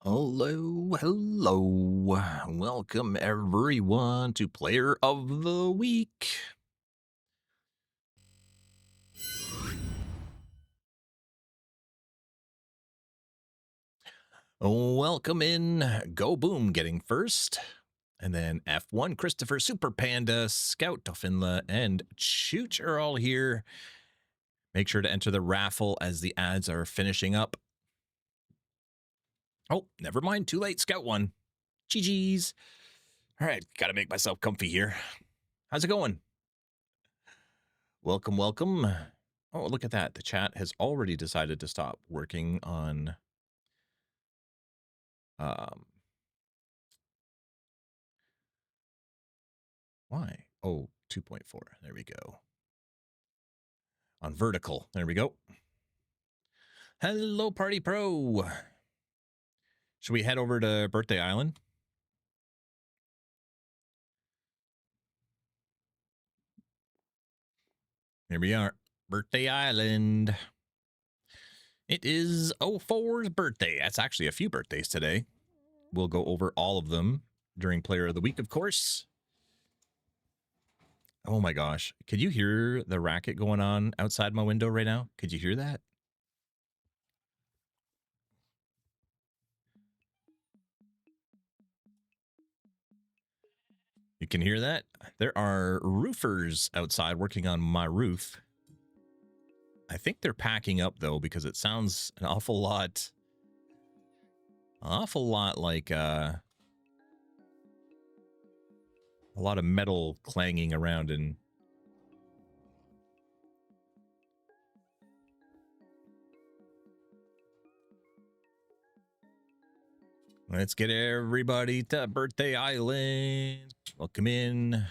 Hello, hello. Welcome everyone to Player of the Week. Welcome in Go Boom getting first. And then F1 Christopher Super Panda, Scout Finla, and Chooch are all here. Make sure to enter the raffle as the ads are finishing up. Oh, never mind. Too late. Scout won. GG's. All right. Gotta make myself comfy here. How's it going? Welcome, welcome. Oh, look at that. The chat has already decided to stop working on why? Oh, 2.4. There we go. On vertical. There we go. Hello, Party Pro. Should we head over to Birthday Island? Here we are. Birthday Island. It is 04's birthday. That's actually a few birthdays today. We'll go over all of them during Player of the Week, of course. Oh my gosh. Could you hear the racket going on outside my window right now? Could you hear that? You can hear that? There are roofers outside working on my roof. I think they're packing up though, because it sounds an awful lot like a lot of metal clanging around. And let's get everybody to Birthday Island. Welcome in.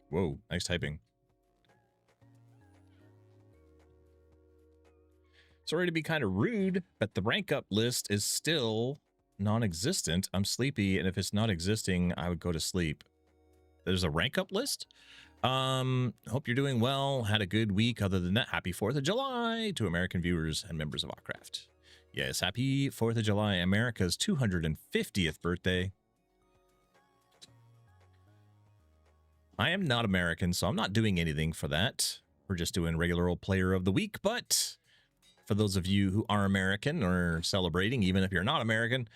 Whoa, nice typing. Sorry to be kind of rude, but the rank up list is still non-existent. I'm sleepy, and if it's not existing, I would go to sleep. There's a rank up list? Hope you're doing well. Had a good week. Other than that, happy 4th of July to American viewers and members of Autcraft. Yes, happy 4th of July, America's 250th birthday. I am not American, so I'm not doing anything for that. We're just doing regular old Player of the Week, but for those of you who are American or celebrating, even if you're not American,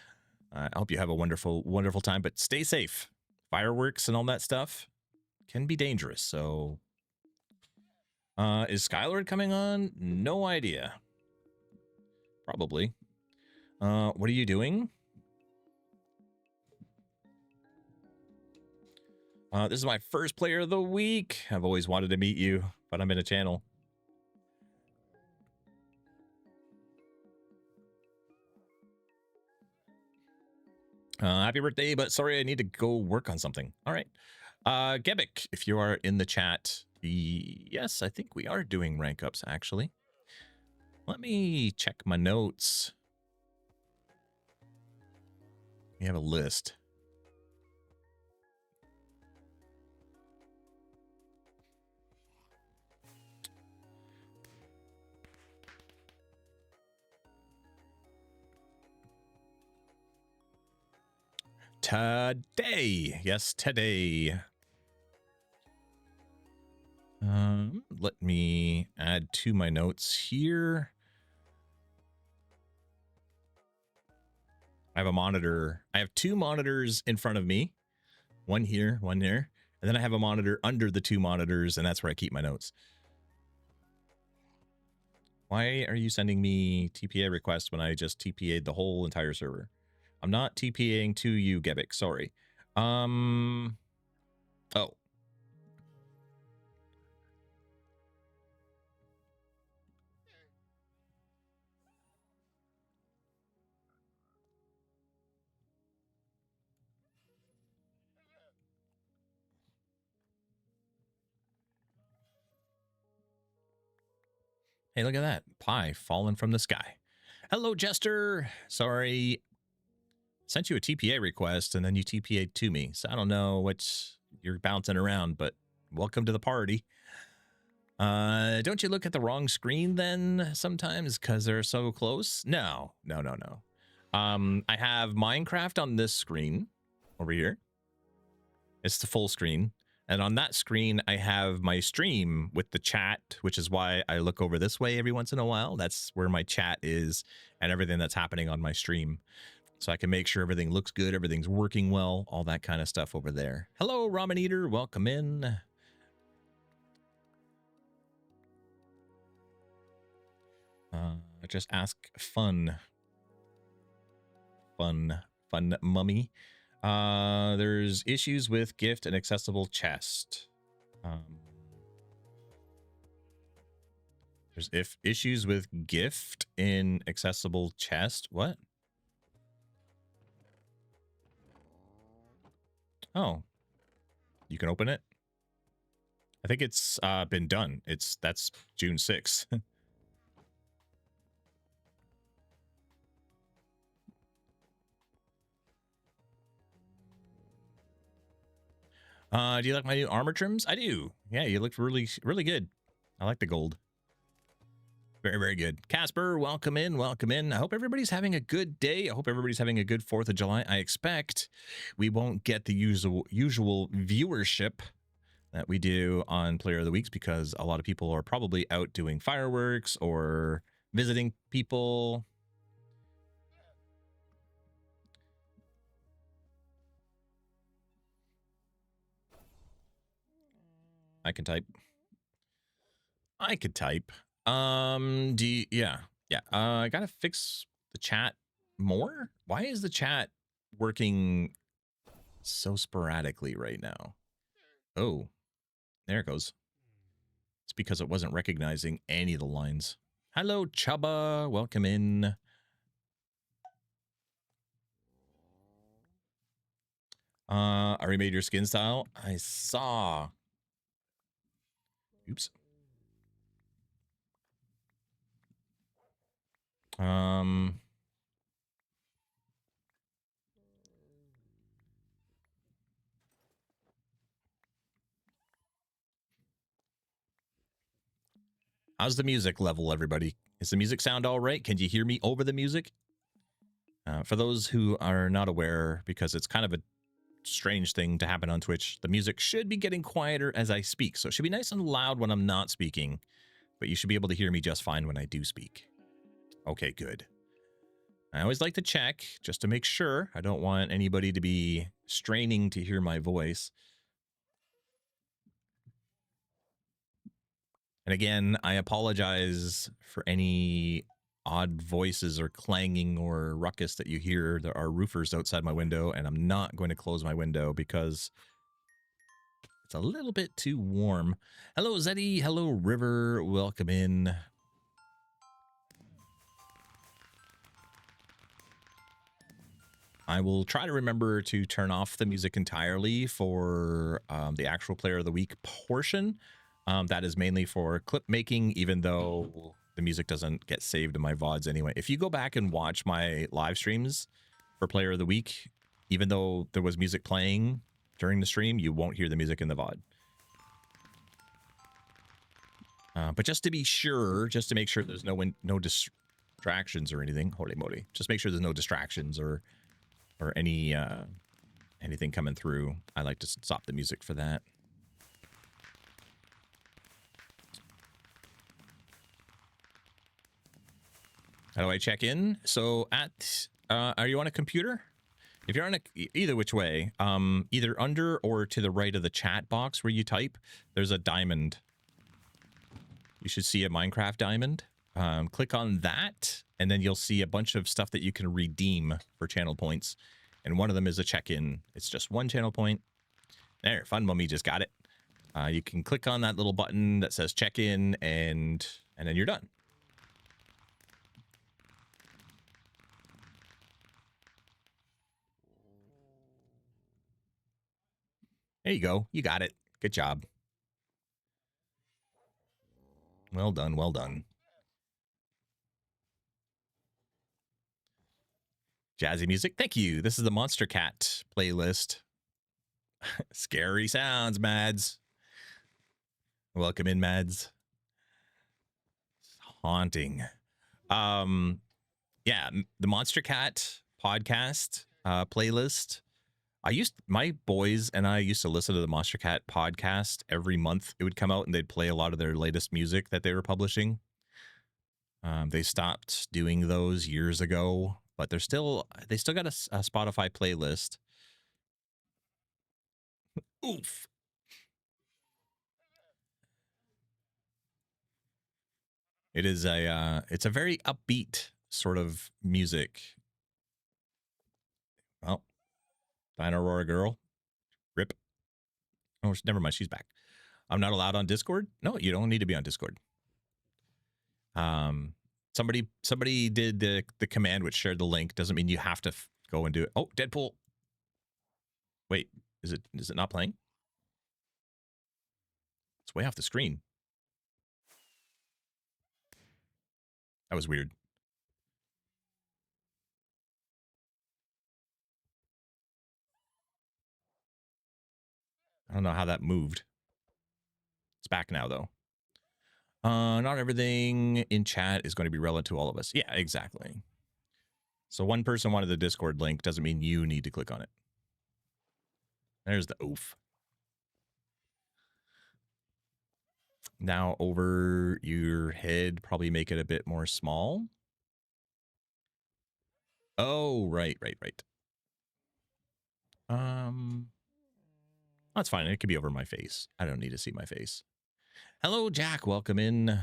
I hope you have a wonderful, wonderful time, but stay safe. Fireworks and all that stuff can be dangerous, so is Skylord coming on? No idea. Probably. What are you doing? This is my first Player of the Week. I've always wanted to meet you, but I'm in a channel. Happy birthday, but sorry, I need to go work on something. All right. Gebik, if you are in the chat, yes, I think we are doing rank ups, actually. Let me check my notes. We have a list. Today. Yes, today. Let me add to my notes here. I have a monitor. I have 2 monitors in front of me. One here, one there. And then I have a monitor under the 2 monitors, and that's where I keep my notes. Why are you sending me TPA requests when I just TPA'd the whole entire server? I'm not TPAing to you, Gebik. Sorry. Oh. Hey, look at that. Pie falling from the sky. Hello, Jester. Sorry. Sent you a TPA request, and then you TPA'd to me. So I don't know what you're bouncing around, but welcome to the party. Don't you look at the wrong screen then sometimes because they're so close? No. I have Minecraft on this screen over here. It's the full screen. And on that screen, I have my stream with the chat, which is why I look over this way every once in a while. That's where my chat is and everything that's happening on my stream. So I can make sure everything looks good, everything's working well, all that kind of stuff over there. Hello, Ramen Eater. Welcome in. Just ask fun mummy. There's issues with gift and accessible chest. There's issues with gift in accessible chest. What? Oh, you can open it. I think it's been done. That's June 6th. Do you like my new armor trims? I do. Yeah, you looked really good. I like the gold. Very good. Casper, welcome in. I hope everybody's having a good day. I hope everybody's having a good 4th of July. I expect we won't get the usual viewership that we do on Player of the Weeks because a lot of people are probably out doing fireworks or visiting people. I can type. I could type. Yeah. I gotta fix the chat more. Why is the chat working so sporadically right now? Oh, there it goes. It's because it wasn't recognizing any of the lines. Hello, Chubba. Welcome in. I remade your skin style. I saw. Oops. How's the music level, everybody? Is the music sound all right? Can you hear me over the music? For those who are not aware, because it's kind of a strange thing to happen on Twitch, the music should be getting quieter as I speak. So it should be nice and loud when I'm not speaking, but you should be able to hear me just fine when I do speak. Okay, good. I always like to check just to make sure. I don't want anybody to be straining to hear my voice. And again, I apologize for any odd voices or clanging or ruckus that you hear. There are roofers outside my window, and I'm not going to close my window because it's a little bit too warm. Hello, Zeddy. Hello, River. Welcome in. I will try to remember to turn off the music entirely for the actual Player of the Week portion. That is mainly for clip making, even though the music doesn't get saved in my VODs anyway. If you go back and watch my live streams for Player of the Week, even though there was music playing during the stream, you won't hear the music in the VOD. But just to be sure, just to make sure there's no distractions or anything, holy moly, just make sure there's no distractions or any anything coming through. I like to stop the music for that. How do I check in? So are you on a computer? If you're on either which way, either under or to the right of the chat box where you type, there's a diamond. You should see a Minecraft diamond. Click on that, and then you'll see a bunch of stuff that you can redeem for channel points. And one of them is a check-in. It's just one channel point. There, Fun Mummy just got it. You can click on that little button that says check-in, and then you're done. There you go. You got it. Good job. Well done, well done. Jazzy music. Thank you. This is the Monster Cat playlist. Scary sounds, Mads. Welcome in, Mads. haunting. Yeah, the Monster Cat podcast playlist. My boys and I used to listen to the Monster Cat podcast every month. It would come out and they'd play a lot of their latest music that they were publishing. They stopped doing those years ago, but they still got a Spotify playlist. Oof. It is it's a very upbeat sort of music. Well, Dino Aurora girl, rip. Oh, never mind. She's back. I'm not allowed on Discord. No, you don't need to be on Discord. Somebody did the command which shared the link. Doesn't mean you have to go and do it. Oh, Deadpool. Wait, is it not playing? It's way off the screen. That was weird. I don't know how that moved. It's back now though. Not everything in chat is going to be relevant to all of us. Yeah, exactly. So one person wanted the Discord link doesn't mean you need to click on it. There's the oof. Now over your head, probably make it a bit more small. Oh, right. That's fine. It could be over my face. I don't need to see my face. Hello, Jack. Welcome in.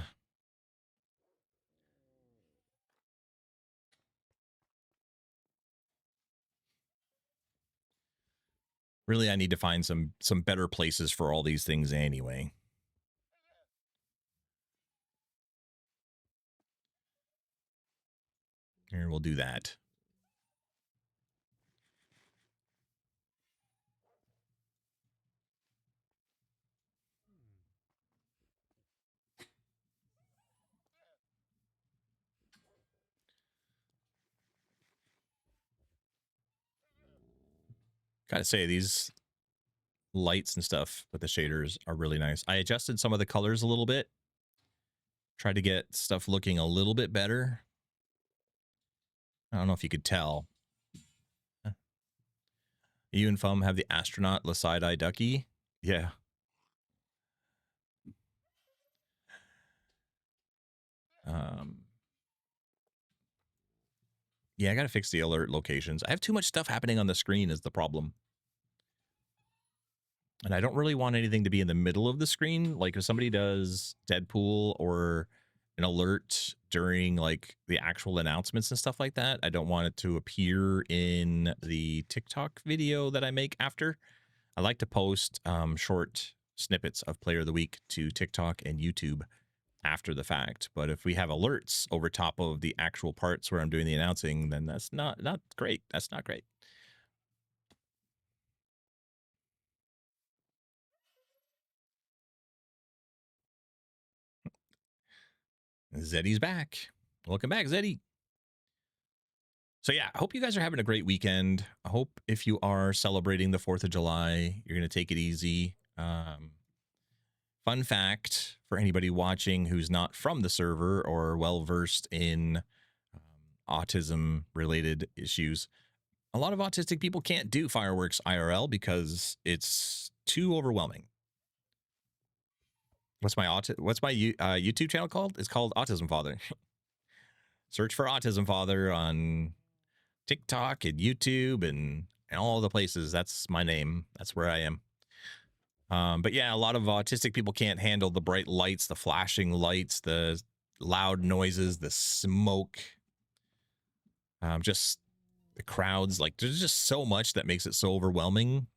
Really, I need to find some better places for all these things anyway. Here, we'll do that. Gotta say, these lights and stuff with the shaders are really nice. I adjusted some of the colors a little bit. Tried to get stuff looking a little bit better. I don't know if you could tell. You and Fum have the astronaut Laside Ducky. Yeah. Yeah, I gotta fix the alert locations. I have too much stuff happening on the screen is the problem. And I don't really want anything to be in the middle of the screen. Like if somebody does Deadpool or an alert during like the actual announcements and stuff like that, I don't want it to appear in the TikTok video that I make after. I like to post short snippets of Player of the Week to TikTok and YouTube after the fact. But if we have alerts over top of the actual parts where I'm doing the announcing, then that's not great. That's not great. Zeddy's back. Welcome back, Zeddy. So yeah, I hope you guys are having a great weekend. I hope if you are celebrating the 4th of July, you're going to take it easy. Fun fact for anybody watching who's not from the server or well versed in autism related issues, a lot of autistic people can't do fireworks IRL because it's too overwhelming. What's my YouTube channel called? It's called Autism Father. Search for Autism Father on TikTok and YouTube and all the places. That's my name. That's where I am. But yeah, a lot of autistic people can't handle the bright lights, the flashing lights, the loud noises, the smoke, just the crowds. Like there's just so much that makes it so overwhelming.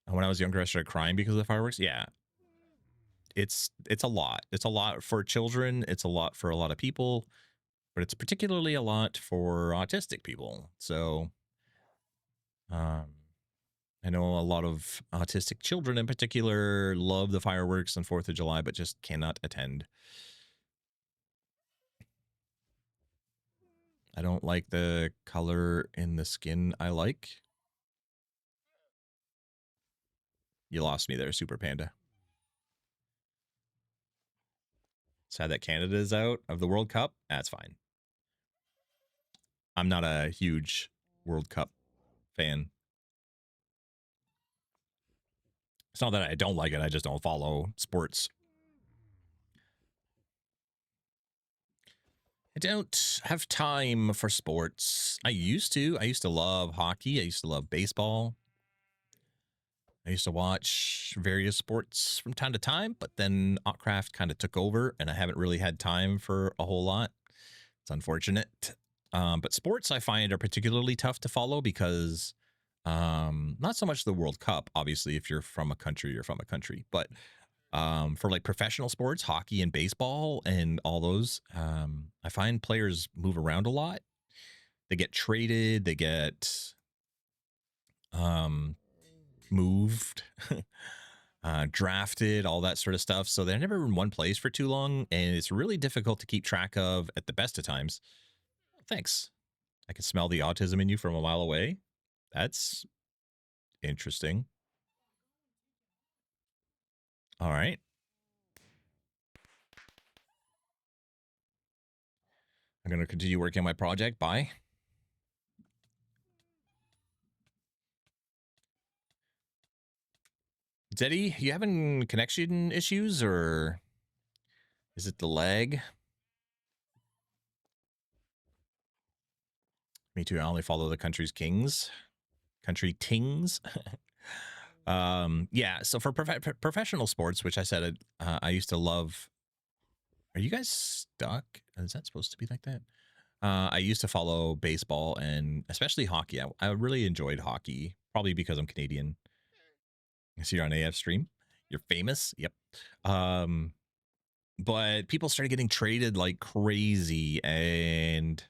When I was younger, I started crying because of the fireworks. Yeah, it's a lot. It's a lot for children. It's a lot for a lot of people, but it's particularly a lot for autistic people. So, I know a lot of autistic children in particular love the fireworks on 4th of July, but just cannot attend. I don't like the color in the skin I like. You lost me there, Super Panda. Sad that Canada is out of the World Cup. That's fine. I'm not a huge World Cup fan. It's not that I don't like it. I just don't follow sports. I don't have time for sports. I used to. I used to love hockey. I used to love baseball. I used to watch various sports from time to time, but then Autcraft kind of took over, and I haven't really had time for a whole lot. It's unfortunate. But sports I find are particularly tough to follow because not so much the World Cup. Obviously, if you're from a country, you're from a country. But for like professional sports, hockey and baseball and all those, I find players move around a lot. They get traded, they get moved, drafted, all that sort of stuff. So they're never in one place for too long, and it's really difficult to keep track of at the best of times. Thanks. I can smell the autism in you from a mile away. That's interesting. All right. I'm going to continue working on my project. Bye. Zeddy, you having connection issues, or is it the lag? Me too. I only follow the country's kings. Country tings. Yeah, so for professional sports, which I said I used to love. Are you guys stuck? Is that supposed to be like that? I used to follow baseball and especially hockey. I really enjoyed hockey, probably because I'm Canadian. I see you're on AF stream. You're famous. Yep. But people started getting traded like crazy, and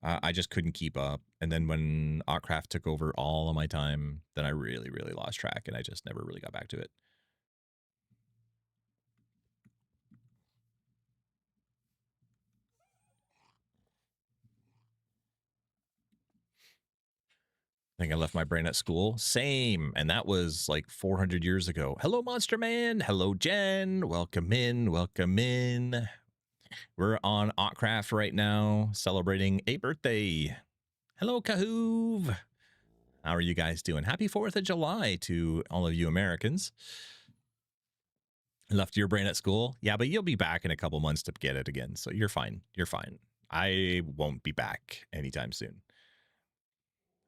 I just couldn't keep up. And then when Autcraft took over all of my time, then I really, really lost track, and I just never really got back to it. I think I left my brain at school. Same. And that was like 400 years ago. Hello, Monster Man. Hello, Jen. Welcome in. Welcome in. We're on Autcraft right now, celebrating a birthday. Hello, Kahoov. How are you guys doing? Happy 4th of July to all of you Americans. Left your brain at school? Yeah, but you'll be back in a couple months to get it again. So you're fine. You're fine. I won't be back anytime soon.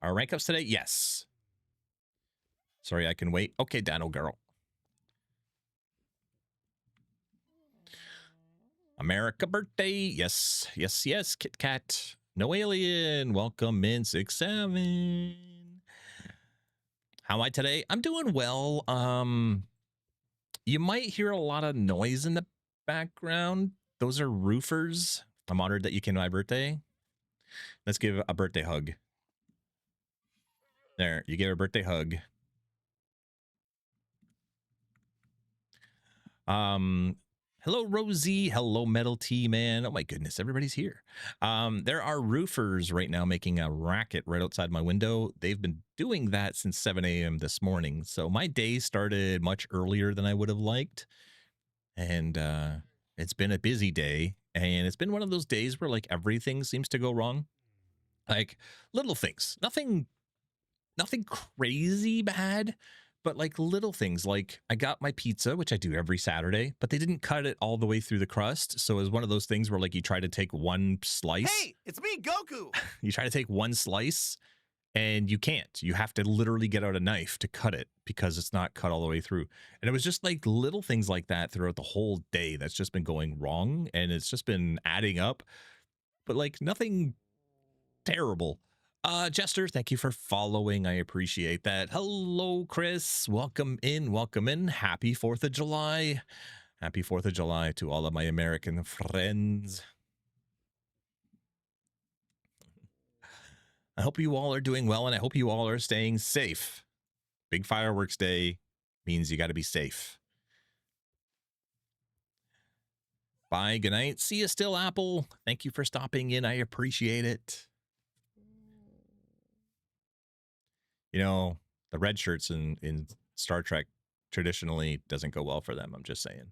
Our rank ups today? Yes. Sorry, I can wait. Okay, Dano girl. America birthday. Yes, yes, yes. Kit Kat. No alien. Welcome in 6-7. How am I today? I'm doing well. You might hear a lot of noise in the background. Those are roofers. I'm honored that you came to my birthday. Let's give a birthday hug. There, you gave a birthday hug. Hello, Rosie. Hello, Metal T Man. Oh my goodness, everybody's here. There are roofers right now making a racket right outside my window. They've been doing that since 7 a.m. this morning. So my day started much earlier than I would have liked. And it's been a busy day. And it's been one of those days where like everything seems to go wrong. Like little things, nothing crazy bad, but like little things. Like I got my pizza, which I do every Saturday, but they didn't cut it all the way through the crust. So it was one of those things where like you try to take one slice. Hey, it's me, Goku. You try to take one slice and you can't. You have to literally get out a knife to cut it because it's not cut all the way through. And it was just like little things like that throughout the whole day that's just been going wrong, and it's just been adding up, but like nothing terrible. Jester, thank you for following. I appreciate that. Hello, Chris. Welcome in. Welcome in. Happy 4th of July. Happy 4th of July to all of my American friends. I hope you all are doing well, and I hope you all are staying safe. Big fireworks day means you got to be safe. Bye. Good night. See you still, Apple. Thank you for stopping in. I appreciate it. You know, the red shirts in Star Trek traditionally doesn't go well for them. I'm just saying.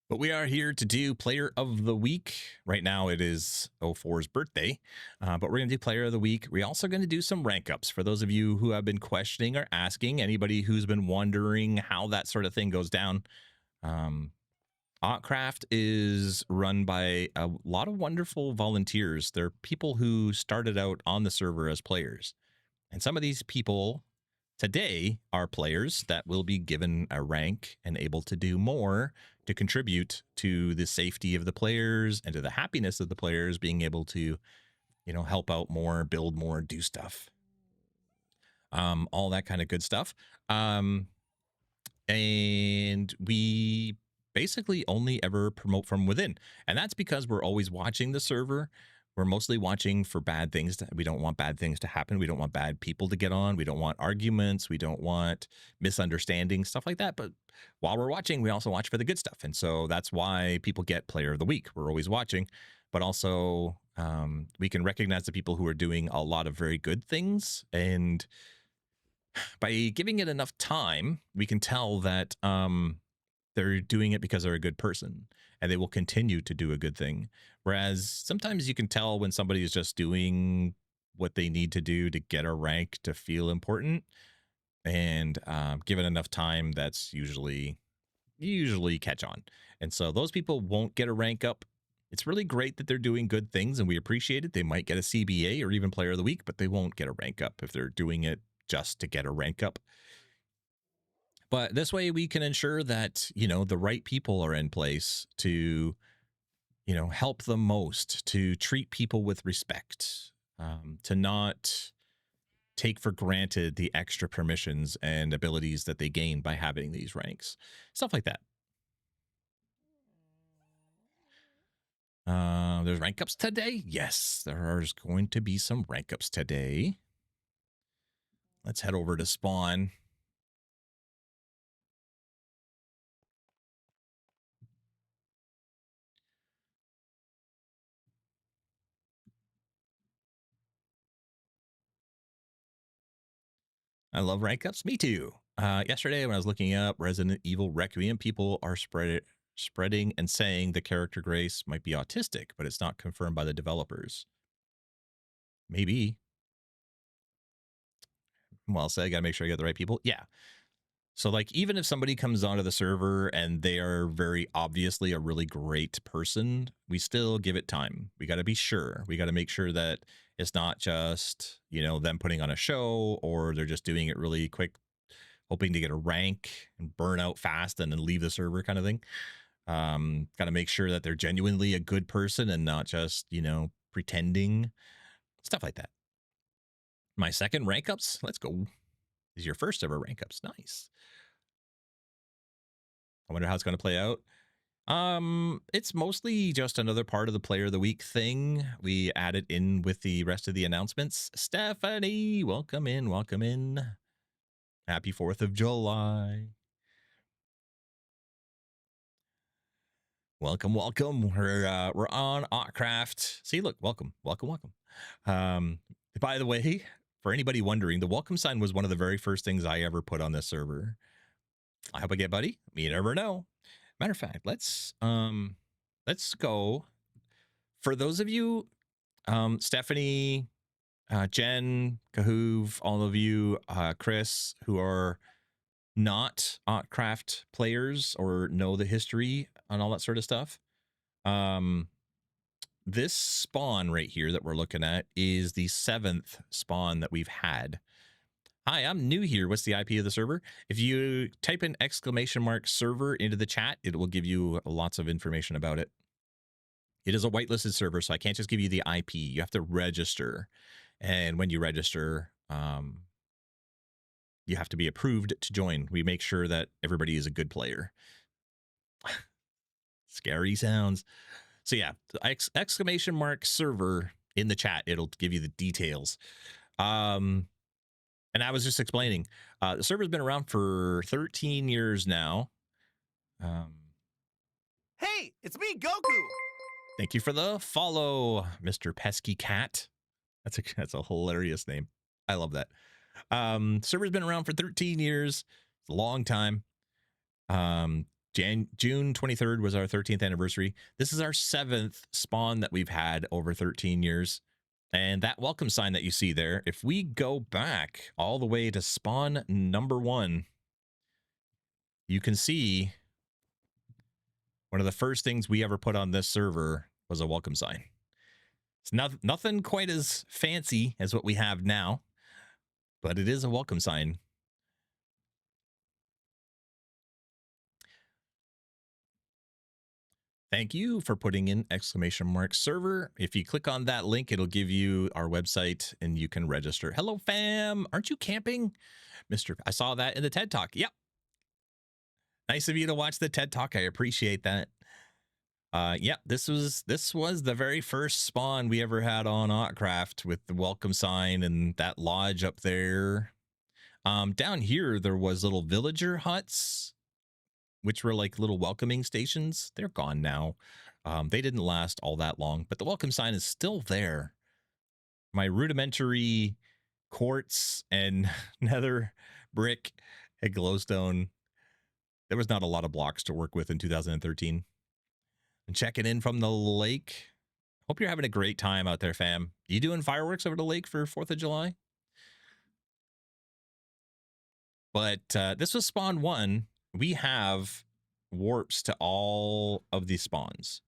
But we are here to do Player of the Week. Right now it is 04's birthday, but we're going to do Player of the Week. We're also going to do some rank ups for those of you who have been questioning or asking, anybody who's been wondering how that sort of thing goes down. Autcraft is run by a lot of wonderful volunteers. They're people who started out on the server as players. And some of these people today are players that will be given a rank and able to do more to contribute to the safety of the players and to the happiness of the players being able to, help out more, build more, do stuff. All that kind of good stuff. And we basically only ever promote from within. And that's because we're always watching the server. We're mostly watching for bad things. We don't want bad things to happen. We don't want bad people to get on. We don't want arguments. We don't want misunderstandings, stuff like that. But while we're watching, we also watch for the good stuff. And so that's why people get Player of the Week. We're always watching, but also we can recognize the people who are doing a lot of very good things. And by giving it enough time, we can tell that they're doing it because they're a good person and they will continue to do a good thing. Whereas sometimes you can tell when somebody is just doing what they need to do to get a rank to feel important, and given enough time, that's usually catch on. And so those people won't get a rank up. It's really great that they're doing good things and we appreciate it. They might get a CBA or even Player of the Week, but they won't get a rank up if they're doing it just to get a rank up. But this way we can ensure that, the right people are in place to, help the most, to treat people with respect, to not take for granted the extra permissions and abilities that they gain by having these ranks, stuff like that. There's rank ups today. Yes, there's going to be some rank ups today. Let's head over to spawn. I love rank ups. Me too. Yesterday when I was looking up Resident Evil Requiem, people are spreading and saying the character Grace might be autistic, but it's not confirmed by the developers. Maybe. Well, so I gotta make sure I get the right people. Yeah. So like, even if somebody comes onto the server and they are very obviously a really great person, we still give it time. We got to be sure. We got to make sure that it's not just, them putting on a show, or they're just doing it really quick, hoping to get a rank and burn out fast and then leave the server kind of thing. Got to make sure that they're genuinely a good person and not just, pretending, stuff like that. My second rank ups, let's go. Is your first ever rank ups. Nice. I wonder how it's going to play out. It's mostly just another part of the Player of the Week thing. We add it in with the rest of the announcements. Stephanie, welcome in, welcome in. Happy 4th of July. Welcome, welcome. We're on Autcraft. See, look, welcome, welcome, welcome. By the way, for anybody wondering, the welcome sign was one of the very first things I ever put on this server. I hope I get buddy. You never know. Matter of fact, let's go. For those of you, Stephanie, Jen, Kahoov, all of you, Chris, who are not Autcraft players or know the history and all that sort of stuff, this spawn right here that we're looking at is the 7th spawn that we've had. Hi, I'm new here. What's the IP of the server? If you type in !server into the chat, it will give you lots of information about it. It is a whitelisted server, so I can't just give you the IP. You have to register. And when you register, you have to be approved to join. We make sure that everybody is a good player. Scary sounds. So yeah, !server in the chat. It'll give you the details. And I was just explaining, the server's been around for 13 years now. Hey, it's me, Goku. Thank you for the follow, Mr. Pesky Cat. That's a hilarious name. I love that. Server's been around for 13 years. It's a long time. June 23rd was our 13th anniversary. This is our 7th spawn that we've had over 13 years. And that welcome sign that you see there, if we go back all the way to spawn number 1, you can see one of the first things we ever put on this server was a welcome sign. It's nothing quite as fancy as what we have now, but it is a welcome sign. Thank you for putting in !server. If you click on that link, it'll give you our website and you can register. Hello, fam. Aren't you camping? Mr. I saw that in the TED Talk. Yep. Nice of you to watch the TED Talk. I appreciate that. Yeah, this was the very first spawn we ever had on Autcraft with the welcome sign and that lodge up there. Down here, there was little villager huts, which were like little welcoming stations. They're gone now. They didn't last all that long, but the welcome sign is still there. My rudimentary quartz and nether brick and glowstone. There was not a lot of blocks to work with in 2013. And checking in from the lake. Hope you're having a great time out there, fam. You doing fireworks over the lake for 4th of July? But this was spawn 1. We have warps to all of these spawns.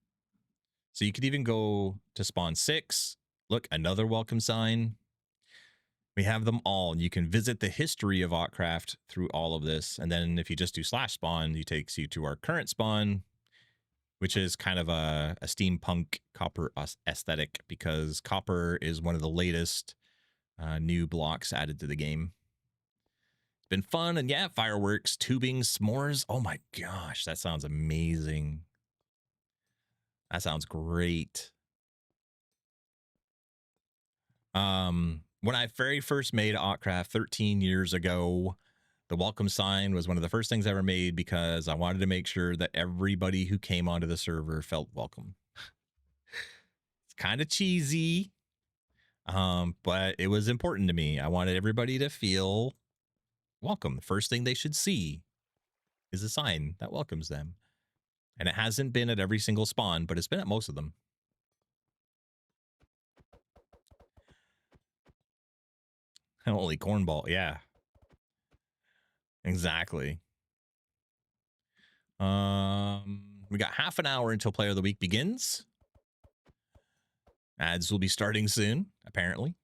So you could even go to spawn 6. Look, another welcome sign. We have them all. You can visit the history of Autcraft through all of this. And then if you just do /spawn, it takes you to our current spawn, which is kind of a steampunk copper aesthetic because copper is one of the latest new blocks added to the game. It's been fun. And yeah, fireworks, tubing, s'mores. Oh my gosh, that sounds amazing. That sounds great. When I very first made Autcraft 13 years ago, the welcome sign was one of the first things I ever made because I wanted to make sure that everybody who came onto the server felt welcome. It's kind of cheesy, but it was important to me. I wanted everybody to feel welcome. The first thing they should see is a sign that welcomes them. And it hasn't been at every single spawn, but it's been at most of them. Holy cornball. Yeah. Exactly. We got half an hour until Player of the Week begins. Ads will be starting soon, apparently.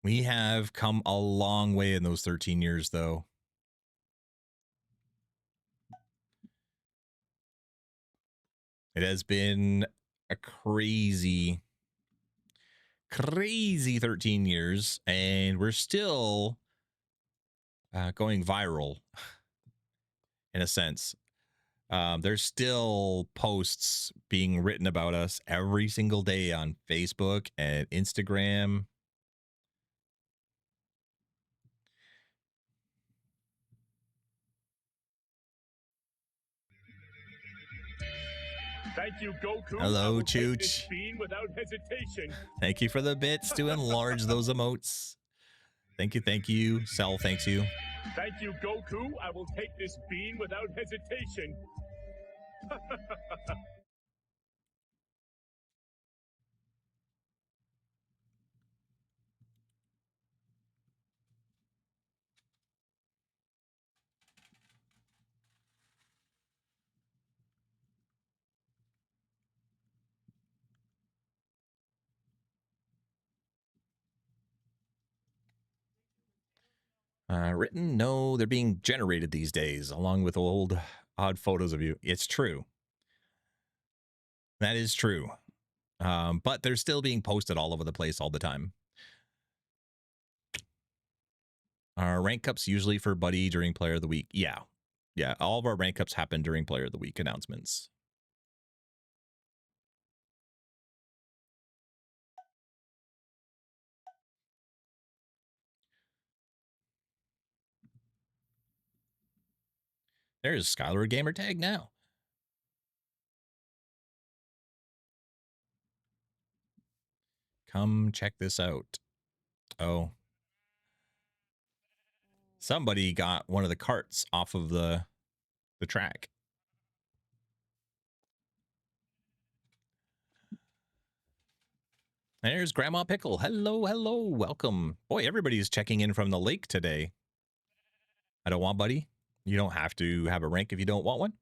We have come a long way in those 13 years, though. It has been a crazy 13 years, and we're still going viral in a sense. There's still posts being written about us every single day on Facebook and Instagram. Thank you, Goku. Hello, Chooch. Without hesitation. Thank you for the bits to enlarge those emotes. Thank you, thank you. Cell, thanks you. Thank you, Goku. I will take this bean without hesitation. Written? No, they're being generated these days, along with old odd photos of you. It's true. That is true. But they're still being posted all over the place all the time. Our rank ups usually for Buddy during Player of the Week. Yeah. Yeah, all of our rank ups happen during Player of the Week announcements. There's Skylord Gamer Tag now. Come check this out. Oh. Somebody got one of the carts off of the track. There's Grandma Pickle. Hello, hello, welcome. Boy, everybody's checking in from the lake today. I don't want, buddy. You don't have to have a rank if you don't want one.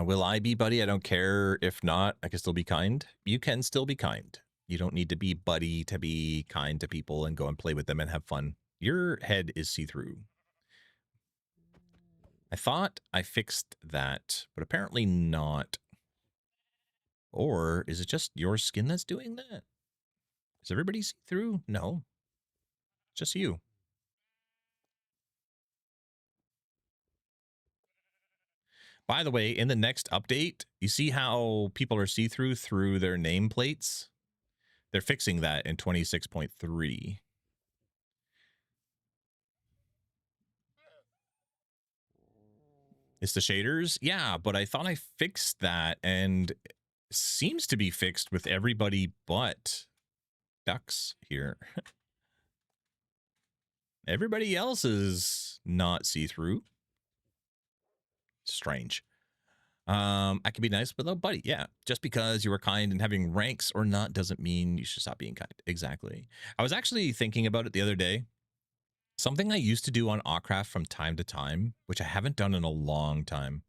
Will I be, buddy? I don't care. If not, I can still be kind. You can still be kind. You don't need to be buddy to be kind to people and go and play with them and have fun. Your head is see-through. I thought I fixed that, but apparently not. Or is it just your skin that's doing that? Is everybody see-through? No. Just you. By the way, in the next update, you see how people are see-through through their nameplates? They're fixing that in 26.3. It's the shaders? Yeah, but I thought I fixed that, and it seems to be fixed with everybody but Ducks here. Everybody else is not see-through. Strange. I can be nice with a buddy. Yeah, just because you were kind and having ranks or not doesn't mean you should stop being kind. Exactly. I was actually thinking about it the other day. Something I used to do on Autcraft from time to time, which I haven't done in a long time.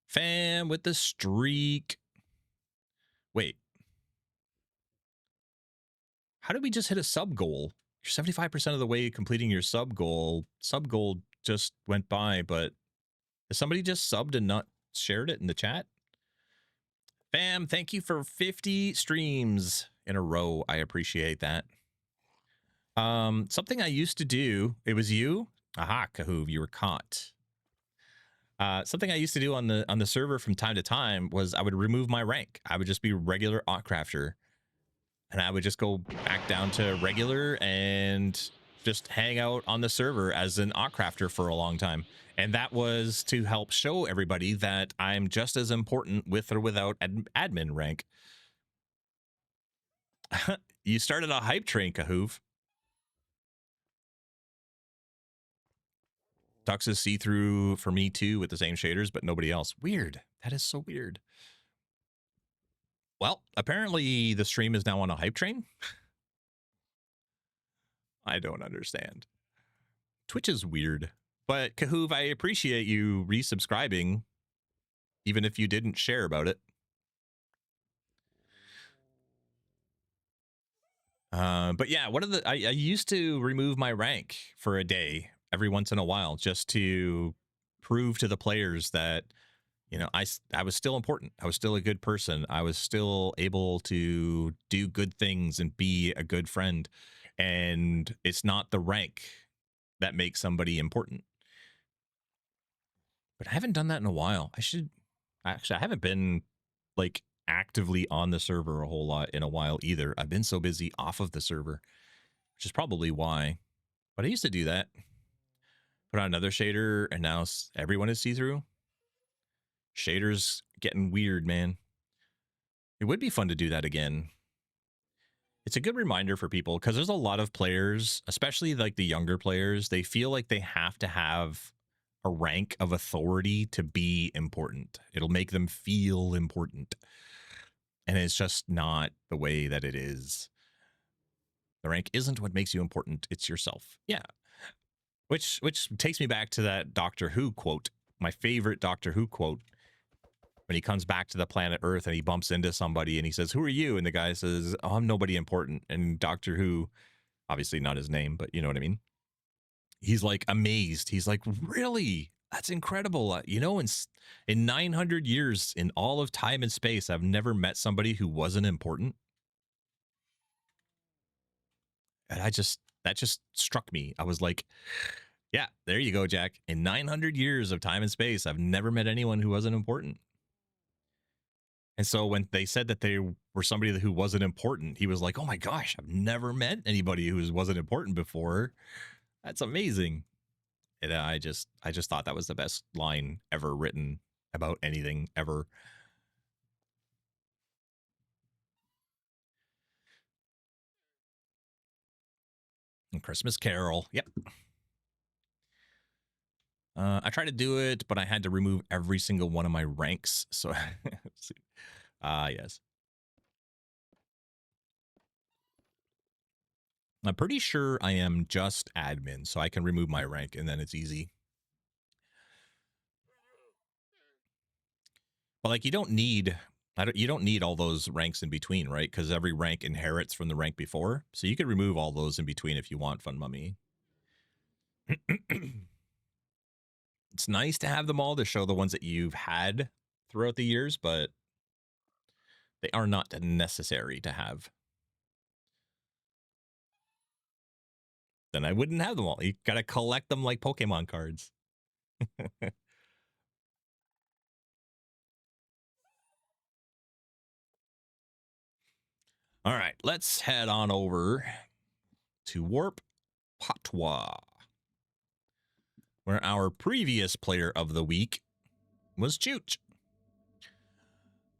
Fam with the streak. Wait. How did we just hit a sub goal? You're 75% of the way completing your sub goal. Sub goal just went by, but has somebody just subbed and not shared it in the chat? Fam, thank you for 50 streams in a row. I appreciate that. Something I used to do, it was you? Aha, Kahoov, you were caught. Something I used to do on the server from time to time was I would remove my rank. I would just be regular Autcrafter. And I would just go back down to regular and just hang out on the server as an Autcrafter for a long time. And that was to help show everybody that I'm just as important with or without admin rank. You started a hype train, Kahoov. Tux is see-through for me too with the same shaders, but nobody else. Weird. That is so weird. Well, apparently the stream is now on a hype train. I don't understand. Twitch is weird. But Kahoov, I appreciate you resubscribing, even if you didn't share about it. But yeah, one of the I used to remove my rank for a day every once in a while just to prove to the players that, you know, I was still important. I was still a good person. I was still able to do good things and be a good friend. And it's not the rank that makes somebody important. But I haven't done that in a while. I should actually, I haven't been like actively on the server a whole lot in a while either. I've been so busy off of the server, which is probably why. But I used to do that. Put on another shader and now everyone is see-through. Shaders getting weird, man. It would be fun to do that again. It's a good reminder for people because there's a lot of players, especially like the younger players, they feel like they have to have a rank of authority to be important. It'll make them feel important. And it's just not the way that it is. The rank isn't what makes you important. It's yourself. Yeah. Which takes me back to that Doctor Who quote, my favorite Doctor Who quote. When he comes back to the planet Earth and he bumps into somebody and he says, "Who are you?" And the guy says, "Oh, I'm nobody important." And Doctor Who, obviously not his name, but you know what I mean? He's like amazed. He's like, "Really? That's incredible." You know, in 900 years, in all of time and space, I've never met somebody who wasn't important. And that just struck me. I was like, yeah, there you go, Jack. In 900 years of time and space, I've never met anyone who wasn't important. And so when they said that they were somebody who wasn't important, he was like, "Oh my gosh, I've never met anybody who wasn't important before. That's amazing." And I just thought that was the best line ever written about anything ever. And Christmas Carol. Yep. I tried to do it, but I had to remove every single one of my ranks. So, yes. I'm pretty sure I am just admin, so I can remove my rank and then it's easy. But like, you don't need all those ranks in between, right? Because every rank inherits from the rank before, so you can remove all those in between if you want, Fun Mummy. It's nice to have them all to show the ones that you've had throughout the years, but they are not necessary to have. Then I wouldn't have them all. You gotta collect them like Pokemon cards. All right, let's head on over to Warp Patois, where our previous player of the week was Chooch.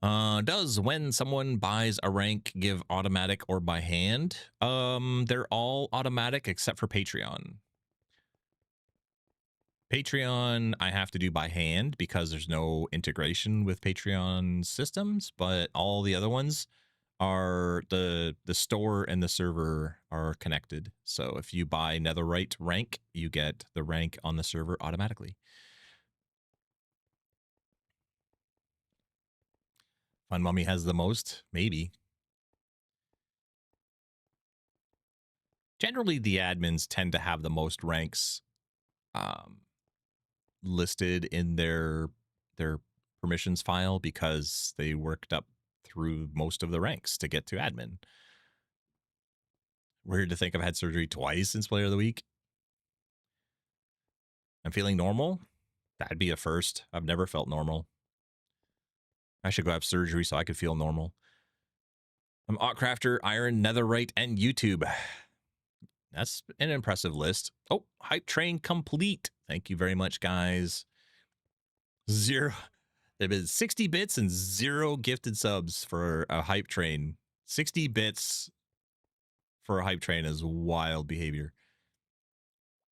Does when someone buys a rank give automatic or by hand? They're all automatic except for Patreon. Patreon, I have to do by hand because there's no integration with Patreon systems, but all the other ones are the store and the server are connected. So if you buy Netherite rank, you get the rank on the server automatically. Fun Mummy has the most, maybe. Generally, the admins tend to have the most ranks listed in their permissions file because they worked up through most of the ranks to get to admin. Weird to think I've had surgery twice since Player of the Week. I'm feeling normal. That'd be a first. I've never felt normal. I should go have surgery so I could feel normal. I'm Autcrafter, Iron, Netherite, and YouTube. That's an impressive list. Oh, hype train complete. Thank you very much, guys. Zero. There been 60 bits and 0 gifted subs for a hype train. 60 bits for a hype train is wild behavior.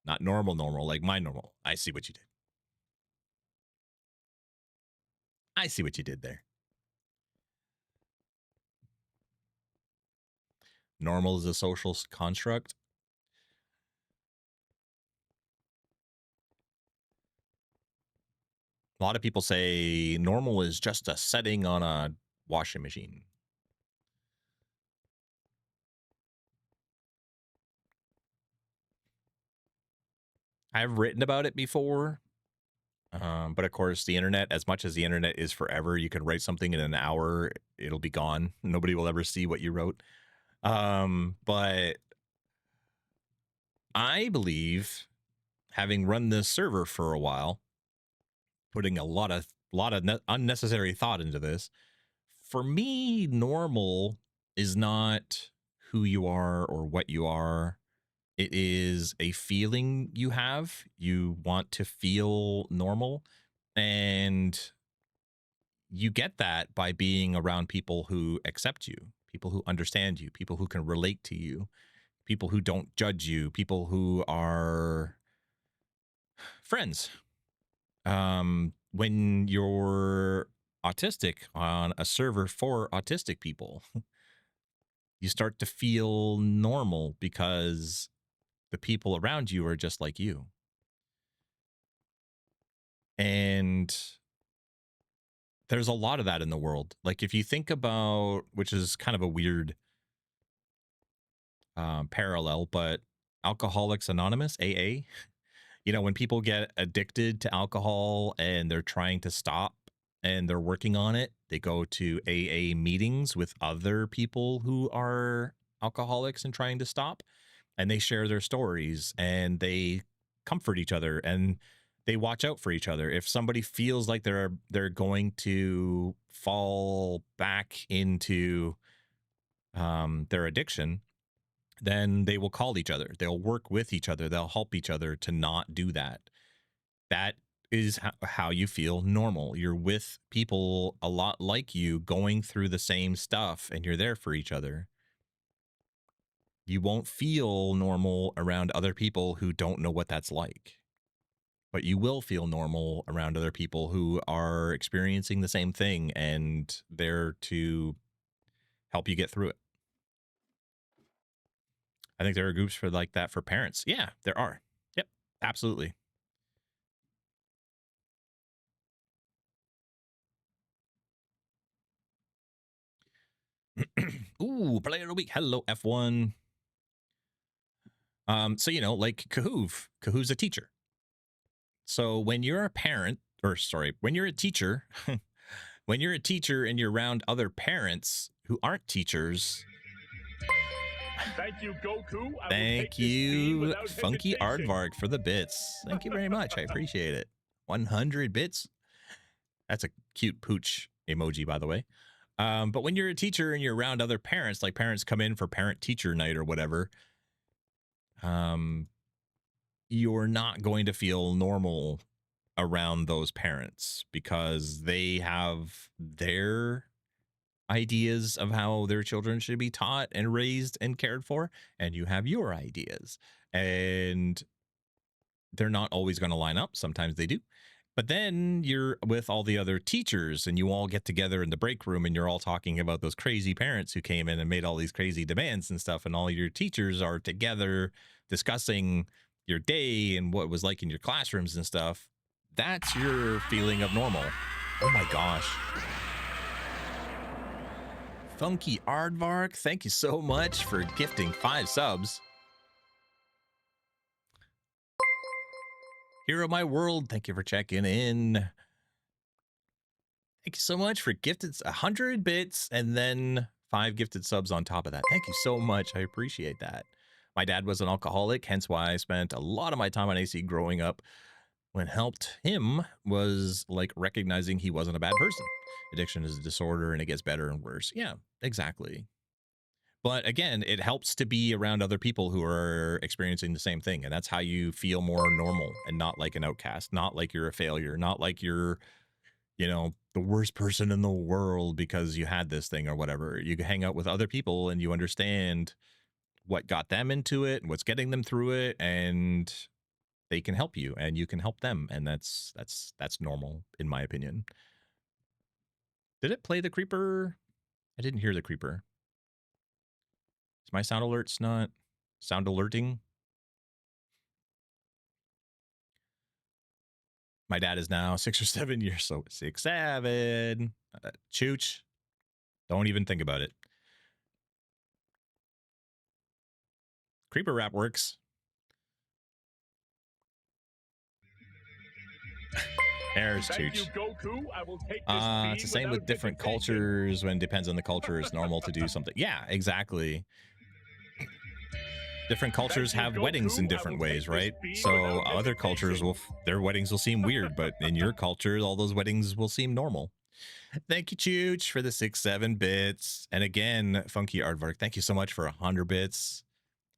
Not normal, like my normal. I see what you did. I see what you did there. Normal is a social construct. A lot of people say normal is just a setting on a washing machine. I've written about it before, but of course, the internet, as much as the internet is forever, you can write something in an hour, it'll be gone. Nobody will ever see what you wrote. But I believe, having run this server for a while, putting a lot of unnecessary thought into this, for me, normal is not who you are or what you are. It is a feeling you have. You want to feel normal, and you get that by being around people who accept you, people who understand you, people who can relate to you, people who don't judge you, people who are friends. When you're autistic on a server for autistic people, you start to feel normal because the people around you are just like you. And there's a lot of that in the world. Like, if you think about, which is kind of a weird parallel, but Alcoholics Anonymous, AA, you know, when people get addicted to alcohol and they're trying to stop and they're working on it, they go to AA meetings with other people who are alcoholics and trying to stop, and they share their stories and they comfort each other, and they watch out for each other. If somebody feels like they're going to fall back into their addiction, then they will call each other. They'll work with each other. They'll help each other to not do that. That is how you feel normal. You're with people a lot like you going through the same stuff and you're there for each other. You won't feel normal around other people who don't know what that's like. But you will feel normal around other people who are experiencing the same thing and they're to help you get through it. I think there are groups for like that for parents. Yeah, there are. Yep, absolutely. Ooh, player of the week. Hello, F1. So like Kahoov. Kahoov's a teacher. So when you're a parent, or sorry, when you're a teacher, when you're a teacher and you're around other parents who aren't teachers. Thank you, Goku. Thank you, Funky Aardvark, for the bits. Thank you very much. I appreciate it. 100 bits. That's a cute pooch emoji, by the way. But when you're a teacher and you're around other parents, like parents come in for parent-teacher night or whatever, you're not going to feel normal around those parents because they have their ideas of how their children should be taught and raised and cared for, and you have your ideas, and they're not always going to line up. Sometimes they do. But then you're with all the other teachers and you all get together in the break room and you're all talking about those crazy parents who came in and made all these crazy demands and stuff, and all your teachers are together discussing your day and what it was like in your classrooms and stuff. That's your feeling of normal. Oh my gosh. Funky Aardvark, thank you so much for gifting 5 subs. Hero of my world, thank you for checking in. Thank you so much for gifted 100 bits and then 5 gifted subs on top of that. Thank you so much. I appreciate that. My dad was an alcoholic, hence why I spent a lot of my time on AC growing up. What helped him was like recognizing he wasn't a bad person. Addiction is a disorder and it gets better and worse. Yeah, exactly. But again, it helps to be around other people who are experiencing the same thing. And that's how you feel more normal and not like an outcast, not like you're a failure, not like you're, the worst person in the world because you had this thing or whatever. You hang out with other people and you understand what got them into it and what's getting them through it. And they can help you and you can help them. And that's normal, in my opinion. Did it play the creeper? I didn't hear the creeper. Is my sound alerts not sound alerting? My dad is now 6 or 7 years, so 6, 7. Chooch, don't even think about it. Creeper rap works. There's Chooch. It's the same with different cultures. When it depends on the culture, it's normal to do something. Yeah, exactly. Different cultures have weddings in different ways, right? So other cultures their weddings will seem weird, but in your culture, all those weddings will seem normal. Thank you, Chooch, for the 6, 7 bits. And again, Funky Aardvark, thank you so much for 100 bits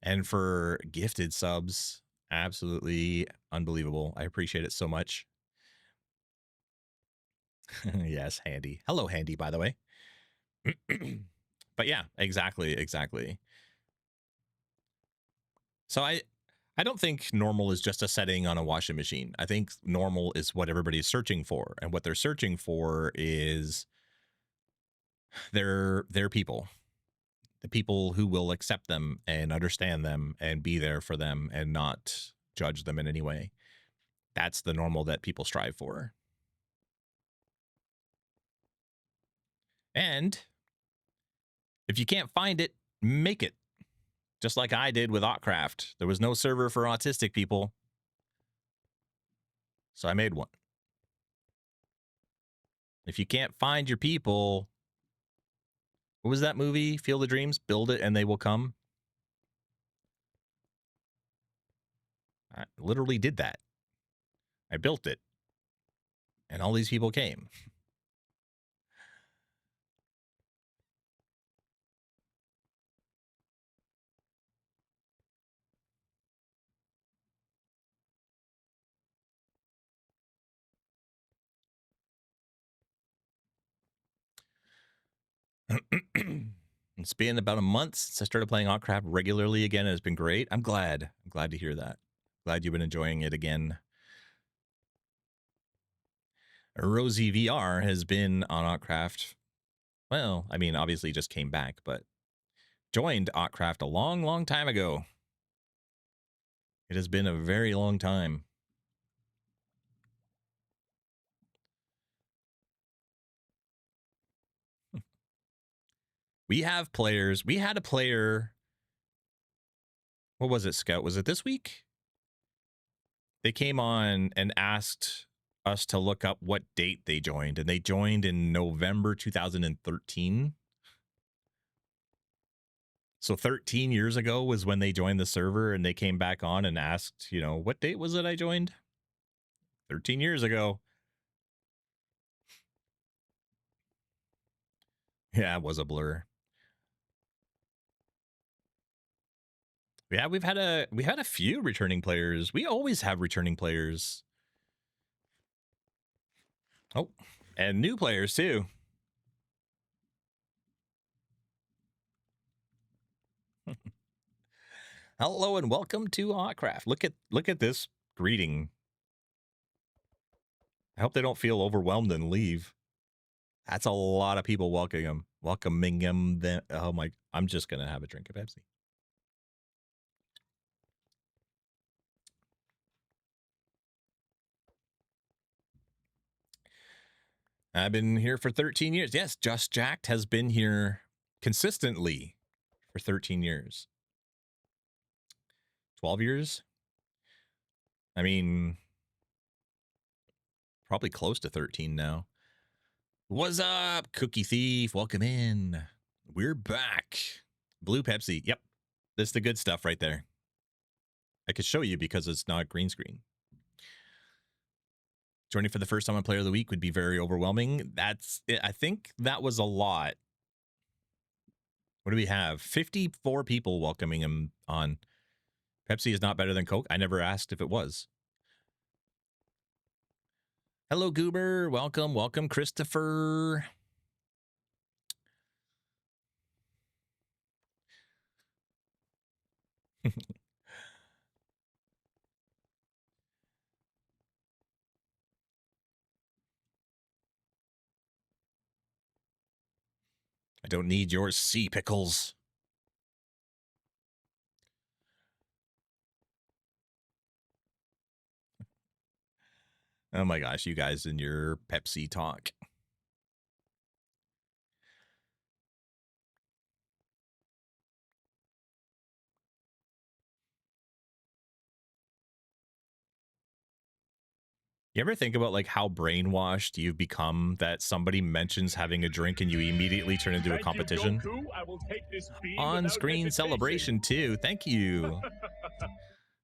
and for gifted subs. Absolutely unbelievable. I appreciate it so much. Yes, Handy. Hello, Handy, by the way. But yeah, exactly. So I don't think normal is just a setting on a washing machine. I think normal is what everybody's searching for, and what they're searching for is their people, the people who will accept them and understand them and be there for them and not judge them in any way. That's the normal that people strive for. And if you can't find it, make it. Just like I did with Autcraft. There was no server for autistic people, so I made one. If you can't find your people, what was that movie? Field of Dreams? Build it and they will come. I literally did that. I built it. And all these people came. It's been about a month since I started playing Autcraft regularly again. It's been great. I'm glad. I'm glad to hear that. Glad you've been enjoying it again. Rosie VR has been on Autcraft. Well, I mean, obviously just came back, but joined Autcraft a long, long time ago. It has been a very long time. We have players. We had a player. What was it, Scout? Was it this week? They came on and asked us to look up what date they joined, and they joined in November 2013. So 13 years ago was when they joined the server, and they came back on and asked, you know, what date was it I joined? 13 years ago. Yeah, it was a blur. Yeah, we had a few returning players. We always have returning players. Oh, and new players too. Hello and welcome to Autcraft. Look at this greeting. I hope they don't feel overwhelmed and leave. That's a lot of people welcoming him. Then, oh my! I'm just gonna have a drink of Pepsi. I've been here for 13 years. Yes, Just Jacked has been here consistently for 13 years. 12 years? I mean, probably close to 13 now. What's up, Cookie Thief? Welcome in. We're back. Blue Pepsi. Yep. That's the good stuff right there. I could show you because it's not green screen. Joining for the first time on Player of the Week would be very overwhelming. I think that was a lot. What do we have? 54 people welcoming him on. Pepsi is not better than Coke. I never asked if it was. Hello, Goober. Welcome, welcome, Christopher. I don't need your sea pickles. Oh my gosh, you guys and your Pepsi talk. You ever think about like how brainwashed you've become that somebody mentions having a drink and you immediately turn into a competition? You, Goku. I will take this bean On-screen hesitation. celebration too. Thank you.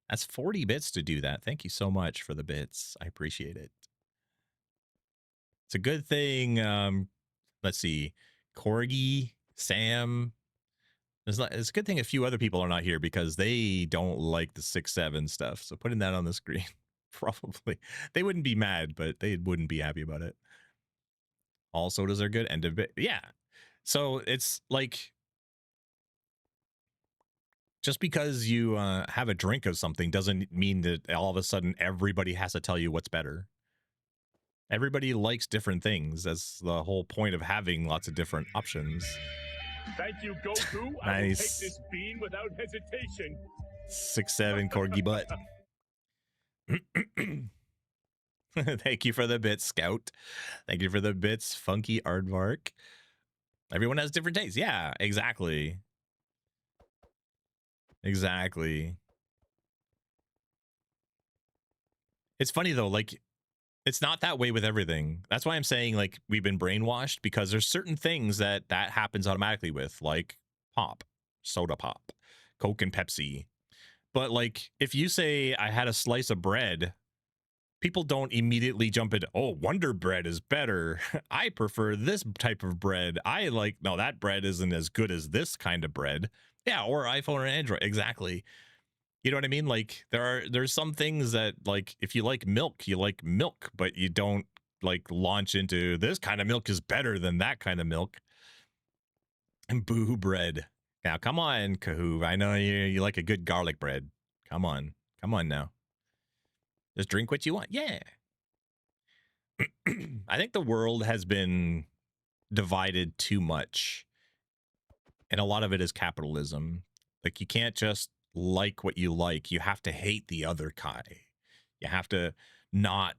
That's 40 bits to do that. Thank you so much for the bits. I appreciate it. It's a good thing. Let's see. Corgi, Sam. It's a good thing a few other people are not here because they don't like the 6-7 stuff. So putting that on the screen, probably. They wouldn't be mad, but they wouldn't be happy about it. All sodas are good. End of it. Yeah. So it's like, just because you have a drink of something doesn't mean that all of a sudden everybody has to tell you what's better. Everybody likes different things. That's the whole point of having lots of different options. Thank you, Goku. Nice. I will take this bean without hesitation. 6-7 corgi butt. Thank you for the bits, Scout. Thank you for the bits, Funky Aardvark. Everyone has different tastes. Yeah, exactly. Exactly. It's funny though, like, it's not that way with everything. That's why I'm saying, like, we've been brainwashed, because there's certain things that happens automatically with, like pop, soda pop, Coke and Pepsi. But like, if you say I had a slice of bread people don't immediately jump into, oh, Wonder Bread is better. I prefer this type of bread. I like, no, that bread isn't as good as this kind of bread. Yeah, or iPhone or Android. Exactly. You know what I mean? Like there's some things that, like, if you like milk, but you don't like launch into this kind of milk is better than that kind of milk. And boo bread. Now come on, Kahoo. I know you like a good garlic bread. Come on. Come on now. Just drink what you want. Yeah. I think the world has been divided too much, and a lot of it is capitalism. Like, you can't just like what you like. You have to hate the other guy. You have to not,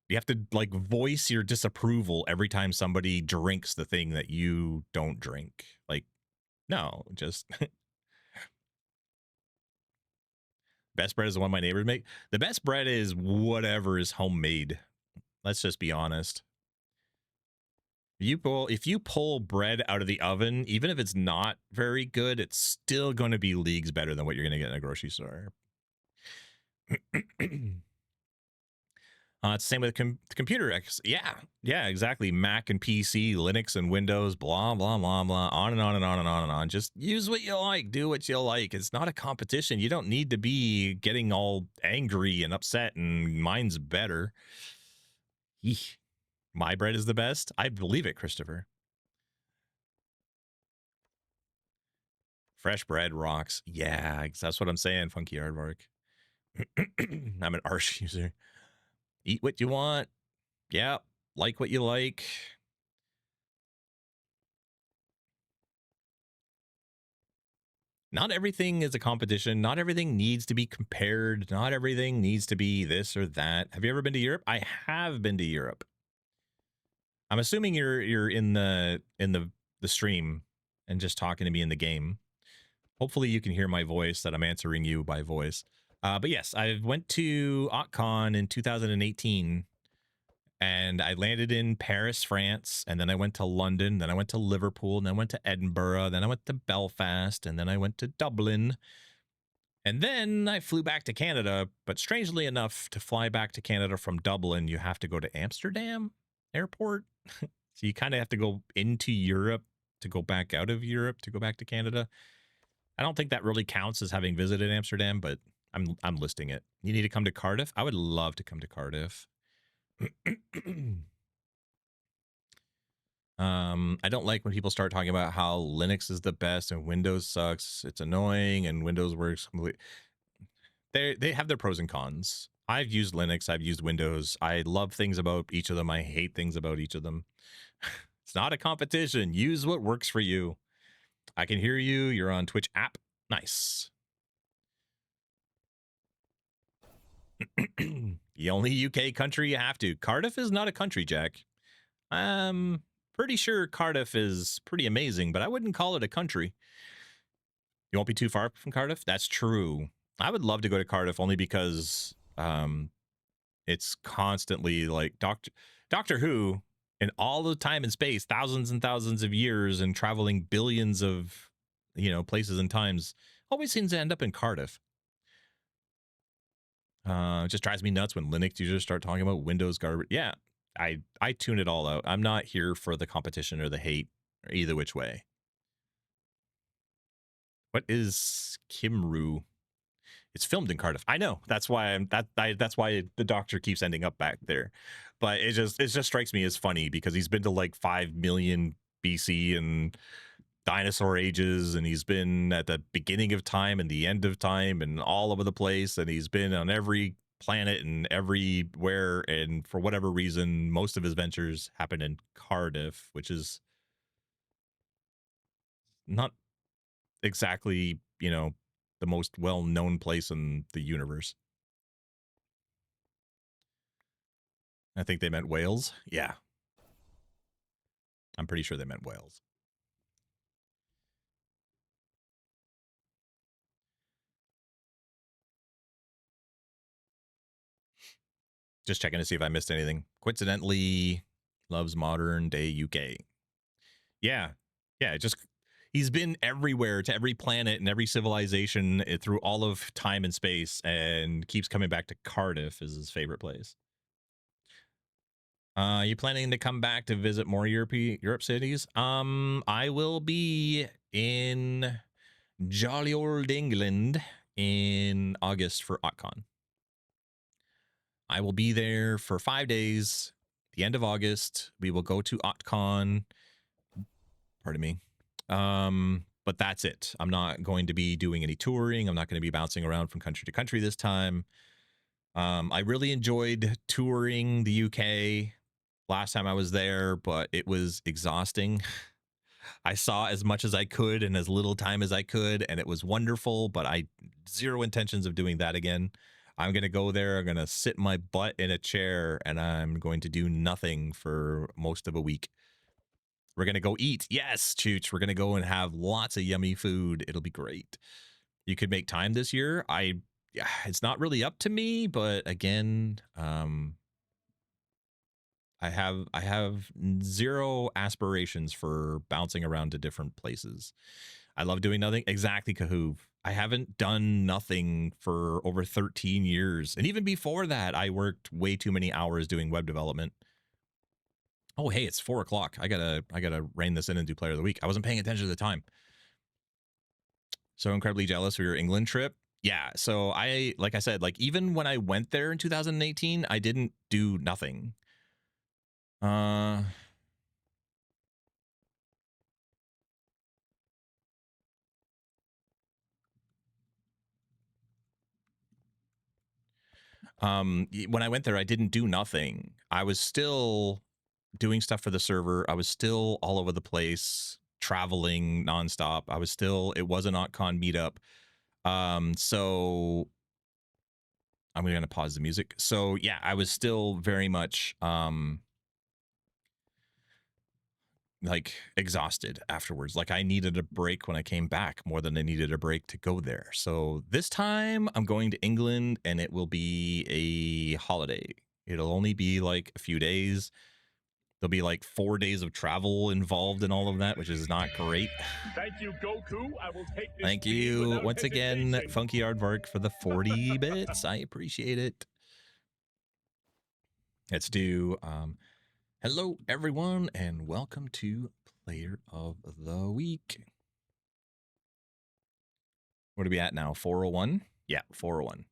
you have to like voice your disapproval every time somebody drinks the thing that you don't drink. Like, no, just best bread is the one my neighbors make. The best bread is whatever is homemade. Let's just be honest. If you pull bread out of the oven, even if it's not very good, it's still going to be leagues better than what you're going to get in a grocery store. It's the same with the computer. Yeah, exactly. Mac and PC, Linux and Windows, blah, blah, blah, blah, on and on and on and on and on. Just use what you like. Do what you like. It's not a competition. You don't need to be getting all angry and upset and mine's better. Eesh. My bread is the best. I believe it, Christopher. Fresh bread rocks. Yeah, that's what I'm saying, Funky Aardvark. I'm an Arch user. Eat what you want. Yeah, like what you like. Not everything is a competition. Not everything needs to be compared. Not everything needs to be this or that. Have you ever been to Europe? I have been to Europe. I'm assuming you're in the stream and just talking to me in the game. Hopefully you can hear my voice, that I'm answering you by voice. But yes, I went to Autcraft in 2018, and I landed in Paris, France, and then I went to London, then I went to Liverpool, and then I went to Edinburgh, then I went to Belfast, and then I went to Dublin. And then I flew back to Canada, but strangely enough, to fly back to Canada from Dublin, you have to go to Amsterdam airport. So you kind of have to go into Europe to go back out of Europe to go back to Canada. I don't think that really counts as having visited Amsterdam, but I'm listing it. You need to come to Cardiff. I would love to come to Cardiff. I don't like when people start talking about how Linux is the best and Windows sucks. It's annoying and Windows works completely. They have their pros and cons. I've used Linux. I've used Windows. I love things about each of them. I hate things about each of them. It's not a competition. Use what works for you. I can hear you. You're on Twitch app. Nice. The only UK country you have to. Cardiff is not a country, Jack. Pretty sure Cardiff is pretty amazing, but I wouldn't call it a country. You won't be too far from Cardiff? That's true. I would love to go to Cardiff only because it's constantly like Doctor Who, in all the time and space, thousands and thousands of years and traveling billions of, places and times, always seems to end up in Cardiff. It just drives me nuts when Linux users start talking about Windows garbage. Yeah, I tune it all out. I'm not here for the competition or the hate or either which way. What is Kimru? It's filmed in Cardiff. I know. That's why that's why the Doctor keeps ending up back there. But it just strikes me as funny because he's been to like 5 million BC and dinosaur ages, and he's been at the beginning of time and the end of time and all over the place, and he's been on every planet and everywhere, and for whatever reason most of his ventures happen in Cardiff, which is not exactly, the most well-known place in the universe. I think they meant Wales. Yeah, I'm pretty sure they meant Wales. Just checking to see if I missed anything. Coincidentally, loves modern day UK. Yeah. Just he's been everywhere, to every planet and every civilization through all of time and space, and keeps coming back to Cardiff as his favorite place. You planning to come back to visit more Europe cities? I will be in jolly old England in August for OtCon. I will be there for 5 days. The end of August, we will go to OtCon. Pardon me. But that's it. I'm not going to be doing any touring. I'm not going to be bouncing around from country to country this time. I really enjoyed touring the UK last time I was there, but it was exhausting. I saw as much as I could in as little time as I could, and it was wonderful, but I zero intentions of doing that again. I'm going to go there, I'm going to sit my butt in a chair, and I'm going to do nothing for most of a week. We're going to go eat. Yes, Chooch, we're going to go and have lots of yummy food. It'll be great. You could make time this year. It's not really up to me, but again, I have zero aspirations for bouncing around to different places. I love doing nothing. Exactly, Kahoov. I haven't done nothing for over 13 years. And even before that, I worked way too many hours doing web development. Oh, hey, it's 4 o'clock. I gotta rein this in and do player of the week. I wasn't paying attention to the time. So incredibly jealous for your England trip. Yeah. So like I said, like even when I went there in 2018, I didn't do nothing. Uh, when I went there, I didn't do nothing. I was still doing stuff for the server. I was still all over the place, traveling nonstop. It was an OtCon meetup. So I'm going to pause the music. So yeah, I was still very much, like exhausted afterwards. Like I needed a break when I came back more than I needed a break to go there. So this time I'm going to England and it will be a holiday. It'll only be like a few days. There'll be like 4 days of travel involved in all of that, which is not great. Thank you, Goku. I will take this Thank bean you without once again, hesitation. Funky Aardvark, for the 40 bits. I appreciate it. Let's do hello everyone and welcome to Player of the Week. What are we at now? 401? Yeah, 401.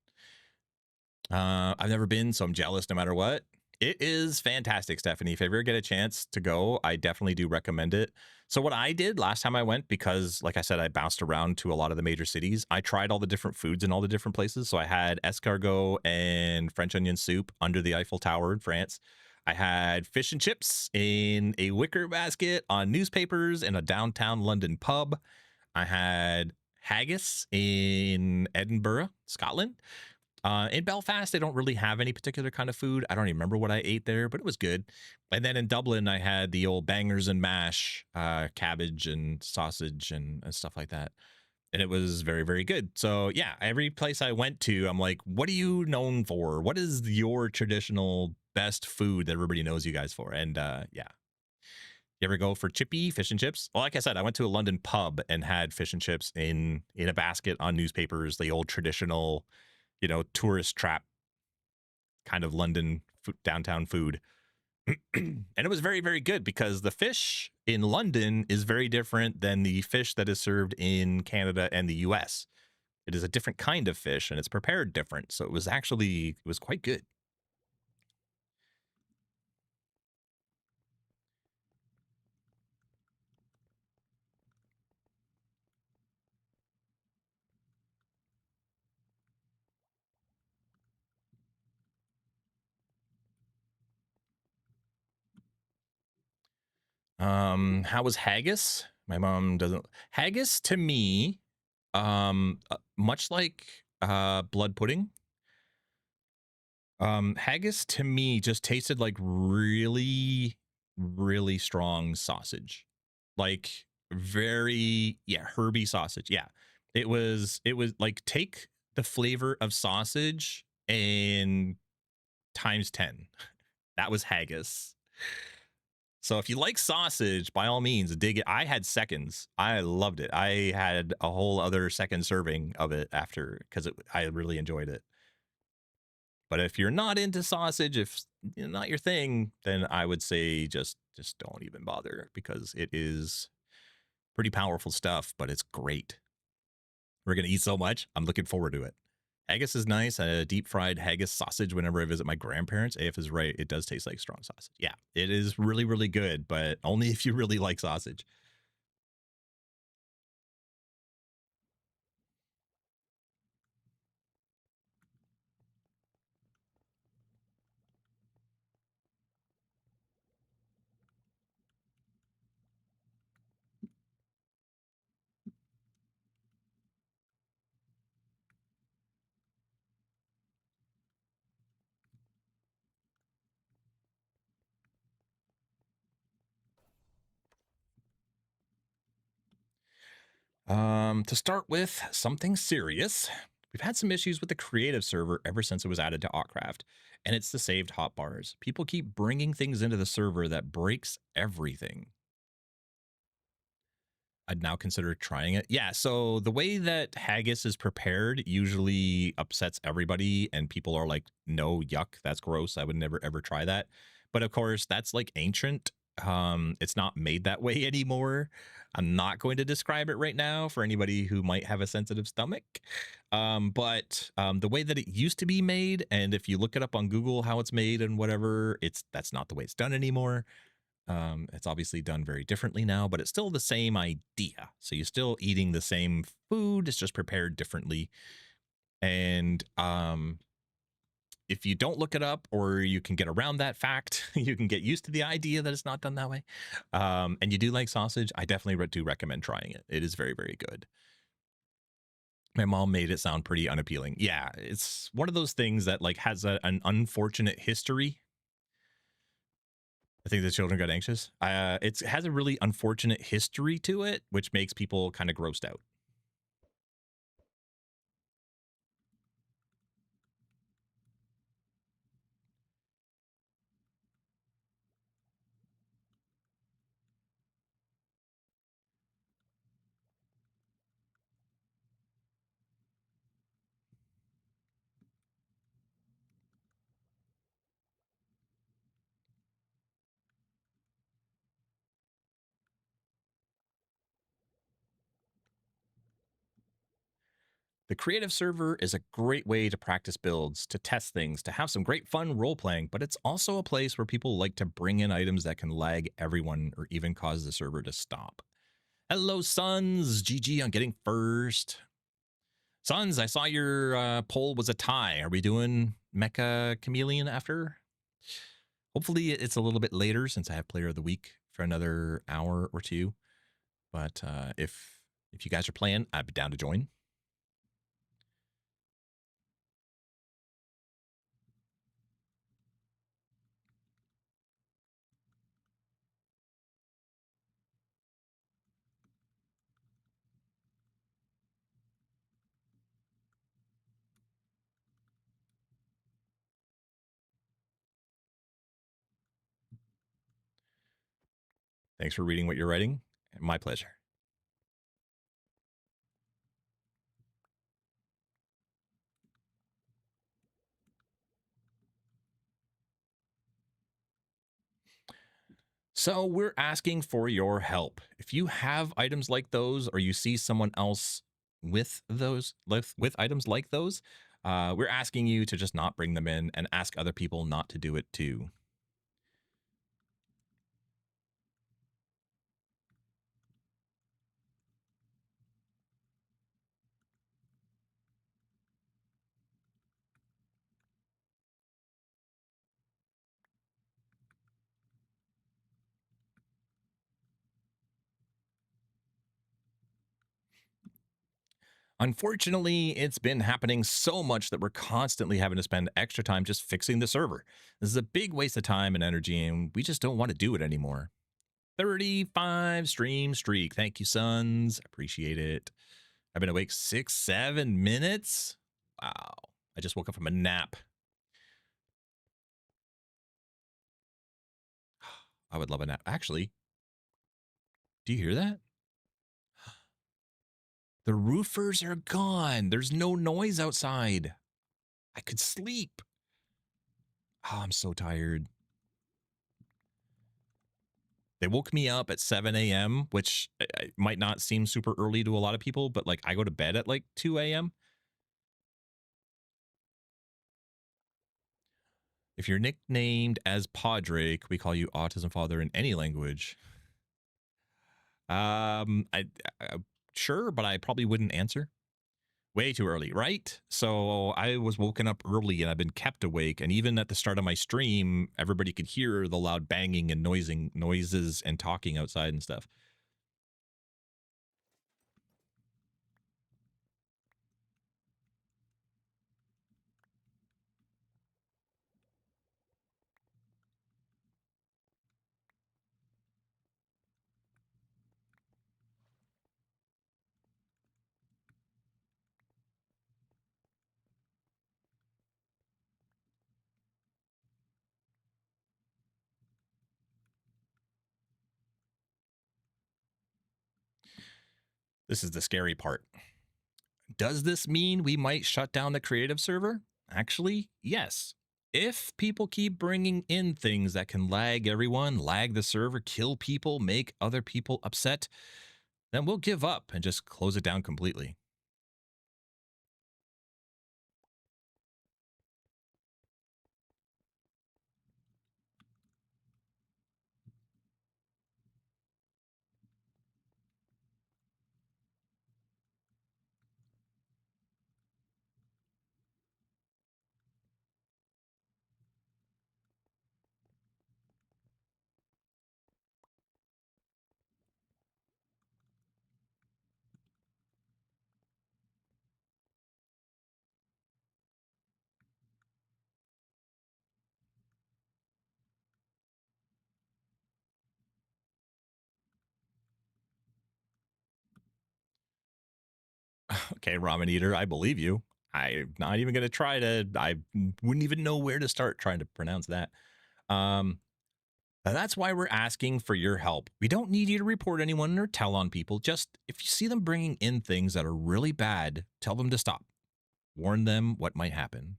I've never been, so I'm jealous no matter what. It is fantastic, Stephanie. If you ever get a chance to go, I definitely do recommend it. So what I did last time I went, because like I said, I bounced around to a lot of the major cities, I tried all the different foods in all the different places. So I had escargot and French onion soup under the Eiffel Tower in France. I had fish and chips in a wicker basket on newspapers in a downtown London pub. I had haggis in Edinburgh, Scotland. In Belfast, they don't really have any particular kind of food. I don't even remember what I ate there, but it was good. And then in Dublin, I had the old bangers and mash, cabbage and sausage and stuff like that. And it was very, very good. So yeah, every place I went to, I'm like, what are you known for? What is your traditional best food that everybody knows you guys for? And yeah. You ever go for chippy fish and chips? Well, like I said, I went to a London pub and had fish and chips in a basket on newspapers, the old traditional, tourist trap kind of London downtown food. And it was very, very good because the fish in London is very different than the fish that is served in Canada and the US. It is a different kind of fish and it's prepared different. So it was quite good. How was haggis? My mom doesn't haggis to me, much like blood pudding. Haggis to me just tasted like really, really strong sausage. Like very, yeah, herby sausage. Yeah. It was like take the flavor of sausage and times 10. That was haggis. So if you like sausage, by all means, dig it. I had seconds. I loved it. I had a whole other second serving of it after because I really enjoyed it. But if you're not into sausage, if not your thing, then I would say just don't even bother because it is pretty powerful stuff, but it's great. We're gonna eat so much. I'm looking forward to it. Haggis is nice. Deep fried haggis sausage whenever I visit my grandparents. AF is right. It does taste like strong sausage. Yeah, it is really, really good, but only if you really like sausage. To start with, something serious. We've had some issues with the creative server ever since it was added to Autcraft, and it's the saved hotbars. People keep bringing things into the server that breaks everything. I'd now consider trying it. Yeah, so the way that haggis is prepared usually upsets everybody, and people are like, no, yuck, that's gross. I would never ever try that. But of course, that's like ancient. It's not made that way anymore. I'm not going to describe it right now for anybody who might have a sensitive stomach. But the way that it used to be made, and if you look it up on Google how it's made and whatever, that's not the way it's done anymore. It's obviously done very differently now, but it's still the same idea. So you're still eating the same food, it's just prepared differently. And if you don't look it up or you can get around that fact, you can get used to the idea that it's not done that way. And you do like sausage, I definitely do recommend trying it. It is very, very good. My mom made it sound pretty unappealing. Yeah, it's one of those things that like has an unfortunate history. I think the children got anxious. It has a really unfortunate history to it, which makes people kind of grossed out. The creative server is a great way to practice builds, to test things, to have some great fun role playing, but it's also a place where people like to bring in items that can lag everyone or even cause the server to stop. Hello, Sons. GG on getting first. Sons, I saw your poll was a tie. Are we doing Mecha Chameleon after? Hopefully it's a little bit later since I have Player of the Week for another hour or two. But if you guys are playing, I'd be down to join. Thanks for reading what you're writing. My pleasure. So we're asking for your help. If you have items like those, or you see someone else with those, with items like those, we're asking you to just not bring them in and ask other people not to do it too. Unfortunately, it's been happening so much that we're constantly having to spend extra time just fixing the server. This is a big waste of time and energy, and we just don't want to do it anymore. 35 stream streak. Thank you, Sons. Appreciate it. I've been awake 6-7 minutes. Wow. I just woke up from a nap. I would love a nap. Actually, do you hear that? The roofers are gone. There's no noise outside. I could sleep. Oh, I'm so tired. They woke me up at 7 a.m., which might not seem super early to a lot of people, but like I go to bed at like 2 a.m. If you're nicknamed as Padrake, we call you Autism Father in any language. I sure, but I probably wouldn't answer. Way too early, right? So I was woken up early and I've been kept awake. And even at the start of my stream, everybody could hear the loud banging and noises and talking outside and stuff. This is the scary part. Does this mean we might shut down the creative server? Actually, yes. If people keep bringing in things that can lag everyone, lag the server, kill people, make other people upset, then we'll give up and just close it down completely. Okay, ramen eater, I believe you. I'm not even going to try to, I wouldn't even know where to start trying to pronounce that. And that's why we're asking for your help. We don't need you to report anyone or tell on people. Just if you see them bringing in things that are really bad, tell them to stop. Warn them what might happen.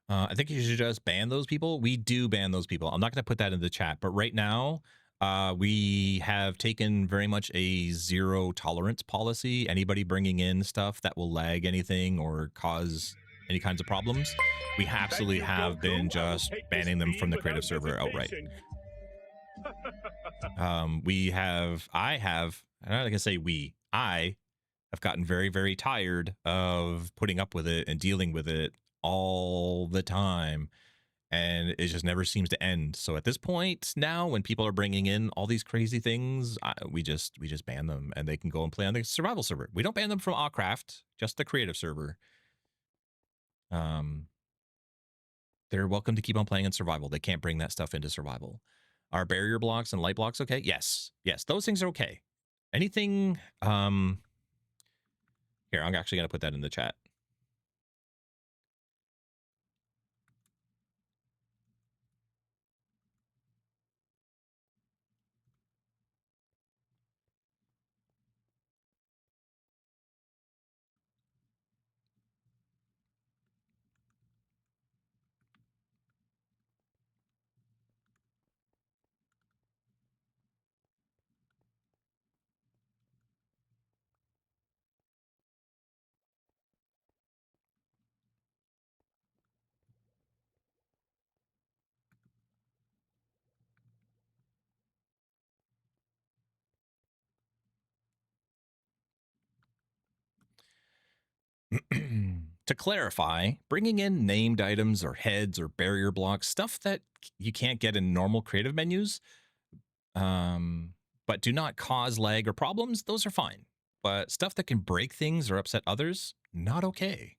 I think you should just ban those people. We do ban those people. I'm not going to put that in the chat, but right now, we have taken very much a zero tolerance policy. Anybody bringing in stuff that will lag anything or cause any kinds of problems, we Thank absolutely you, have been Goku. I will just take this banning them from bean the creative without server outright. hesitation. I'm not going to say I have gotten very, very tired of putting up with it and dealing with it all the time. And it just never seems to end. So at this point now, when people are bringing in all these crazy things, we just ban them, and they can go and play on the survival server. We don't ban them from Autcraft, just the creative server. They're welcome to keep on playing in survival. They can't bring that stuff into survival. Are barrier blocks and light blocks okay? Yes, those things are okay. Anything, here, I'm actually gonna put that in the chat. To clarify, bringing in named items or heads or barrier blocks, stuff that you can't get in normal creative menus, but do not cause lag or problems, those are fine. But stuff that can break things or upset others, not okay.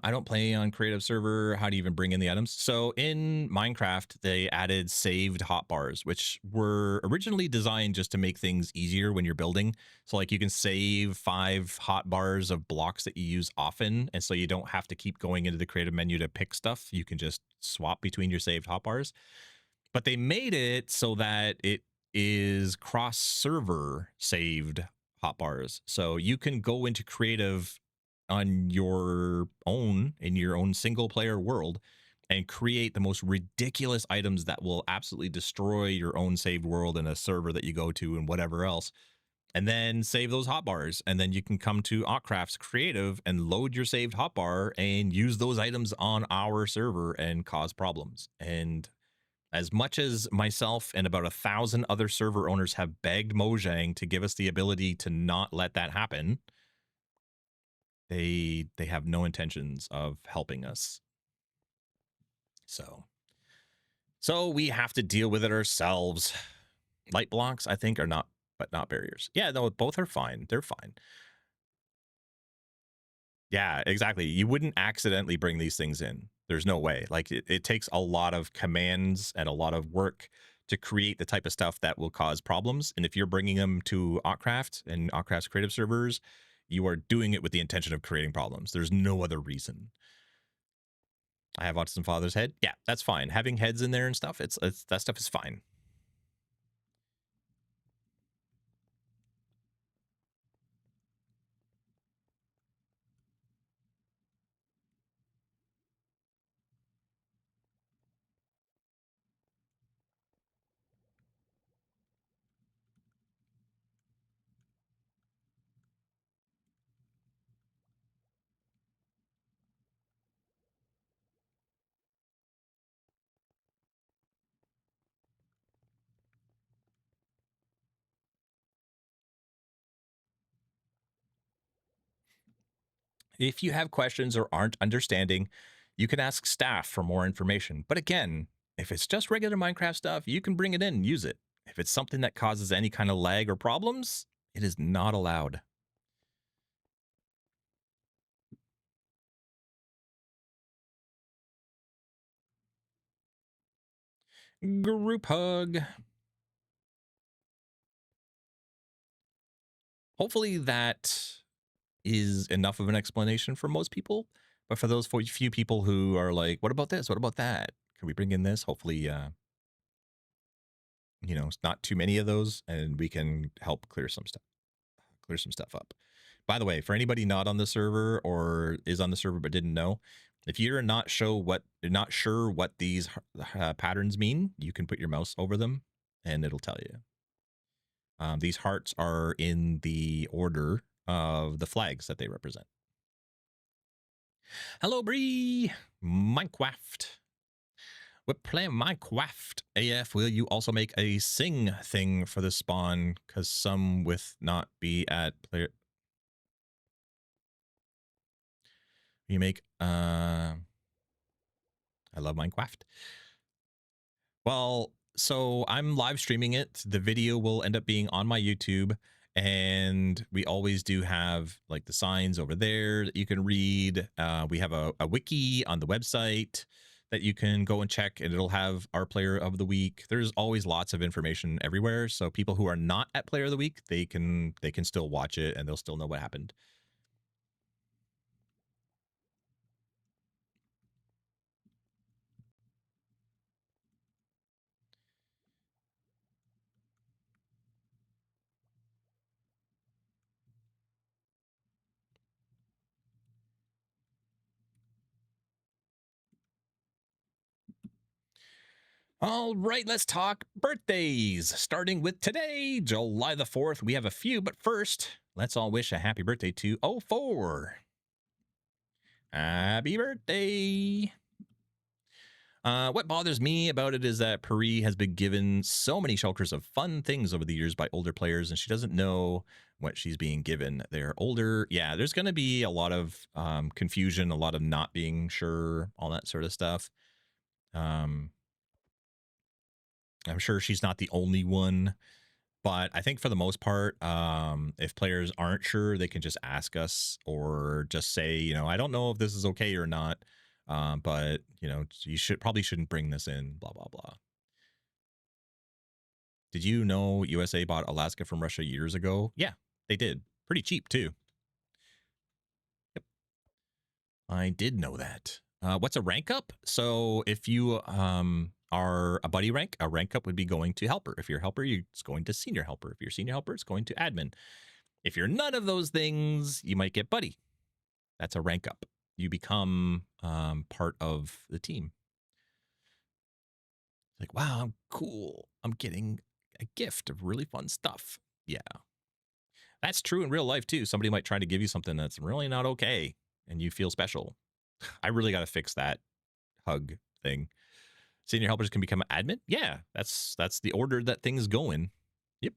I don't play on creative server. How do you even bring in the items? So in Minecraft, they added saved hotbars, which were originally designed just to make things easier when you're building. So like you can save 5 hotbars of blocks that you use often. And so you don't have to keep going into the creative menu to pick stuff. You can just swap between your saved hotbars. But they made it so that it is cross server saved hotbars. So you can go into creative on your own in your own single player world and create the most ridiculous items that will absolutely destroy your own saved world in a server that you go to and whatever else, and then save those hotbars. And then you can come to Autcraft's creative and load your saved hotbar and use those items on our server and cause problems. And as much as myself and about 1,000 other server owners have begged Mojang to give us the ability to not let that happen, they have no intentions of helping us. So we have to deal with it ourselves. Light blocks, I think, are not, but not barriers. Yeah, no, both are fine. They're fine. Yeah, exactly. You wouldn't accidentally bring these things in. There's no way. Like it takes a lot of commands and a lot of work to create the type of stuff that will cause problems. And if you're bringing them to Autcraft and Autcraft's creative servers, you are doing it with the intention of creating problems. There's no other reason. I have Autism Father's head. Yeah, that's fine. Having heads in there and stuff, it's that stuff is fine. If you have questions or aren't understanding, you can ask staff for more information. But again, if it's just regular Minecraft stuff, you can bring it in and use it. If it's something that causes any kind of lag or problems, it is not allowed. Group hug. Hopefully that is enough of an explanation for most people. But for those few people who are like, what about this? What about that? Can we bring in this? Hopefully, you know, it's not too many of those, and we can help clear some stuff up. By the way, for anybody not on the server or is on the server but didn't know, if you're not sure what these patterns mean, you can put your mouse over them and it'll tell you. These hearts are in the order of the flags that they represent. Hello, Bree. Minecraft. We're playing Minecraft. AF, will you also make a sing thing for the spawn? Because some with not be at player. You make, I love Minecraft. Well, so I'm live streaming it. The video will end up being on my YouTube. And we always do have like the signs over there that you can read. We have a wiki on the website that you can go and check, and it'll have our player of the week. There's always lots of information everywhere, so people who are not at player of the week, they can still watch it and they'll still know what happened. All right, let's talk birthdays. Starting with today, July the 4th. We have a few, but first, let's all wish a happy birthday to 04. Happy birthday. What bothers me about it is that Pari has been given so many shulkers of fun things over the years by older players, and she doesn't know what she's being given. They're older. Yeah, there's going to be a lot of confusion, a lot of not being sure, all that sort of stuff. I'm sure she's not the only one, but I think for the most part, if players aren't sure, they can just ask us or just say, you know, I don't know if this is okay or not, but you know, you probably shouldn't bring this in, blah, blah, blah. Did you know USA bought Alaska from Russia years ago? Yeah, they did. Pretty cheap too. Yep. I did know that. What's a rank up? So if you are a buddy rank, a rank up would be going to helper. If you're helper, it's going to senior helper. If you're senior helper, it's going to admin. If you're none of those things, you might get buddy. That's a rank up. You become part of the team. Like, wow, I'm cool. I'm getting a gift of really fun stuff. Yeah. That's true in real life too. Somebody might try to give you something that's really not okay and you feel special. I really got to fix that hug thing. Senior helpers can become an admin? Yeah, that's the order that things go in. Yep.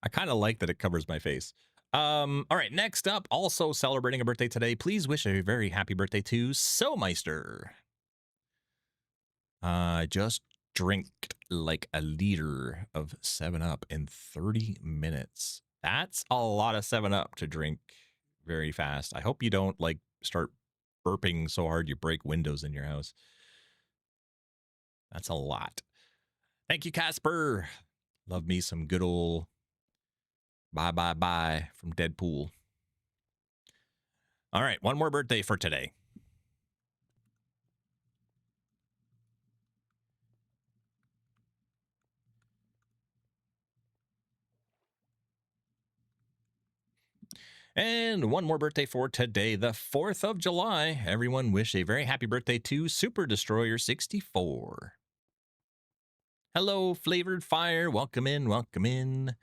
I kind of like that it covers my face. All right, next up, also celebrating a birthday today. Please wish a very happy birthday to Meister. Just drink like a liter of 7-Up in 30 minutes. That's a lot of 7-Up to drink very fast. I hope you don't like start burping so hard you break windows in your house. That's a lot. Thank you, Casper. Love me some good old bye bye bye from Deadpool. All right, one more birthday for today. And one more birthday for today, the 4th of July. Everyone wish a very happy birthday to Super Destroyer 64. Hello, Flavored Fire. Welcome in, welcome in.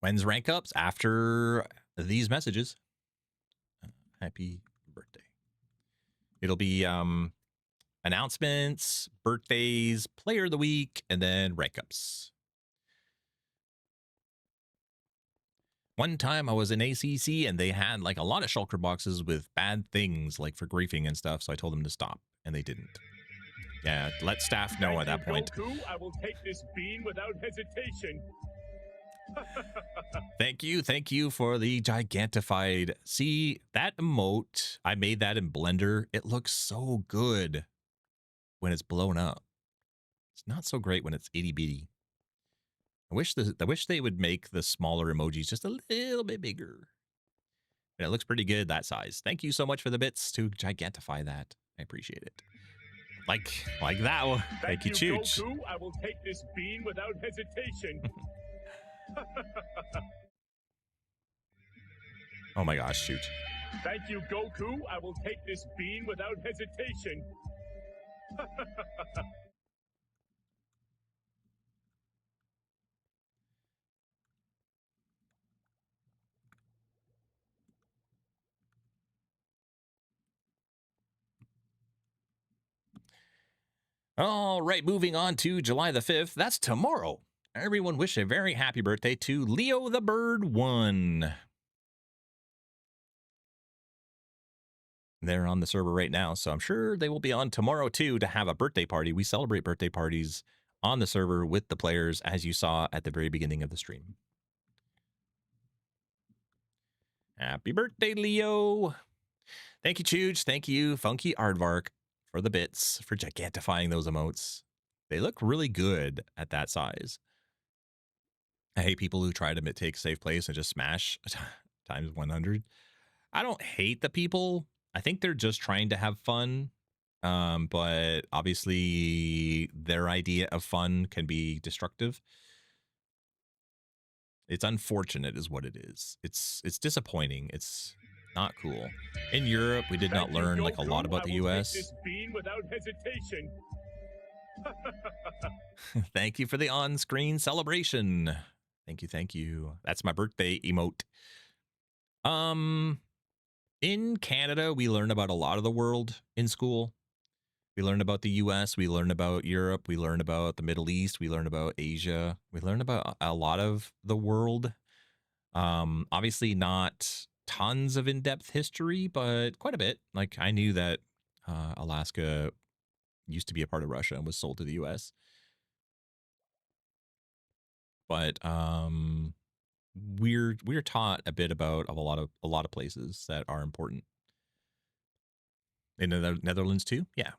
When's rank ups? After these messages. Happy birthday. It'll be announcements, birthdays, player of the week, and then rank ups. One time I was in ACC and they had like a lot of shulker boxes with bad things like for griefing and stuff, so I told them to stop, and they didn't. Yeah, let staff know at that point. Goku, I will take this bean without hesitation. Thank you for the gigantified. See, that emote, I made that in Blender. It looks so good when it's blown up. It's not so great when it's itty bitty. I wish they would make the smaller emojis just a little bit bigger. And it looks pretty good that size. Thank you so much for the bits to gigantify that. I appreciate it. Like that one. Thank you, Chooch. Goku, I will take this bean without hesitation. Oh my gosh, shoot. Thank you, Goku. I will take this bean without hesitation. All right, moving on to July the 5th. That's tomorrow. Everyone wish a very happy birthday to Leo the Bird 1. They're on the server right now, so I'm sure they will be on tomorrow too to have a birthday party. We celebrate birthday parties on the server with the players, as you saw at the very beginning of the stream. Happy birthday, Leo. Thank you, Chooch. Thank you, Funky Aardvark, for the bits, for gigantifying those emotes. They look really good at that size. I hate people who try to take safe place and just smash times 100. I don't hate the people. I think they're just trying to have fun. But obviously their idea of fun can be destructive. It's unfortunate is what it is. It's disappointing. It's not cool. In Europe, we did not learn like a lot about the US. This bean without hesitation. Thank you for the on-screen celebration. Thank you, thank you. That's my birthday emote. In Canada, we learn about a lot of the world in school. We learn about the US, we learn about Europe, we learn about the Middle East, we learn about Asia. We learn about a lot of the world. Obviously not tons of in-depth history, but quite a bit. Like I knew that Alaska used to be a part of Russia and was sold to the U.S. But we're taught a bit about a lot of places that are important in the Netherlands too. Yeah.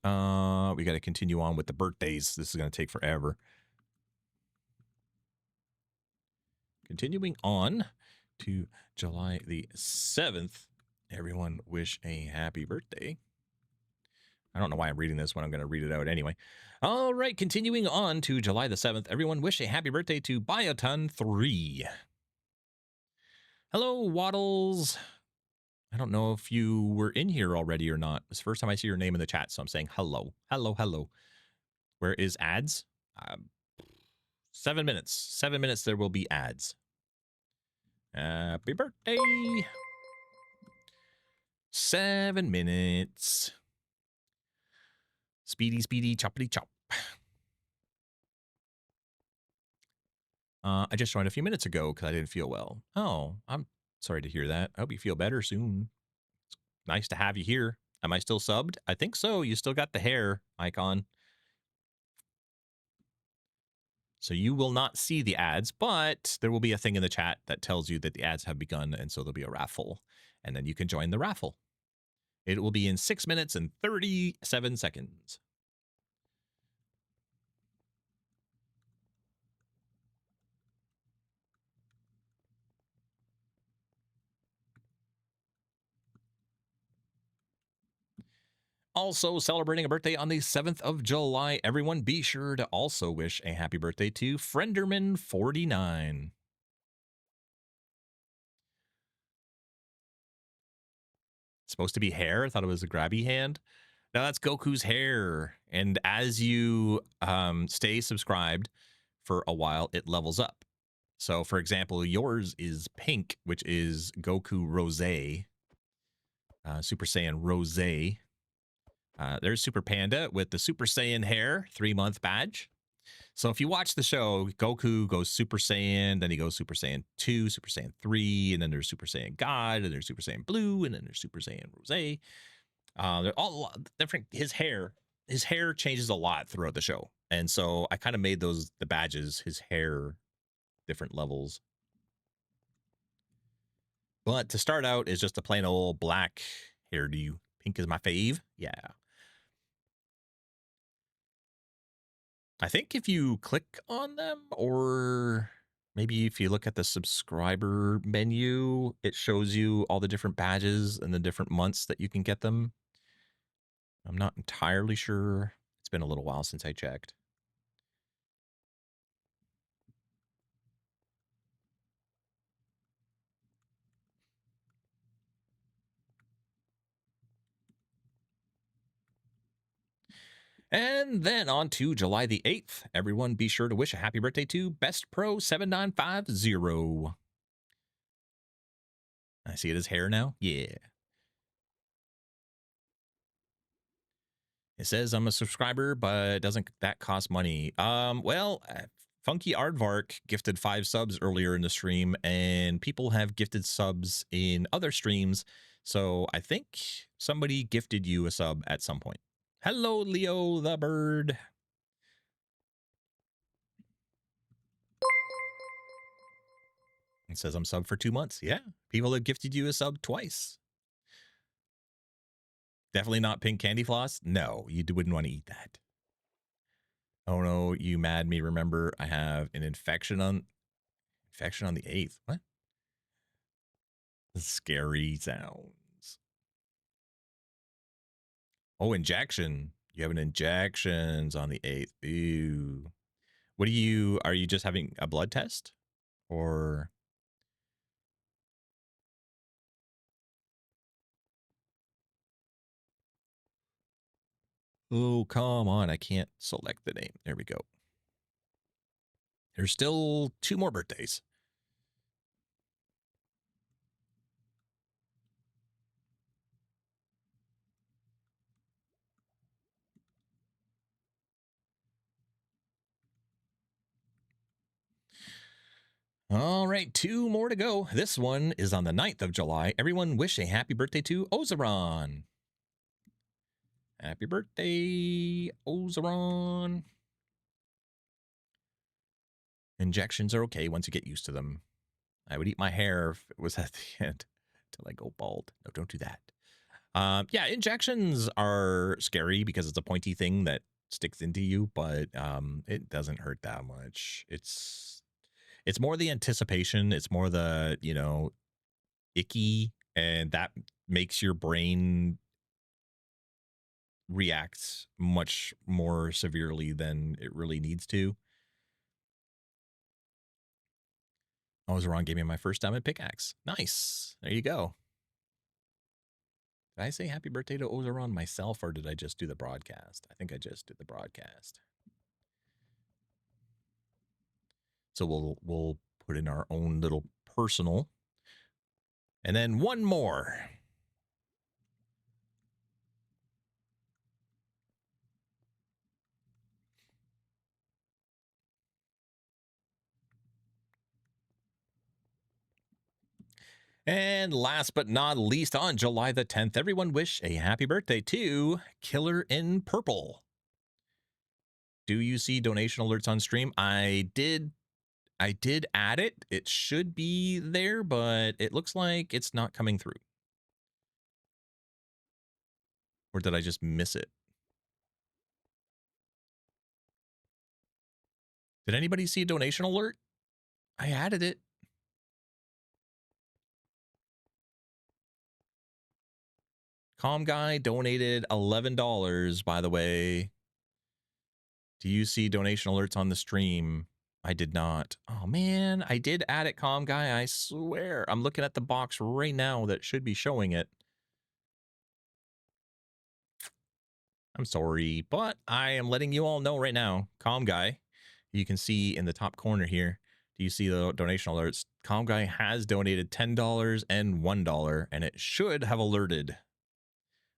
We got to continue on with the birthdays. This is going to take forever. Continuing on to July the 7th. Everyone wish a happy birthday. I don't know why I'm reading this when I'm going to read it out anyway. All right, continuing on to July the 7th. Everyone wish a happy birthday to Bioton3. Hello, Waddles. I don't know if you were in here already or not. It's the first time I see your name in the chat, so I'm saying hello. Hello, hello. Where is ads? 7 minutes. 7 minutes, there will be ads. Happy birthday. 7 minutes. Speedy, speedy, choppity chop. I just joined a few minutes ago because I didn't feel well. Oh, I'm sorry to hear that. I hope you feel better soon. It's nice to have you here. Am I still subbed? I think so. You still got the hair icon. So you will not see the ads, but there will be a thing in the chat that tells you that the ads have begun, and so there'll be a raffle, and then you can join the raffle. It will be in 6 minutes and 37 seconds. Also celebrating a birthday on the 7th of July, everyone be sure to also wish a happy birthday to Frienderman49. It's supposed to be hair. I thought it was a grabby hand. No, that's Goku's hair. And as you stay subscribed for a while, it levels up. So, for example, yours is pink, which is Goku Rose, Super Saiyan Rose. There's Super Panda with the Super Saiyan hair 3-month badge. So if you watch the show, Goku goes Super Saiyan, then he goes Super Saiyan 2, Super Saiyan 3, and then there's Super Saiyan God, and there's Super Saiyan Blue, and then there's Super Saiyan Rose. They're all different. His hair changes a lot throughout the show. And so I kind of made those the badges, his hair, different levels. But to start out is just a plain old black hairdo. Pink is my fave. Yeah. I think if you click on them, or maybe if you look at the subscriber menu, it shows you all the different badges and the different months that you can get them. I'm not entirely sure. It's been a little while since I checked. And then on to July the 8th. Everyone be sure to wish a happy birthday to Best Pro 7950. I see it as hair now. Yeah. It says I'm a subscriber, but doesn't that cost money? Well, Funky Aardvark gifted 5 subs earlier in the stream, and people have gifted subs in other streams. So I think somebody gifted you a sub at some point. Hello, Leo the bird. It says I'm sub for 2 months. Yeah, people have gifted you a sub twice. Definitely not pink candy floss. No, you wouldn't want to eat that. Oh no, you mad me. Remember, I have an infection on the 8th. What? Scary sounds. Oh, injection. You have an injections on the 8th. Ooh. What are you just having a blood test? Or oh, come on. I can't select the name. There we go. There's still 2 more birthdays. All right, 2 more to go. This one is on the 9th of July. Everyone wish a happy birthday to Ozeron. Happy birthday, Ozeron. Injections are okay once you get used to them. I would eat my hair if it was at the end until I go bald. No, don't do that. Yeah, injections are scary because it's a pointy thing that sticks into you, but it doesn't hurt that much. It's more the anticipation. It's more the, icky, and that makes your brain react much more severely than it really needs to. Ozeron gave me my first diamond pickaxe. Nice. There you go. Did I say happy birthday to Ozeron myself, or did I just do the broadcast? I think I just did the broadcast. So we'll put in our own little personal. And then one more. And last but not least, on July the 10th, everyone wish a happy birthday to Killer in Purple. Do you see donation alerts on stream? I did add it. It should be there, but it looks like it's not coming through. Or did I just miss it? Did anybody see a donation alert? I added it. Calm Guy donated $11, by the way. Do you see donation alerts on the stream? I did not. Oh, man. I did add it, Calm Guy. I swear. I'm looking at the box right now that should be showing it. I'm sorry, but I am letting you all know right now. Calm Guy, you can see in the top corner here. Do you see the donation alerts? Calm Guy has donated $10 and $1, and it should have alerted.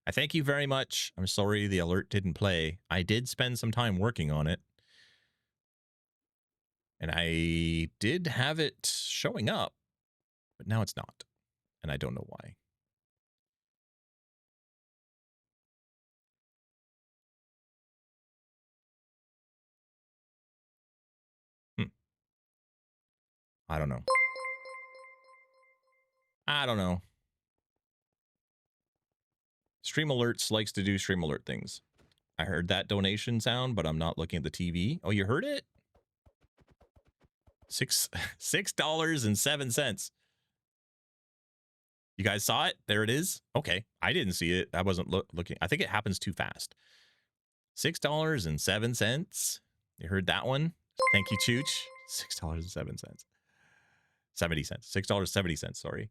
I thank you very much. I'm sorry the alert didn't play. I did spend some time working on it. And I did have it showing up, but now it's not. And I don't know why. I don't know. I don't know. Stream Alerts likes to do Stream Alert things. I heard that donation sound, but I'm not looking at the TV. Oh, you heard it? $6.07. You guys saw it? There it is. Okay. I didn't see it. I wasn't looking. I think it happens too fast. $6.07. You heard that one? Thank you, Chooch. $6.07. 70 cents. $6.70. Sorry.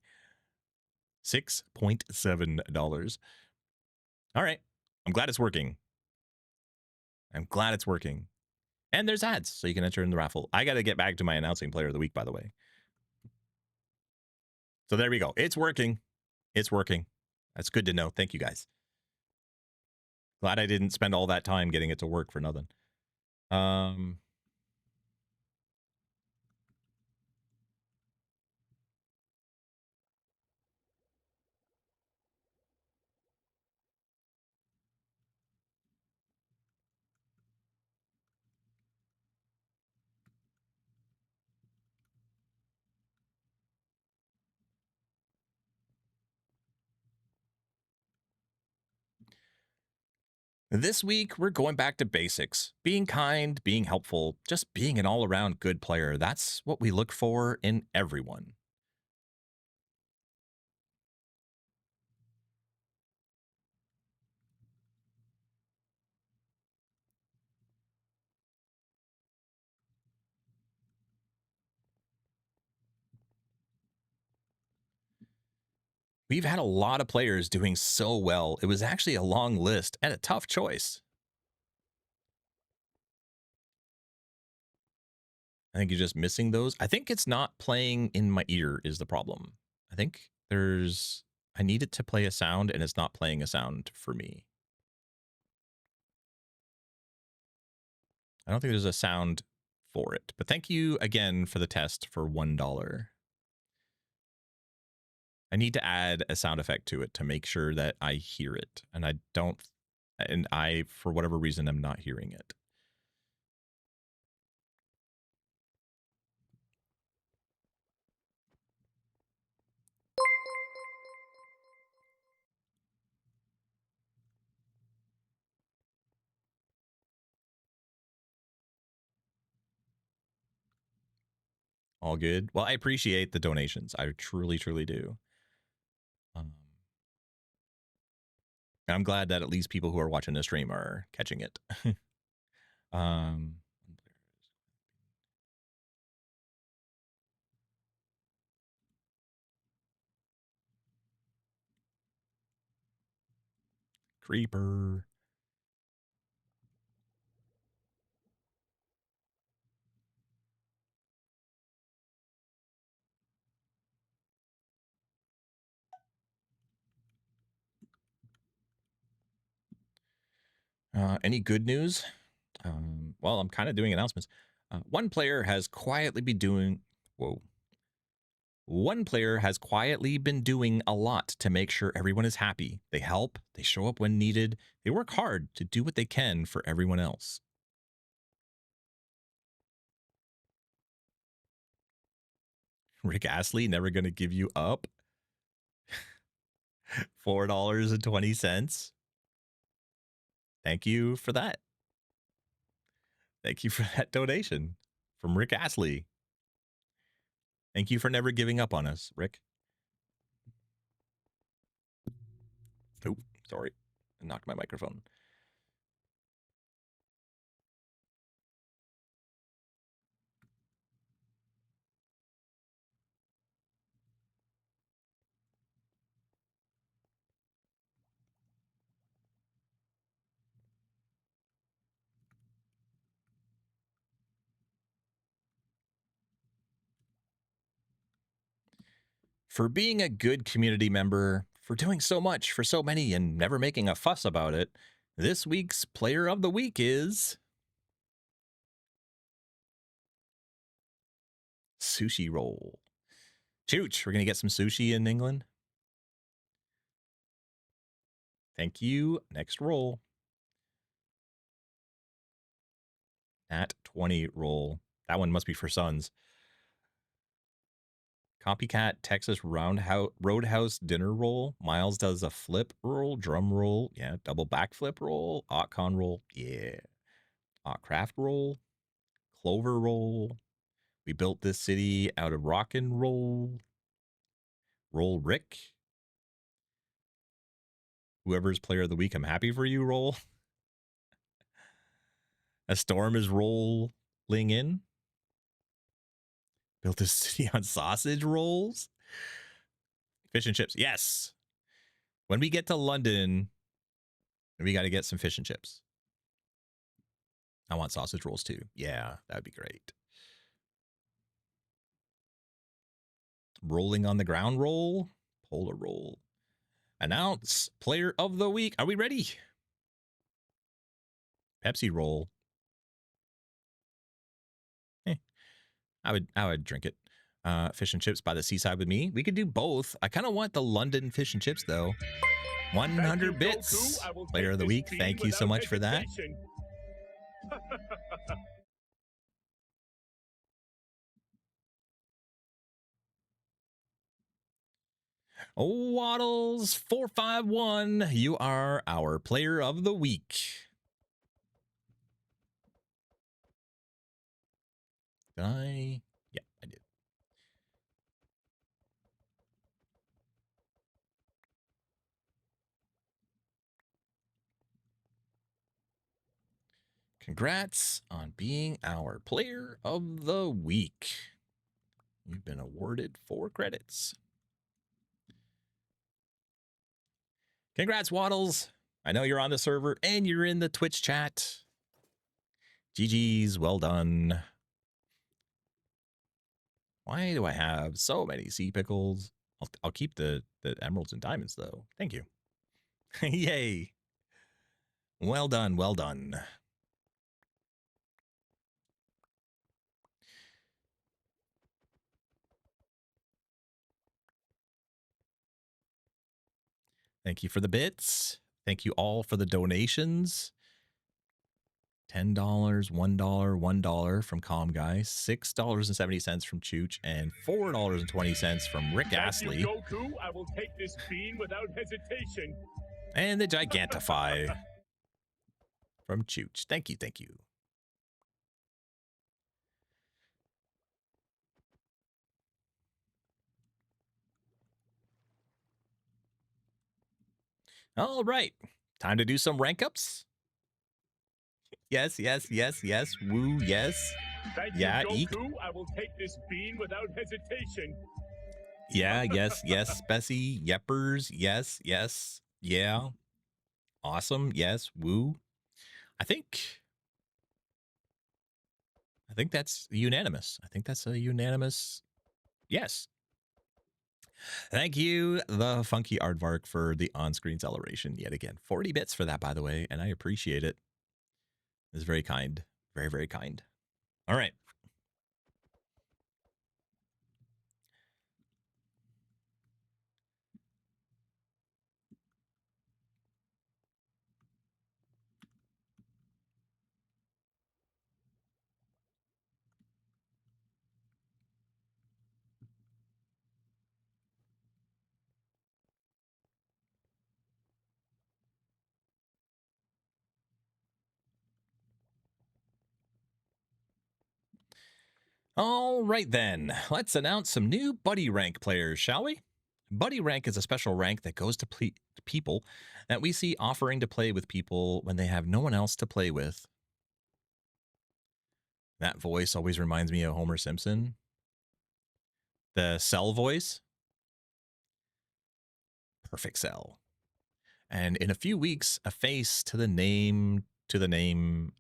$6.7. All right. I'm glad it's working. I'm glad it's working. And there's ads, so you can enter in the raffle. I got to get back to my announcing player of the week, by the way. So there we go. It's working. It's working. That's good to know. Thank you, guys. Glad I didn't spend all that time getting it to work for nothing. This week, we're going back to basics. Being kind, being helpful, just being an all-around good player. That's what we look for in everyone. We've had a lot of players doing so well. It was actually a long list and a tough choice. I think you're just missing those. I think it's not playing in my ear is the problem. I think I need it to play a sound and it's not playing a sound for me. I don't think there's a sound for it. But thank you again for the test for $1. I need to add a sound effect to it to make sure that I hear it. And I don't, and I, for whatever reason, am not hearing it. All good. Well, I appreciate the donations. I truly, truly do. And I'm glad that at least people who are watching the stream are catching it. Creeper. Any good news? Well, I'm kind of doing announcements. One player has quietly been doing. Whoa. One player has quietly been doing a lot to make sure everyone is happy. They help, they show up when needed, they work hard to do what they can for everyone else. Rick Astley, never going to give you up. $4.20. Thank you for that. Thank you for that donation from Rick Astley. Thank you for never giving up on us, Rick. Oh, sorry. I knocked my microphone. For being a good community member, for doing so much for so many and never making a fuss about it, this week's Player of the Week is Sushi Roll. Chooch, we're going to get some sushi in England. Thank you. Next roll. Nat 20 roll. That one must be for Sons. Copycat Texas Roadhouse dinner roll. Miles does a flip roll, drum roll. Yeah, double backflip roll. Otcon roll. Yeah. Autcraft roll. Clover roll. We built this city out of rock and roll. Roll Rick. Whoever's player of the week, I'm happy for you, roll. A storm is rolling in. Built this city on sausage rolls. Fish and chips. Yes. When we get to London, we got to get some fish and chips. I want sausage rolls too. Yeah, that'd be great. Rolling on the ground roll. Polar roll. Announce player of the week. Are we ready? Pepsi roll. I would drink it. Fish and chips by the seaside with me. We could do both. I kind of want the London fish and chips though. 100 bits. Player of the week. Thank you so much for that. Waddles 451. You are our player of the week. Did I? Yeah, I did. Congrats on being our player of the week. You've been awarded 4 credits. Congrats, Waddles. I know you're on the server and you're in the Twitch chat. GG's, well done. Why do I have so many sea pickles? I'll keep the emeralds and diamonds, though. Thank you. Yay. Well done, well done. Thank you for the bits. Thank you all for the donations. $10, $1, $1 from Calm Guy, $6.70 from Chooch, and $4.20 from Rick Astley. Thank you, Goku. I will take this bean without hesitation. And the Gigantify from Chooch. Thank you, thank you. All right, time to do some rank ups. Yes, yes, yes, yes. Woo, yes. Thank Yeah, you, eek. Goku. I will take this bean without hesitation. Yeah, yes, yes, Bessie. Yeppers. Yes, yes. Yeah. Awesome. Yes. Woo. I think that's unanimous. I think that's a unanimous yes. Thank you, the Funky Aardvark, for the on-screen celebration yet again. 40 bits for that, by the way, and I appreciate it. It's very kind. Very, very kind. All right. All right, then. Let's announce some new Buddy Rank players, shall we? Buddy Rank is a special rank that goes to people that we see offering to play with people when they have no one else to play with. That voice always reminds me of Homer Simpson. The Cell voice. Perfect Cell. And in a few weeks, a face to the name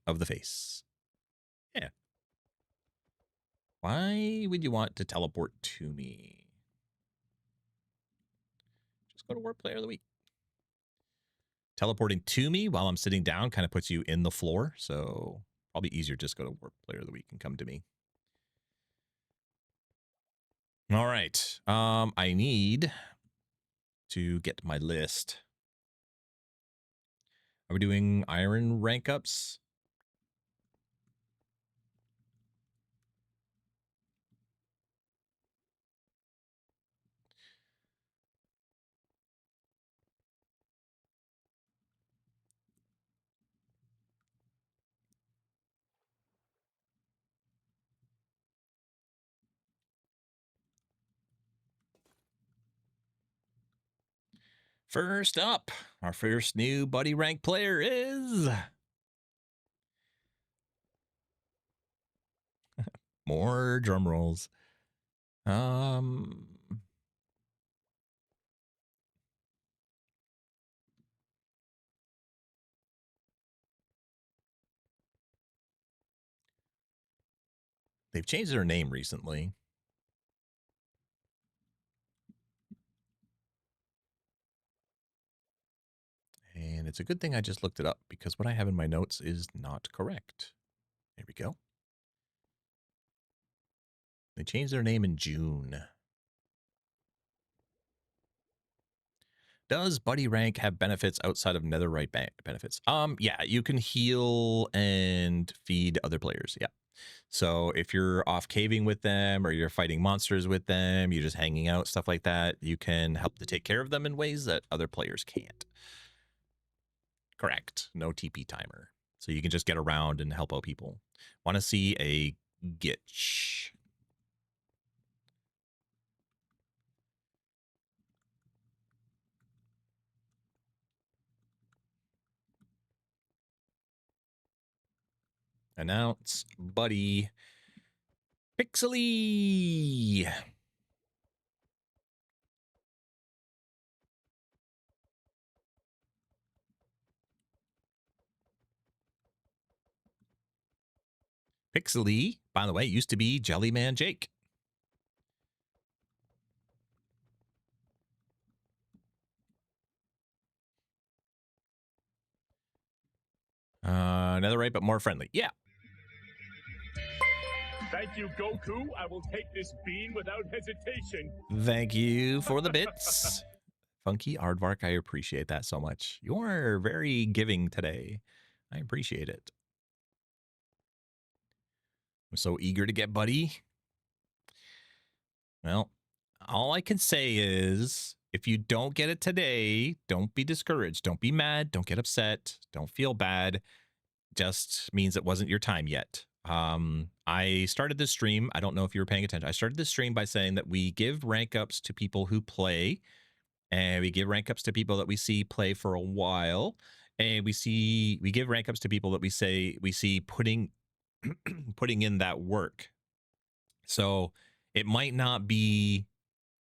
of the face. Yeah. Why would you want to teleport to me? Just go to Warp Player of the Week. Teleporting to me while I'm sitting down kind of puts you in the floor, so probably easier just go to Warp Player of the Week and come to me. All right. I need to get my list. Are we doing iron rank ups? First up, our first new Buddy Rank player is more drum rolls. They've changed their name recently. And it's a good thing I just looked it up because what I have in my notes is not correct. There we go. They changed their name in June. Does Buddy Rank have benefits outside of Netherite benefits? Yeah, you can heal and feed other players. Yeah. So if you're off caving with them or you're fighting monsters with them, you're just hanging out, stuff like that, you can help to take care of them in ways that other players can't. Correct. No TP timer. So you can just get around and help out people. Want to see a Gitch. Announce Buddy Pixely. Pixely, by the way, used to be Jellyman Jake. Netherite, but more friendly. Yeah. Thank you, Goku. I will take this bean without hesitation. Thank you for the bits. Funky Aardvark, I appreciate that so much. You're very giving today. I appreciate it. I'm so eager to get Buddy. Well, all I can say is if you don't get it today, don't be discouraged. Don't be mad. Don't get upset. Don't feel bad. Just means it wasn't your time yet. I started this stream. I don't know if you were paying attention. I started this stream by saying that we give rank ups to people who play, and we give rank ups to people that we see play for a while, and we give rank ups to people that we see putting putting in that work. So it might not be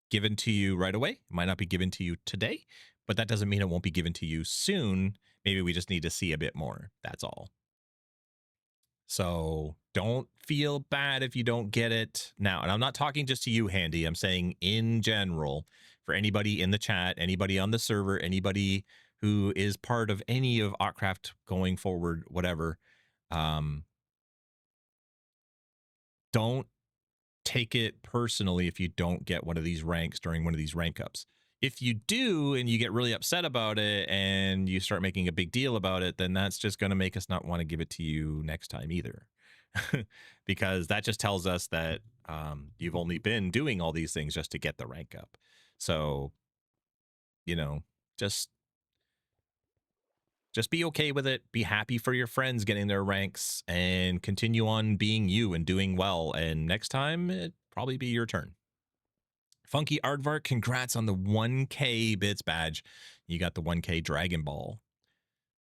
given to you right away. It might not be given to you today, but that doesn't mean it won't be given to you soon. Maybe we just need to see a bit more. That's all. So don't feel bad if you don't get it now. And I'm not talking just to you, Handy. I'm saying in general for anybody in the chat, anybody on the server, anybody who is part of any of Autcraft going forward, whatever. Don't take it personally if you don't get one of these ranks during one of these rank ups. If you do and you get really upset about it and you start making a big deal about it, then that's just going to make us not want to give it to you next time either. Because that just tells us that you've only been doing all these things just to get the rank up. So, you know, just be okay with it. Be happy for your friends getting their ranks and continue on being you and doing well. And next time, it'd probably be your turn. Funky Aardvark, congrats on the 1K bits badge. You got the 1K Dragon Ball.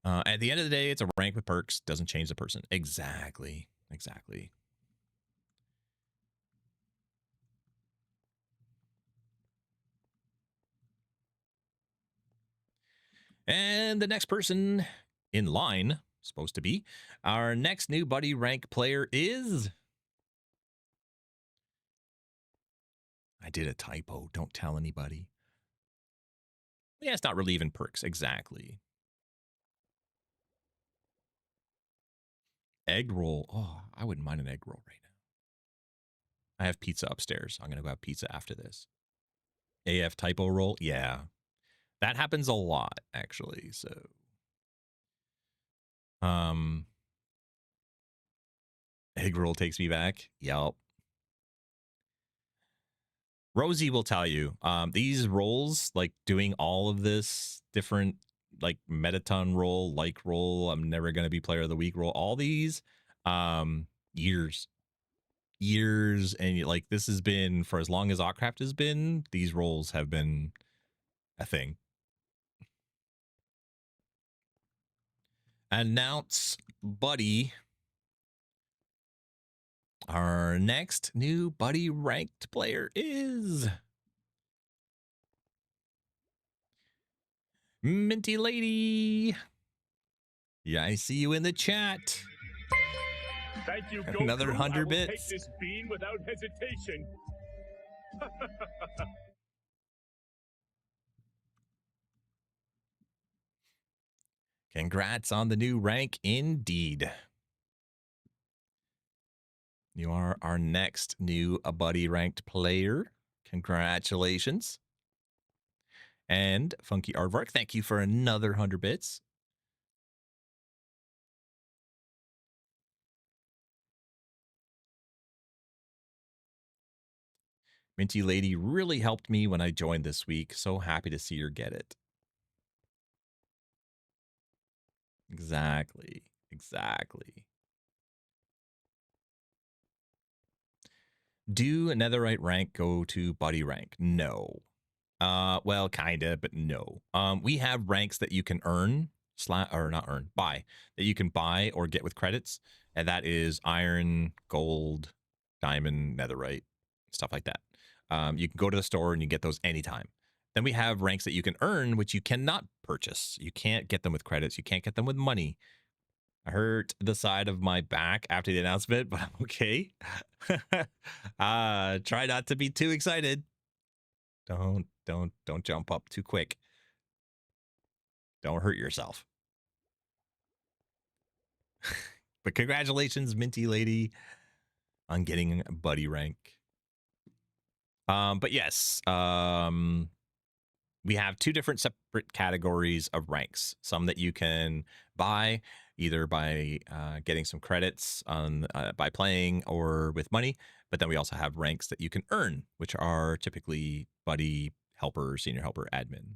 At the end of the day, it's a rank with perks. Doesn't change the person. Exactly. Exactly. And the next person in line, supposed to be, our next new buddy rank player is... I did a typo. Don't tell anybody. Yeah, it's not really even perks. Exactly. Egg roll. Oh, I wouldn't mind an egg roll right now. I have pizza upstairs. I'm going to go have pizza after this. AF typo roll. Yeah. That happens a lot, actually. So, egg roll takes me back. Yup. Rosie will tell you, these rolls, like doing all of this different, like Metaton roll, like roll, I'm never going to be player of the week roll, all these, years, and like this has been for as long as Autcraft has been. These rolls have been a thing. Announce Buddy. Our next new Buddy ranked player is Minty Lady. Yeah, I see you in the chat. Thank you, Goku. Another 100 I will bits. take this bean without hesitation. Congrats on the new rank indeed. You are our next new Buddy ranked player. Congratulations. And Funky Aardvark, thank you for another 100 bits. Minty Lady really helped me when I joined this week. So happy to see her get it. Exactly. Exactly. Do Netherite rank go to Buddy rank? No. Well, kinda, but no. We have ranks that you can earn, or not earn, buy, that you can buy or get with credits, and that is iron, gold, diamond, netherite, stuff like that. You can go to the store and you get those anytime. Then we have ranks that you can earn, which you cannot purchase. You can't get them with credits. You can't get them with money. I hurt the side of my back after the announcement, but I'm okay. Try not to be too excited. Don't jump up too quick. Don't hurt yourself. But congratulations, Minty Lady, on getting Buddy rank. But yes, we have two different separate categories of ranks. Some that you can buy either by getting some credits on by playing or with money. But then we also have ranks that you can earn, which are typically buddy, helper, senior helper, admin.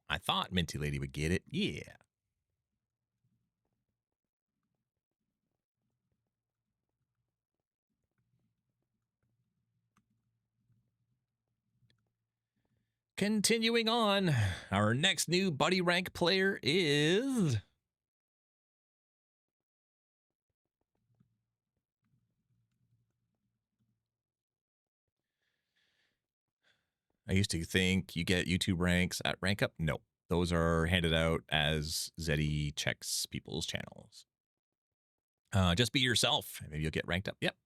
I thought Minty Lady would get it. Yeah. Continuing on, our next new buddy rank player is I used to think you get YouTube ranks at Rank Up. No, those are handed out as Zeddy checks people's channels. Just be yourself. Maybe you'll get ranked up. Yep.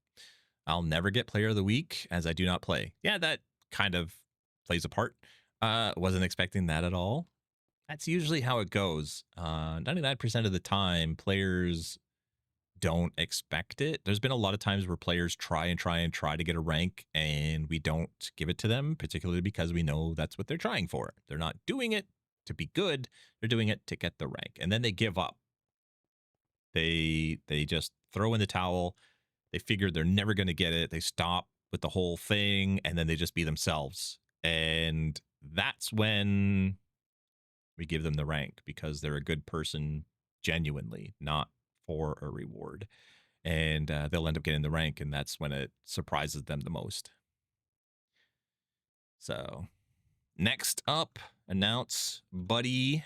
I'll never get player of the week as I do not play. Yeah, that kind of plays a part. Wasn't expecting that at all. That's usually how it goes. 99% of the time, players don't expect it. There's been a lot of times where players try to get a rank and we don't give it to them, particularly because we know that's what they're trying for. They're not doing it to be good. They're doing it to get the rank. And then they give up. They just throw in the towel. They figure they're never going to get it. They stop with the whole thing and then they just be themselves. And that's when we give them the rank because they're a good person genuinely, not for a reward. And they'll end up getting the rank, and that's when it surprises them the most. So, next up, announce Buddy.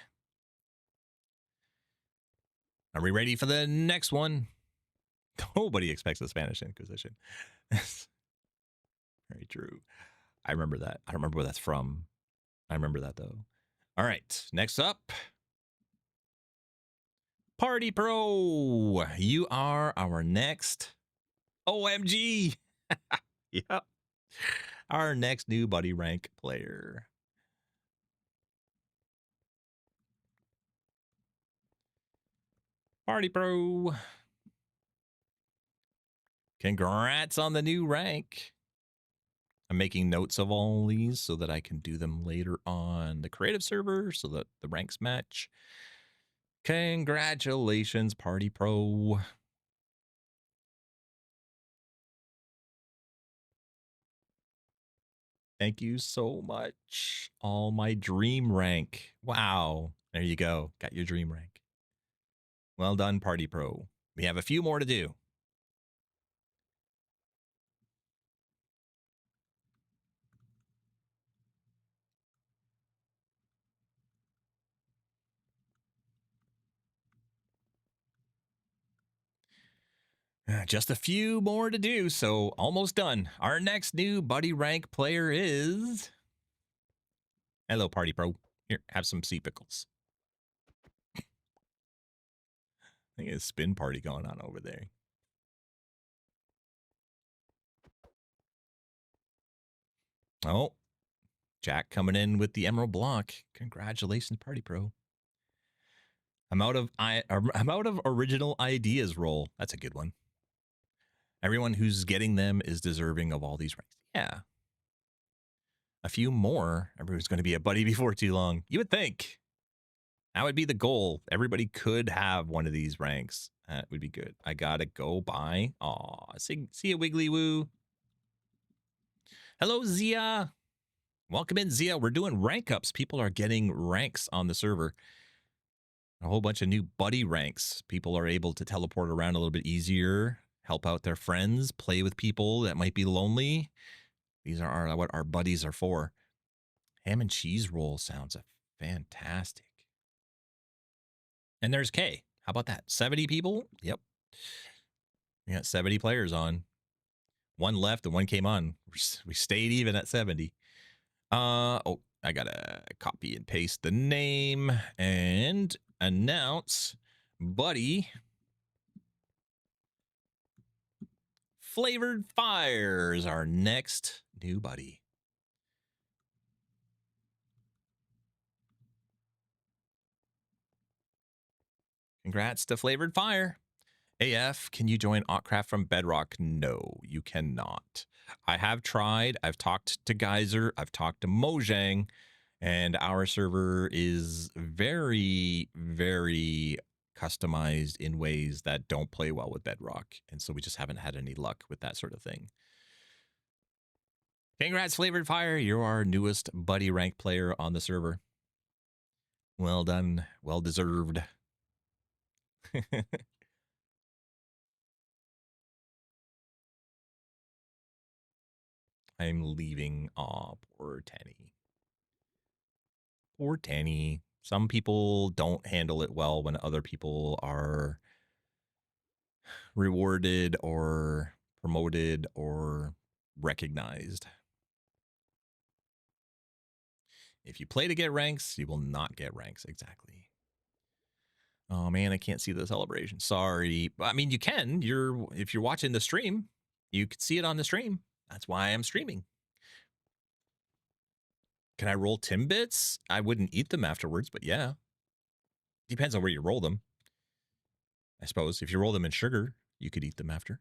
Are we ready for the next one? Nobody expects the Spanish Inquisition. Very true. I remember that. I don't remember where that's from. I remember that, though. All right, next up. Party Pro. You are our next OMG. Yep. Our next new buddy rank player. Party Pro. Congrats on the new rank. I'm making notes of all these so that I can do them later on the creative server so that the ranks match. Congratulations, Party Pro. Thank you so much. All my dream rank. Wow. There you go. Got your dream rank. Well done, Party Pro. We have a few more to do. Just a few more to do, so almost done. Our next new buddy rank player is... Hello, Party Pro. Here, have some sea pickles. I think it's a spin party going on over there. Oh, Jack coming in with the Emerald Block. Congratulations, Party Pro. I'm out of original ideas roll. That's a good one. Everyone who's getting them is deserving of all these ranks. Yeah. A few more. Everyone's going to be a buddy before too long. You would think. That would be the goal. Everybody could have one of these ranks. That would be good. I gotta go buy. Aw, see ya, Wiggly Woo. Hello, Zia. Welcome in, Zia. We're doing rank ups. People are getting ranks on the server. A whole bunch of new buddy ranks. People are able to teleport around a little bit easier, help out their friends, play with people that might be lonely. These are what our buddies are for. Ham and cheese roll sounds fantastic. And there's Kay. How about that? 70 people? Yep. We got 70 players on. One left and one came on. We stayed even at 70. Oh, I gotta copy and paste the name and announce Buddy Flavored Fire is our next new buddy. Congrats to Flavored Fire. AF, can you join Autcraft from Bedrock? No, you cannot. I have tried. I've talked to Geyser. I've talked to Mojang, and our server is very, very customized in ways that don't play well with Bedrock. And so we just haven't had any luck with that sort of thing. Congrats, Flavored Fire. You're our newest buddy rank player on the server. Well done. Well deserved. I'm leaving. Aw, poor Tenny. Poor Tenny. Some people don't handle it well when other people are rewarded or promoted or recognized. If you play to get ranks, you will not get ranks. Exactly. Oh man, I can't see the celebration. Sorry. I mean, you can. If you're watching the stream, you can see it on the stream. That's why I'm streaming. Can I roll Timbits? I wouldn't eat them afterwards, but yeah. Depends on where you roll them. I suppose if you roll them in sugar, you could eat them after.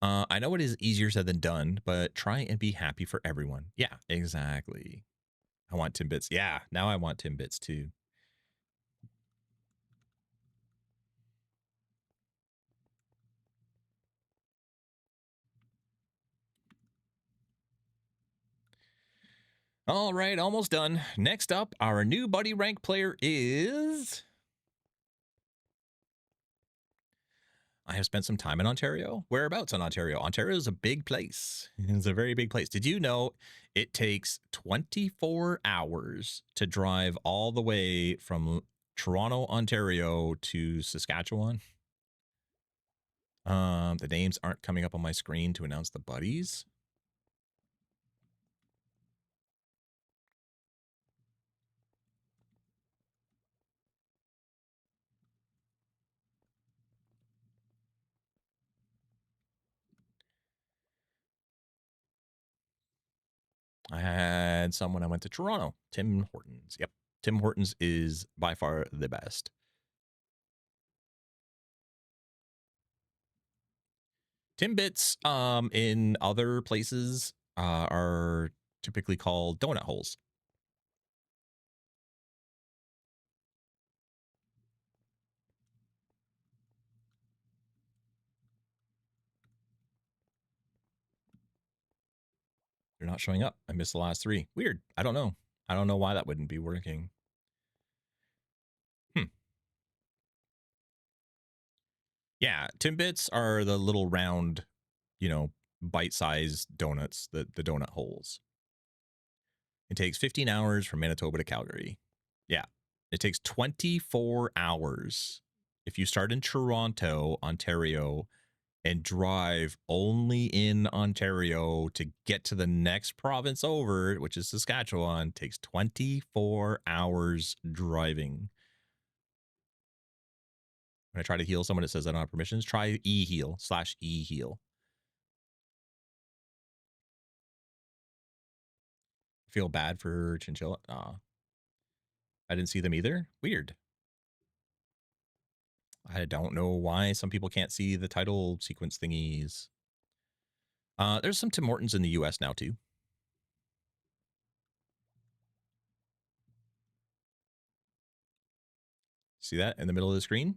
I know it is easier said than done, but try and be happy for everyone. Yeah, exactly. I want Timbits. Yeah, now I want Timbits too. All right, almost done. Next up, our new buddy rank player is... I have spent some time in Ontario. Whereabouts in Ontario? Ontario is a big place. It's a very big place. Did you know it takes 24 hours to drive all the way from Toronto, Ontario to Saskatchewan? The names aren't coming up on my screen to announce the buddies. I had someone I went to Toronto, Tim Hortons. Yep. Tim Hortons is by far the best. Timbits in other places are typically called donut holes. They're not showing up. I missed the last three. Weird. I don't know. I don't know why that wouldn't be working. Yeah, Timbits are the little round, bite-sized donuts, the donut holes. It takes 15 hours from Manitoba to Calgary. Yeah, it takes 24 hours if you start in Toronto, Ontario, and drive only in Ontario to get to the next province over, which is Saskatchewan. Takes 24 hours driving. When I try to heal someone, it says I don't have permissions. Try /e-heal. Feel bad for Chinchilla. I didn't see them either. Weird. I don't know why some people can't see the title sequence thingies. There's some Tim Hortons in the US now too. See that in the middle of the screen?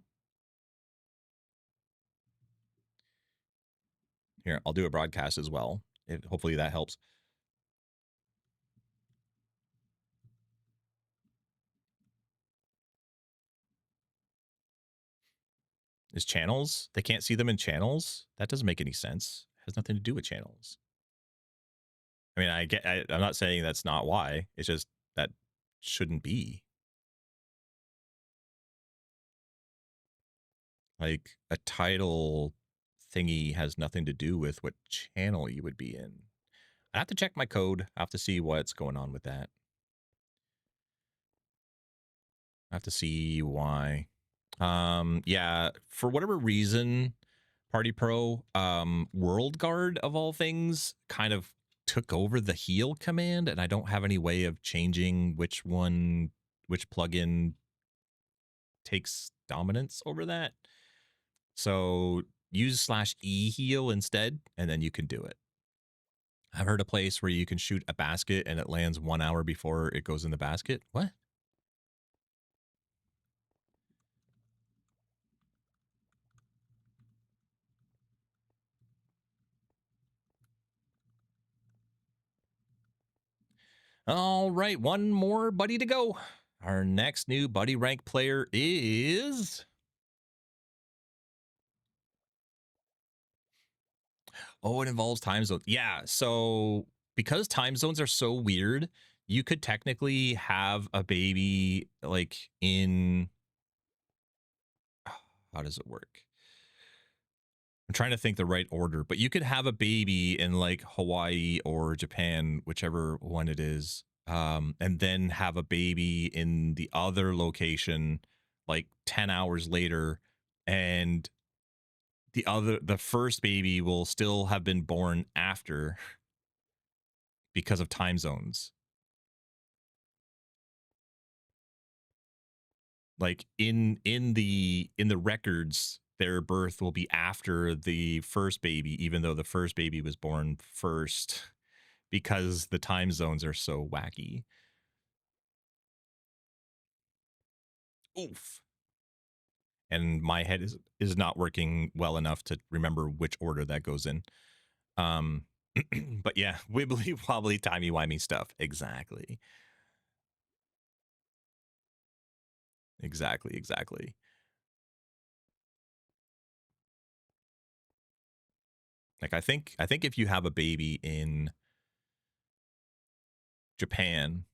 Here, I'll do a broadcast as well. Hopefully that helps. Is channels? They can't see them in channels? That doesn't make any sense. It has nothing to do with channels. I mean, I'm not saying that's not why. It's just that shouldn't be. Like a title thingy has nothing to do with what channel you would be in. I have to check my code. I have to see what's going on with that. I have to see why. Yeah, for whatever reason, Party Pro, World Guard of all things, kind of took over the heal command, and I don't have any way of changing which plugin takes dominance over that. So use /E heal instead, and then you can do it. I've heard a place where you can shoot a basket and it lands 1 hour before it goes in the basket. What? All right, one more buddy to go. Our next new buddy rank player is... Oh, it involves time zones. Yeah, so because time zones are so weird, you could technically have a baby like in... How does it work? I'm trying to think the right order, but you could have a baby in like Hawaii or Japan, whichever one it is, and then have a baby in the other location like 10 hours later, and the first baby will still have been born after because of time zones. Like in the records, their birth will be after the first baby, even though the first baby was born first, because the time zones are so wacky. Oof. And my head is not working well enough to remember which order that goes in. But yeah, wibbly wobbly timey wimey stuff. Exactly. Exactly. Like I think if you have a baby in Japan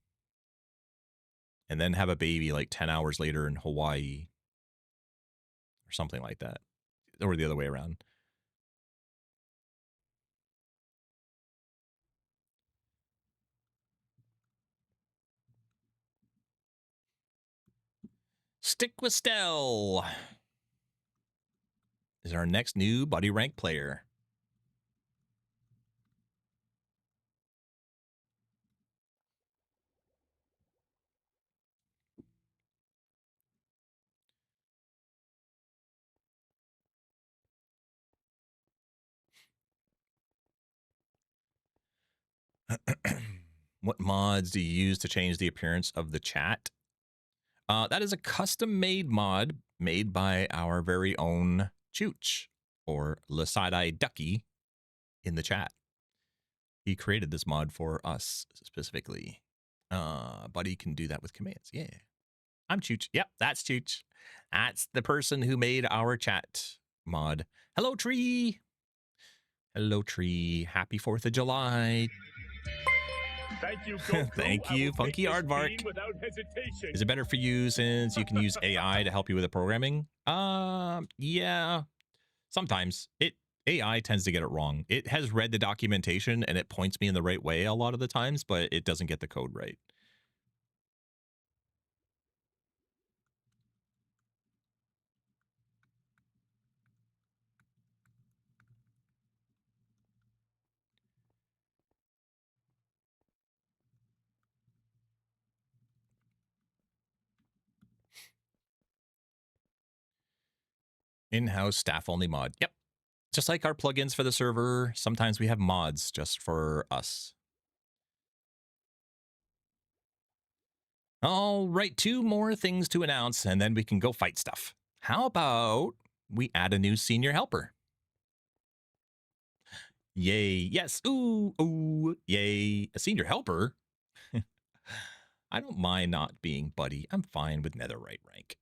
and then have a baby like 10 hours later in Hawaii or something like that, or the other way around. Stick with Stell is our next new buddy rank player. What mods do you use to change the appearance of the chat? That is a custom-made mod made by our very own Chooch, or Side-Eye Ducky, in the chat. He created this mod for us specifically. Buddy can do that with commands. Yeah. I'm Chooch. Yep, that's Chooch. That's the person who made our chat mod. Hello, Tree. Hello, Tree. Happy 4th of July. Thank you, Goku. Thank I you, will Funky take this Aardvark. beam without hesitation. Is it better for you since you can use AI to help you with the programming? Yeah. Sometimes AI tends to get it wrong. It has read the documentation and it points me in the right way a lot of the times, but it doesn't get the code right. In-house staff only mod. Yep. Just like our plugins for the server, sometimes we have mods just for us. All right, 2 more things to announce, and then we can go fight stuff. How about we add a new senior helper? Yay. Yes. Ooh. Yay. A senior helper? I don't mind not being buddy. I'm fine with netherite rank.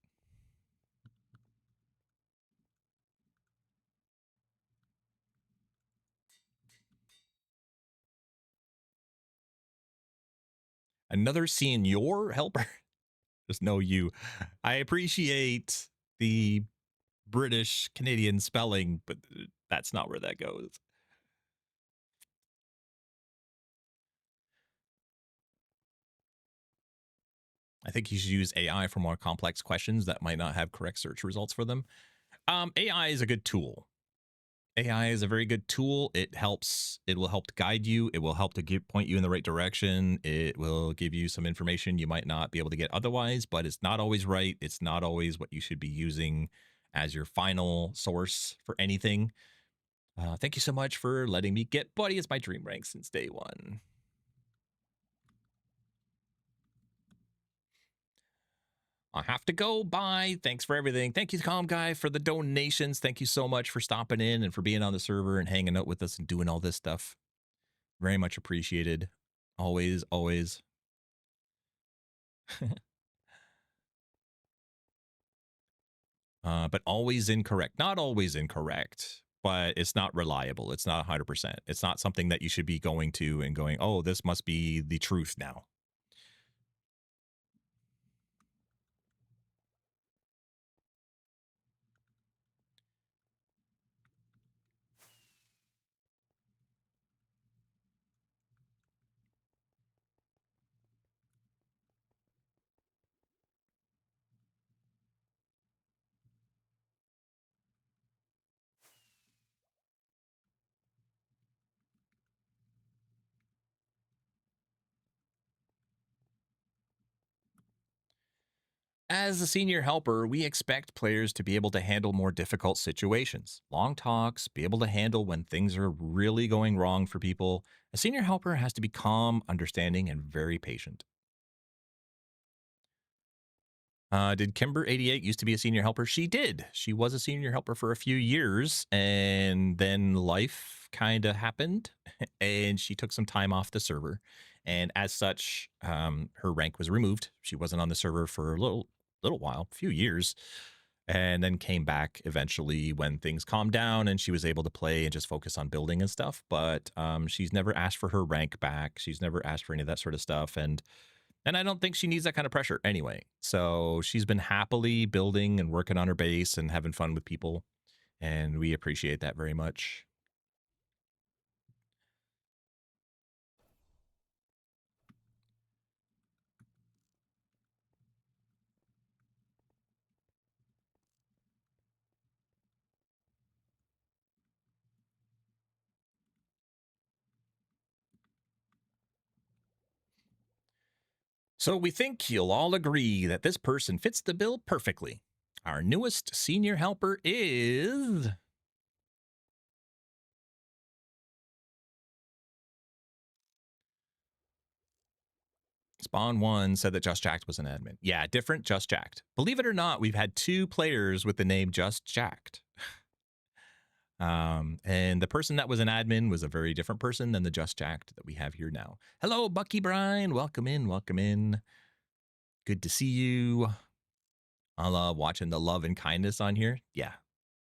Another senior helper? There's no you. I appreciate the British Canadian spelling, but that's not where that goes. I think you should use AI for more complex questions that might not have correct search results for them. AI is a good tool. AI is a very good tool. It will help to guide you. It will help to point you in the right direction. It will give you some information you might not be able to get otherwise, but it's not always right. It's not always what you should be using. as your final source for anything. Thank you so much for letting me get Buddy as my dream rank since day one. I have to go. Bye. Thanks for everything. Thank you, Calm Guy, for the donations. Thank you so much for stopping in and for being on the server and hanging out with us and doing all this stuff. Very much appreciated. Always, always. But always incorrect. Not always incorrect, but it's not reliable. It's not 100%. It's not something that you should be going to and going, oh, this must be the truth now. As a senior helper, we expect players to be able to handle more difficult situations. Long talks, be able to handle when things are really going wrong for people. A senior helper has to be calm, understanding, and very patient. Did Kimber88 used to be a senior helper? She did. She was a senior helper for a few years, and then life kind of happened, and she took some time off the server. And as such, her rank was removed. She wasn't on the server for a little while, a few years, and then came back eventually when things calmed down and she was able to play and just focus on building and stuff. But she's never asked for her rank back. She's never asked for any of that sort of stuff, and I don't think she needs that kind of pressure anyway. So she's been happily building and working on her base and having fun with people. And we appreciate that very much. So we think you'll all agree that this person fits the bill perfectly. Our newest senior helper is... Spawn1 said that Just Jacked was an admin. Yeah, different Just Jacked. Believe it or not, we've had 2 players with the name Just Jacked. And the person that was an admin was a very different person than the Just Jacked that we have here now. Hello, Bucky Bryan. Welcome in. Welcome in. Good to see you. I love watching the love and kindness on here. Yeah,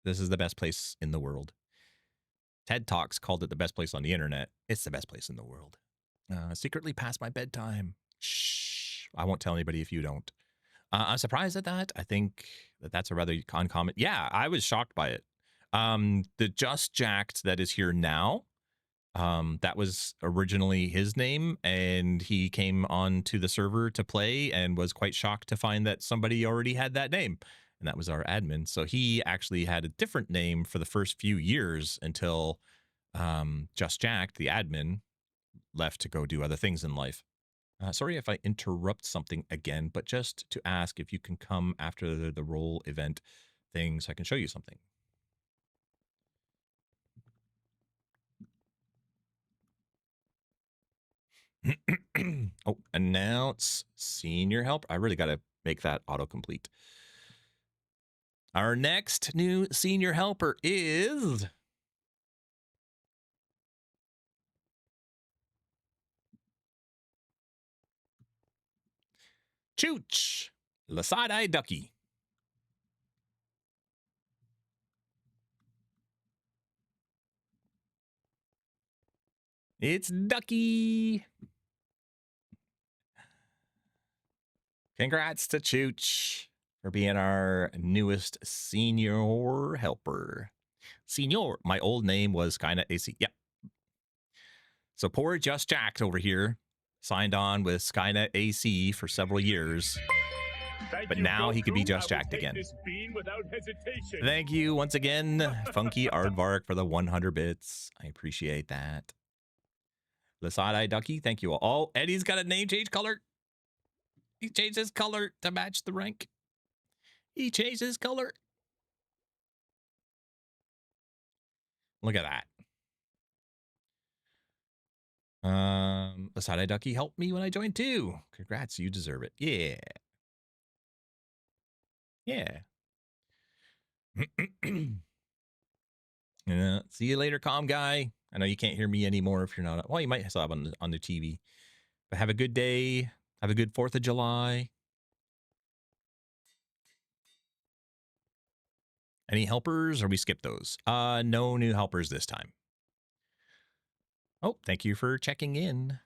this is the best place in the world. TED Talks called it the best place on the internet. It's the best place in the world. Secretly past my bedtime. Shh. I won't tell anybody if you don't. I'm surprised at that. I think that that's a rather uncommon. Yeah, I was shocked by it. The Just Jacked that is here now, that was originally his name, and he came on to the server to play and was quite shocked to find that somebody already had that name, and that was our admin. So he actually had a different name for the first few years until Just Jacked, the admin, left to go do other things in life. Sorry if I interrupt something again, but just to ask if you can come after the role event thing so I can show you something. Oh, announce senior help. I really got to make that autocomplete. Our next new senior helper is... Chooch, the side-eye ducky. It's Ducky. Congrats to Chooch for being our newest senior helper. Senior, my old name was kinda AC. Yep. So poor Just Jacked over here signed on with Skynet AC for several years. But now he could be Just Jacked again. Thank you once again, Funky Aardvark, for the 100 bits. I appreciate that. Lasada Ducky, thank you all. Oh, Eddie's got a name change color. He changed his color to match the rank. He changed his color. Look at that. The side-eye ducky helped me when I joined too. Congrats, you deserve it. Yeah. Yeah. Yeah. See you later, calm guy. I know you can't hear me anymore if you're not. Well, you might still have on the TV. But have a good day. Have a good 4th of July. Any helpers or we skip those? No new helpers this time. Oh, thank you for checking in.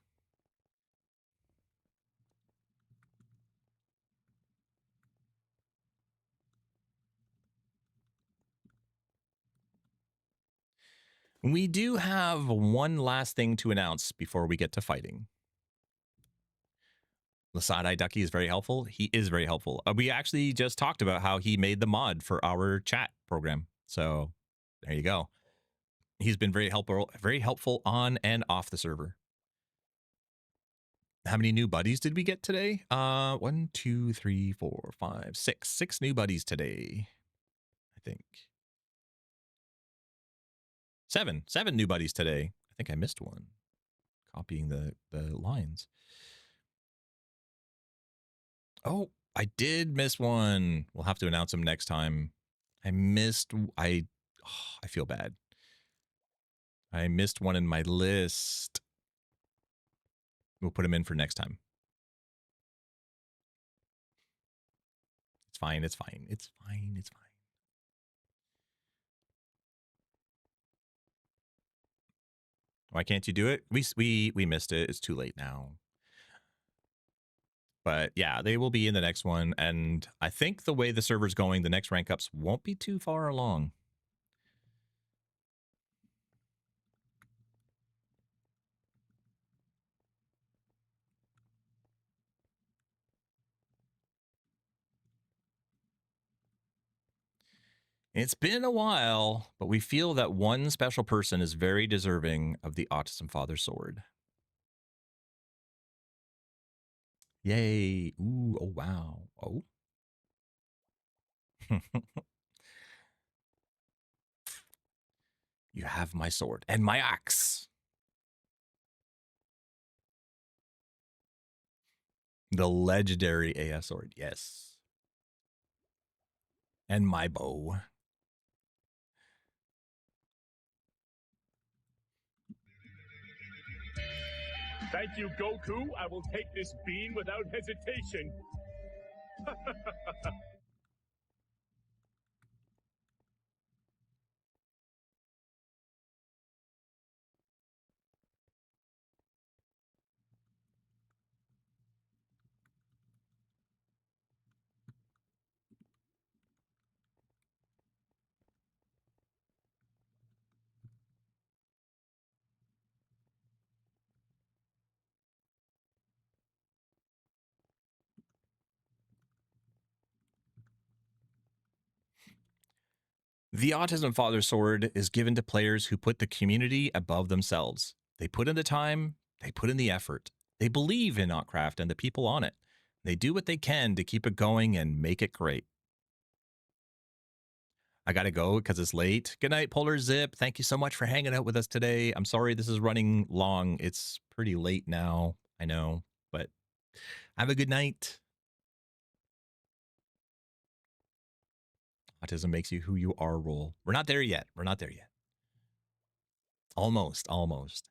We do have one last thing to announce before we get to fighting. Lasada Ducky is very helpful. He is very helpful. We actually just talked about how he made the mod for our chat program. So there you go. He's been very helpful on and off the server. How many new buddies did we get today? 1, 2, 3, 4, 5, 6. 6 new buddies today, I think. 7 new buddies today. I think I missed one. Copying the lines. Oh, I did miss one. We'll have to announce them next time. I feel bad. I missed one in my list. We'll put him in for next time. It's fine. It's fine. It's fine. It's fine. Why can't you do it? We missed it. It's too late now. But yeah, they will be in the next one. And I think the way the server's going, the next rank ups won't be too far along. It's been a while, but we feel that one special person is very deserving of the Autism Father Sword. Yay. Ooh, oh, wow. Oh. You have my sword and my axe. The legendary AF sword, yes. And my bow. Thank you, Goku. I will take this bean without hesitation. The Autism Father Sword is given to players who put the community above themselves. They put in the time, they put in the effort. They believe in Autcraft and the people on it. They do what they can to keep it going and make it great. I got to go because it's late. Good night, Polar Zip. Thank you so much for hanging out with us today. I'm sorry this is running long. It's pretty late now, I know, but have a good night. Autism makes you who you are, Roll. We're not there yet. We're not there yet. Almost, almost.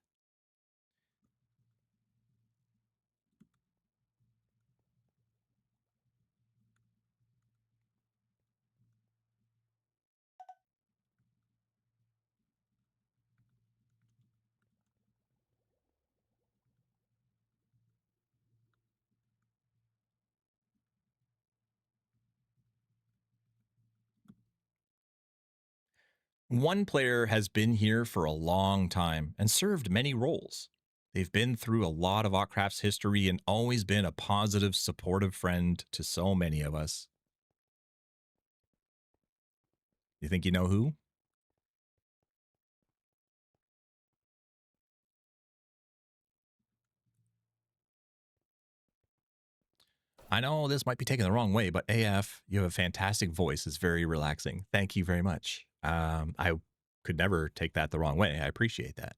One player has been here for a long time and served many roles. They've been through a lot of Autcraft's history and always been a positive, supportive friend to so many of us. You think you know who? I know this might be taken the wrong way, but AF, you have a fantastic voice. It's very relaxing. Thank you very much. I could never take that the wrong way. I appreciate that.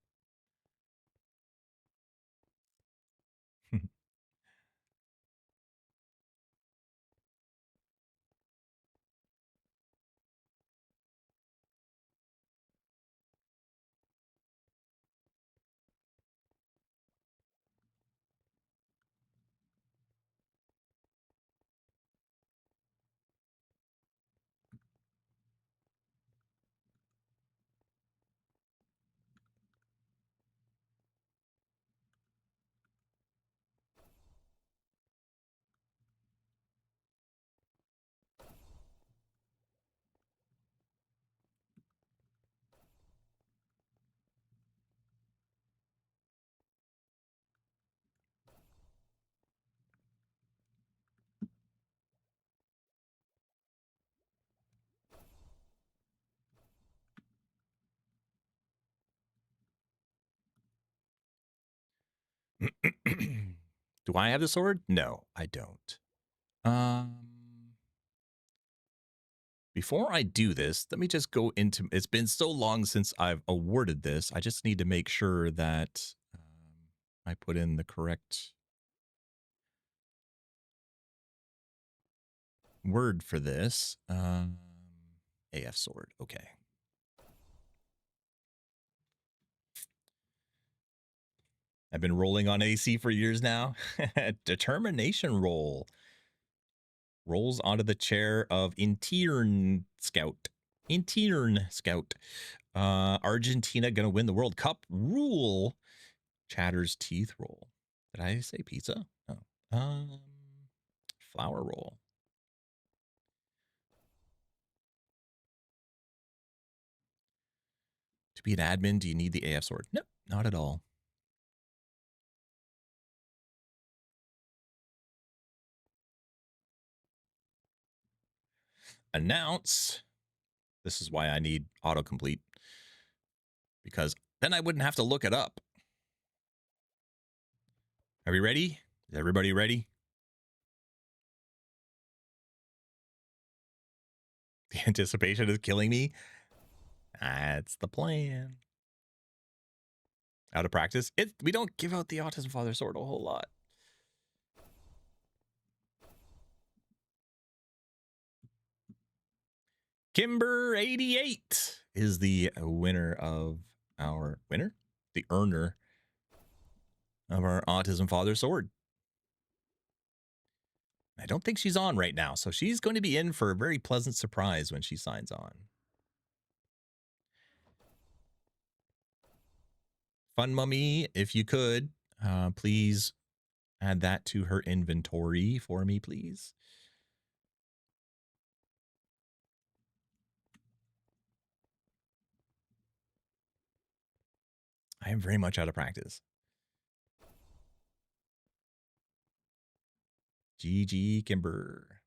Do I have the sword? No, I don't. Before I do this, let me just go into. It's been so long since I've awarded this. I just need to make sure that I put in the correct word for this. AF sword. Okay. I've been rolling on AC for years now. Determination roll. Rolls onto the chair of Intern Scout. Intern Scout. Argentina gonna win the World Cup. Rule. Chatter's teeth roll. Did I say pizza? No. Flour roll. To be an admin, do you need the AF sword? No, not at all. Announce. This is why I need autocomplete. Because then I wouldn't have to look it up. Are we ready? Is everybody ready? The anticipation is killing me. That's the plan. Out of practice. We don't give out the Autism Father sword a whole lot. Kimber 88 is the winner of our the earner of our Autism Father sword. I don't think she's on right now, so she's going to be in for a very pleasant surprise when she signs on. Fun Mummy, if you could, please add that to her inventory for me, please. I am very much out of practice. GG Kimber.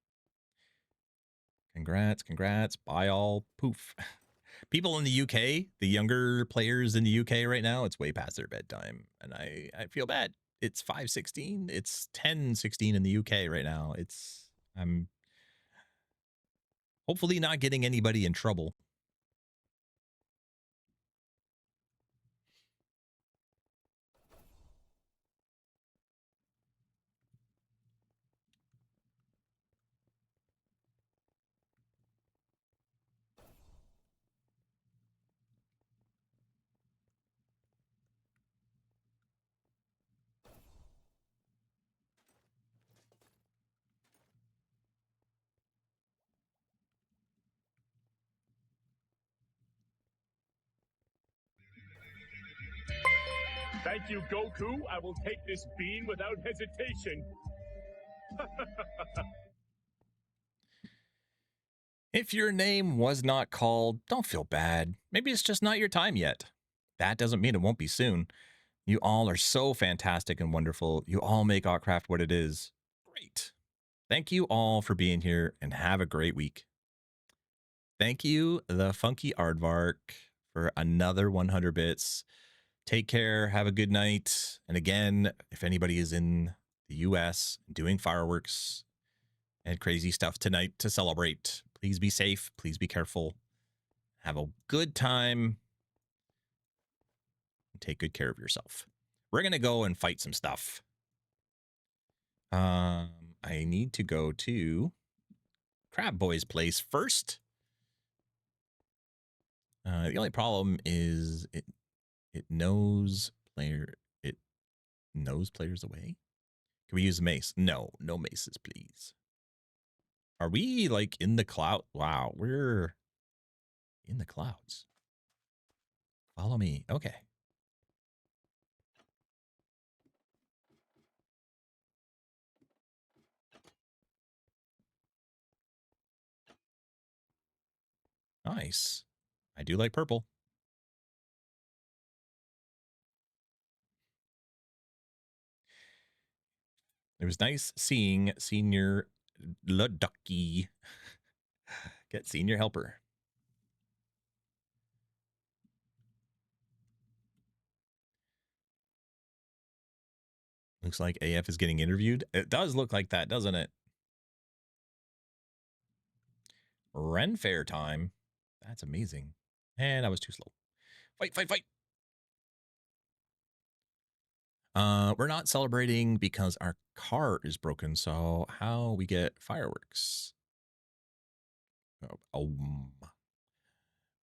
Congrats. Bye all. Poof. People in the UK, the younger players in the UK right now, it's way past their bedtime. And I feel bad. It's 5:16. It's 10:16 in the UK right now. I'm hopefully not getting anybody in trouble. Thank you, Goku. I will take this bean without hesitation. If your name was not called, don't feel bad. Maybe it's just not your time yet. That doesn't mean it won't be soon. You all are so fantastic and wonderful. You all make Autcraft what it is. Great. Thank you all for being here and have a great week. Thank you, the Funky Aardvark, for another 100 bits. Take care. Have a good night. And again, if anybody is in the US doing fireworks and crazy stuff tonight to celebrate, please be safe. Please be careful. Have a good time. Take good care of yourself. We're gonna go and fight some stuff. I need to go to Crab Boy's place first. The only problem is it knows it knows players away. Can we use the mace? No maces, please. Are we like in the cloud? Wow, we're in the clouds. Follow me. Okay. Nice. I do like purple. It was nice seeing Senior Luducky get Senior Helper. Looks like AF is getting interviewed. It does look like that, doesn't it? Ren Fair time. That's amazing. And I was too slow. Fight, fight, fight. We're not celebrating because our car is broken. So how we get fireworks? Oh,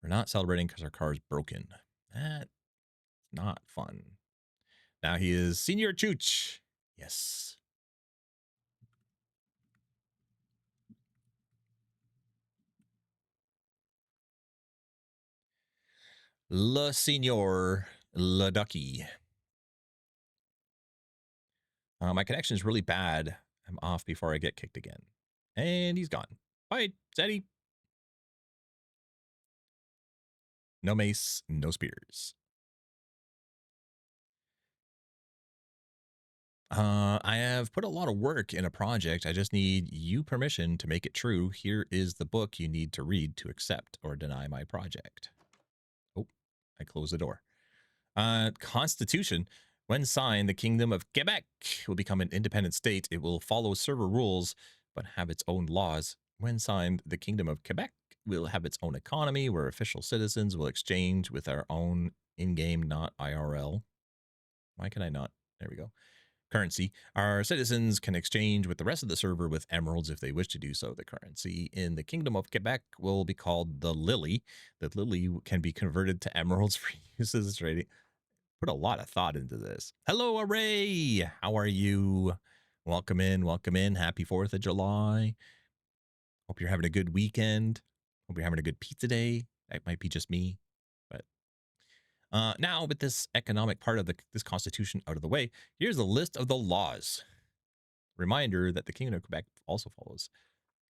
we're not celebrating because our car is broken. That's not fun. Now he is Senior Chooch. Yes. Le Senior Le Ducky. My connection is really bad. I'm off before I get kicked again. And he's gone. Bye, Zeddy. No mace, no spears. I have put a lot of work in a project. I just need you permission to make it true. Here is the book you need to read to accept or deny my project. Oh, I closed the door. Constitution. When signed, the Kingdom of Quebec will become an independent state. It will follow server rules, but have its own laws. When signed, the Kingdom of Quebec will have its own economy where official citizens will exchange with our own in-game, not IRL. Why can I not? There we go. Currency. Our citizens can exchange with the rest of the server with emeralds if they wish to do so. The currency in the Kingdom of Quebec will be called the Lily. The Lily can be converted to emeralds for use as trading. Put a lot of thought into this. Hello, Array. How are you? Welcome in. Welcome in. Happy 4th of July. Hope you're having a good weekend. Hope you're having a good pizza day. That might be just me. But now, with this economic part of this constitution out of the way, here's a list of the laws. Reminder that the Kingdom of Quebec also follows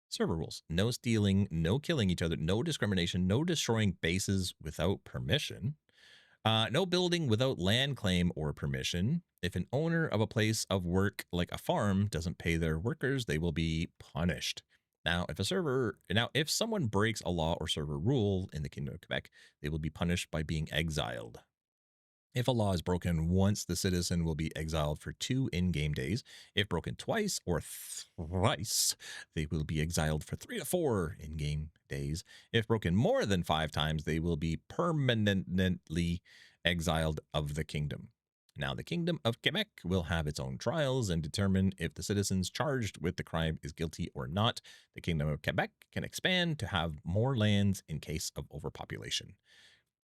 server rules. No stealing, no killing each other, no discrimination, no destroying bases without permission. No building without land claim or permission. If an owner of a place of work like a farm doesn't pay their workers, they will be punished. Now, if someone breaks a law or server rule in the Kingdom of Quebec, they will be punished by being exiled. If a law is broken once, the citizen will be exiled for 2 in-game days. If broken twice or thrice, they will be exiled for 3 to 4 in-game days. If broken more than 5 times, they will be permanently exiled of the kingdom. Now, the Kingdom of Quebec will have its own trials and determine if the citizens charged with the crime is guilty or not. The Kingdom of Quebec can expand to have more lands in case of overpopulation.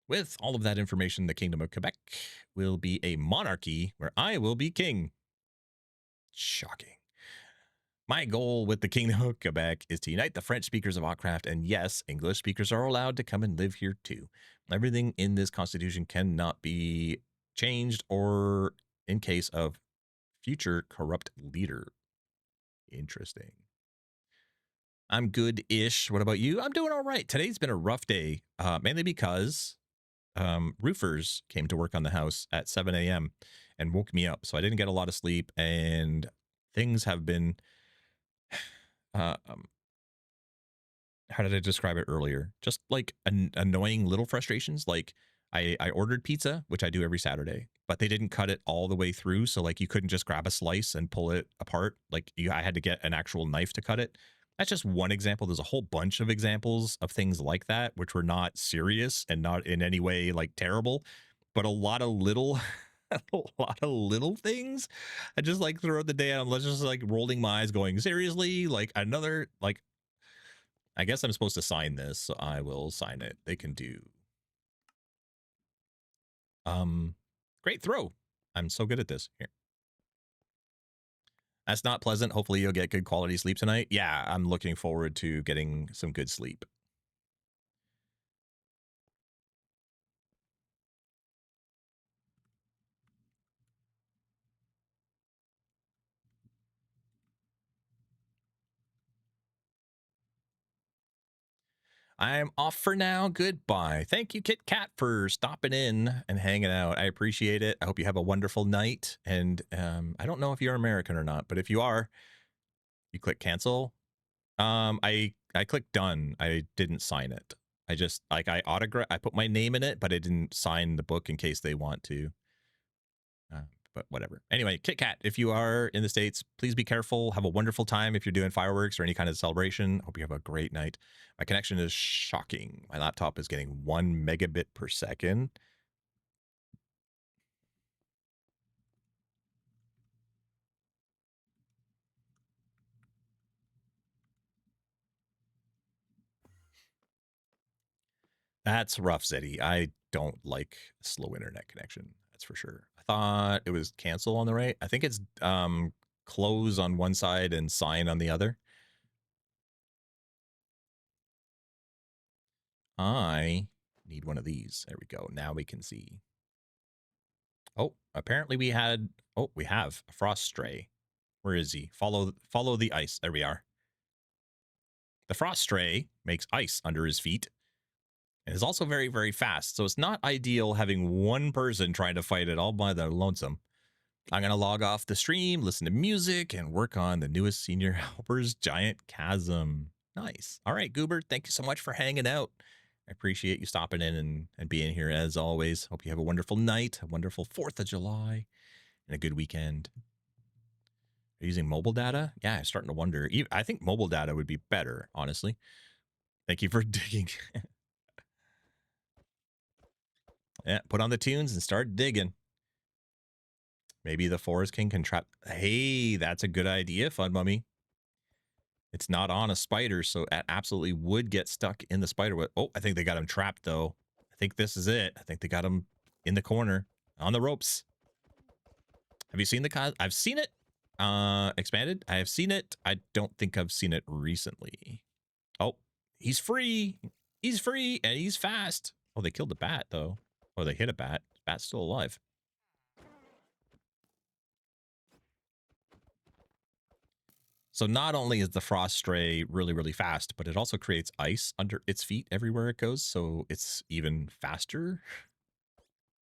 With all of that information, the Kingdom of Quebec will be a monarchy where I will be king. Shocking. My goal with the Kingdom of Quebec is to unite the French speakers of Autcraft, and yes, English speakers are allowed to come and live here too. Everything in this constitution cannot be changed or in case of future corrupt leader. Interesting. I'm good-ish. What about you? I'm doing all right. Today's been a rough day, mainly because roofers came to work on the house at 7 a.m. and woke me up. So I didn't get a lot of sleep, and things have been, uh, um, how did I describe it earlier? Just like annoying little frustrations. Like I ordered pizza, which I do every Saturday, but they didn't cut it all the way through. So like you couldn't just grab a slice and pull it apart. Like I had to get an actual knife to cut it. That's just one example. There's a whole bunch of examples of things like that, which were not serious and not in any way like terrible. but a lot of little a lot of little things. I just like throughout the day I'm just like rolling my eyes going, seriously? Like another, like, I guess I'm supposed to sign this, so I will sign it. They can do. Great throw. I'm so good at this. Here. That's not pleasant. Hopefully you'll get good quality sleep tonight. Yeah, I'm looking forward to getting some good sleep. I'm off for now. Goodbye. Thank you, Kit Kat, for stopping in and hanging out. I appreciate it. I hope you have a wonderful night. And I don't know if you're American or not, but if you are, you click cancel. I clicked done. I didn't sign it. I just like I put my name in it, but I didn't sign the book in case they want to. But whatever. Anyway, Kit Kat, if you are in the States, please be careful. Have a wonderful time if you're doing fireworks or any kind of celebration. Hope you have a great night. My connection is shocking. My laptop is getting 1 megabit per second. That's rough, Zeddy. I don't like slow internet connection. That's for sure. I thought it was cancel on the right. I think it's close on one side and sign on the other. I need one of these. There we go. Now we can see. Oh, apparently we had. Oh, we have a frost stray. Where is he? Follow the ice. There we are. The frost stray makes ice under his feet and is also very, very fast. So it's not ideal having one person trying to fight it all by their lonesome. I'm going to log off the stream, listen to music, and work on the newest Senior Helpers Giant Chasm. Nice. All right, Goober, thank you so much for hanging out. I appreciate you stopping in and being here as always. Hope you have a wonderful night, a wonderful 4th of July, and a good weekend. Are you using mobile data? Yeah, I'm starting to wonder. I think mobile data would be better, honestly. Thank you for digging. Yeah, put on the tunes and start digging. Maybe the Forest King can trap. Hey, that's a good idea, Fun Mummy. It's not on a spider, so it absolutely would get stuck in the spider web. Oh, I think they got him trapped, though. I think this is it. I think they got him in the corner on the ropes. Have you seen the I've seen it expanded. I have seen it. I don't think I've seen it recently. Oh, he's free. He's free and he's fast. Oh, they killed the bat, though. Or they hit a bat. The bat's still alive. So not only is the frost stray really, really fast, but it also creates ice under its feet everywhere it goes. So it's even faster.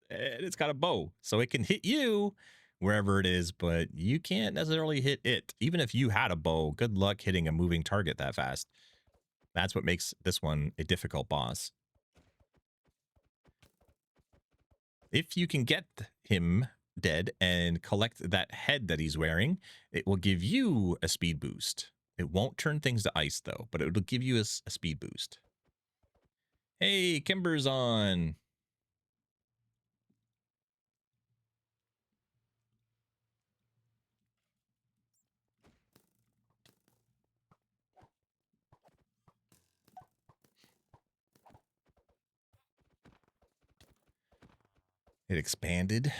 And it's got a bow. So it can hit you wherever it is, but you can't necessarily hit it. Even if you had a bow, good luck hitting a moving target that fast. That's what makes this one a difficult boss. If you can get him dead and collect that head that he's wearing, it will give you a speed boost. It won't turn things to ice, though, but it'll give you a speed boost. Hey, Kimber's on. It expanded.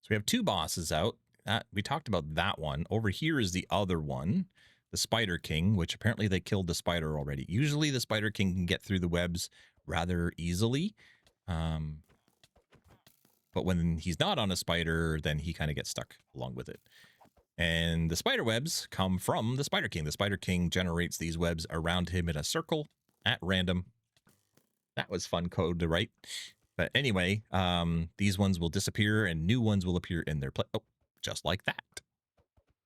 So we have 2 bosses out. We talked about that one. Over here is the other one, the Spider King, which apparently they killed the spider already. Usually the Spider King can get through the webs rather easily. But when he's not on a spider, then he kind of gets stuck along with it. And the spider webs come from the Spider King. The Spider King generates these webs around him in a circle at random. That was fun code to write. But anyway, these ones will disappear and new ones will appear in their place. Oh, just like that.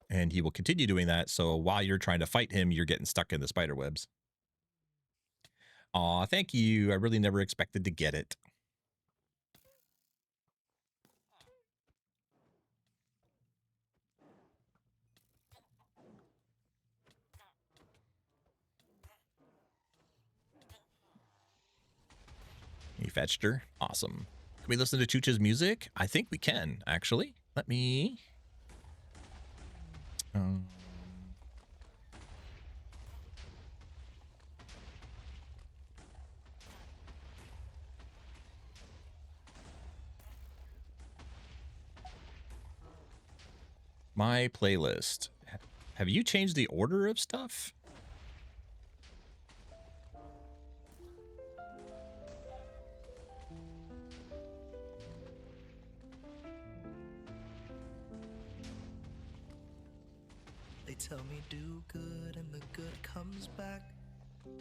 And he will continue doing that. So while you're trying to fight him, you're getting stuck in the spider webs. Aw, thank you. I really never expected to get it. fetched her. Awesome. Can we listen to Chooch's music? I think we can, actually. Let me... my playlist. Have you changed the order of stuff? They tell me do good and the good comes back.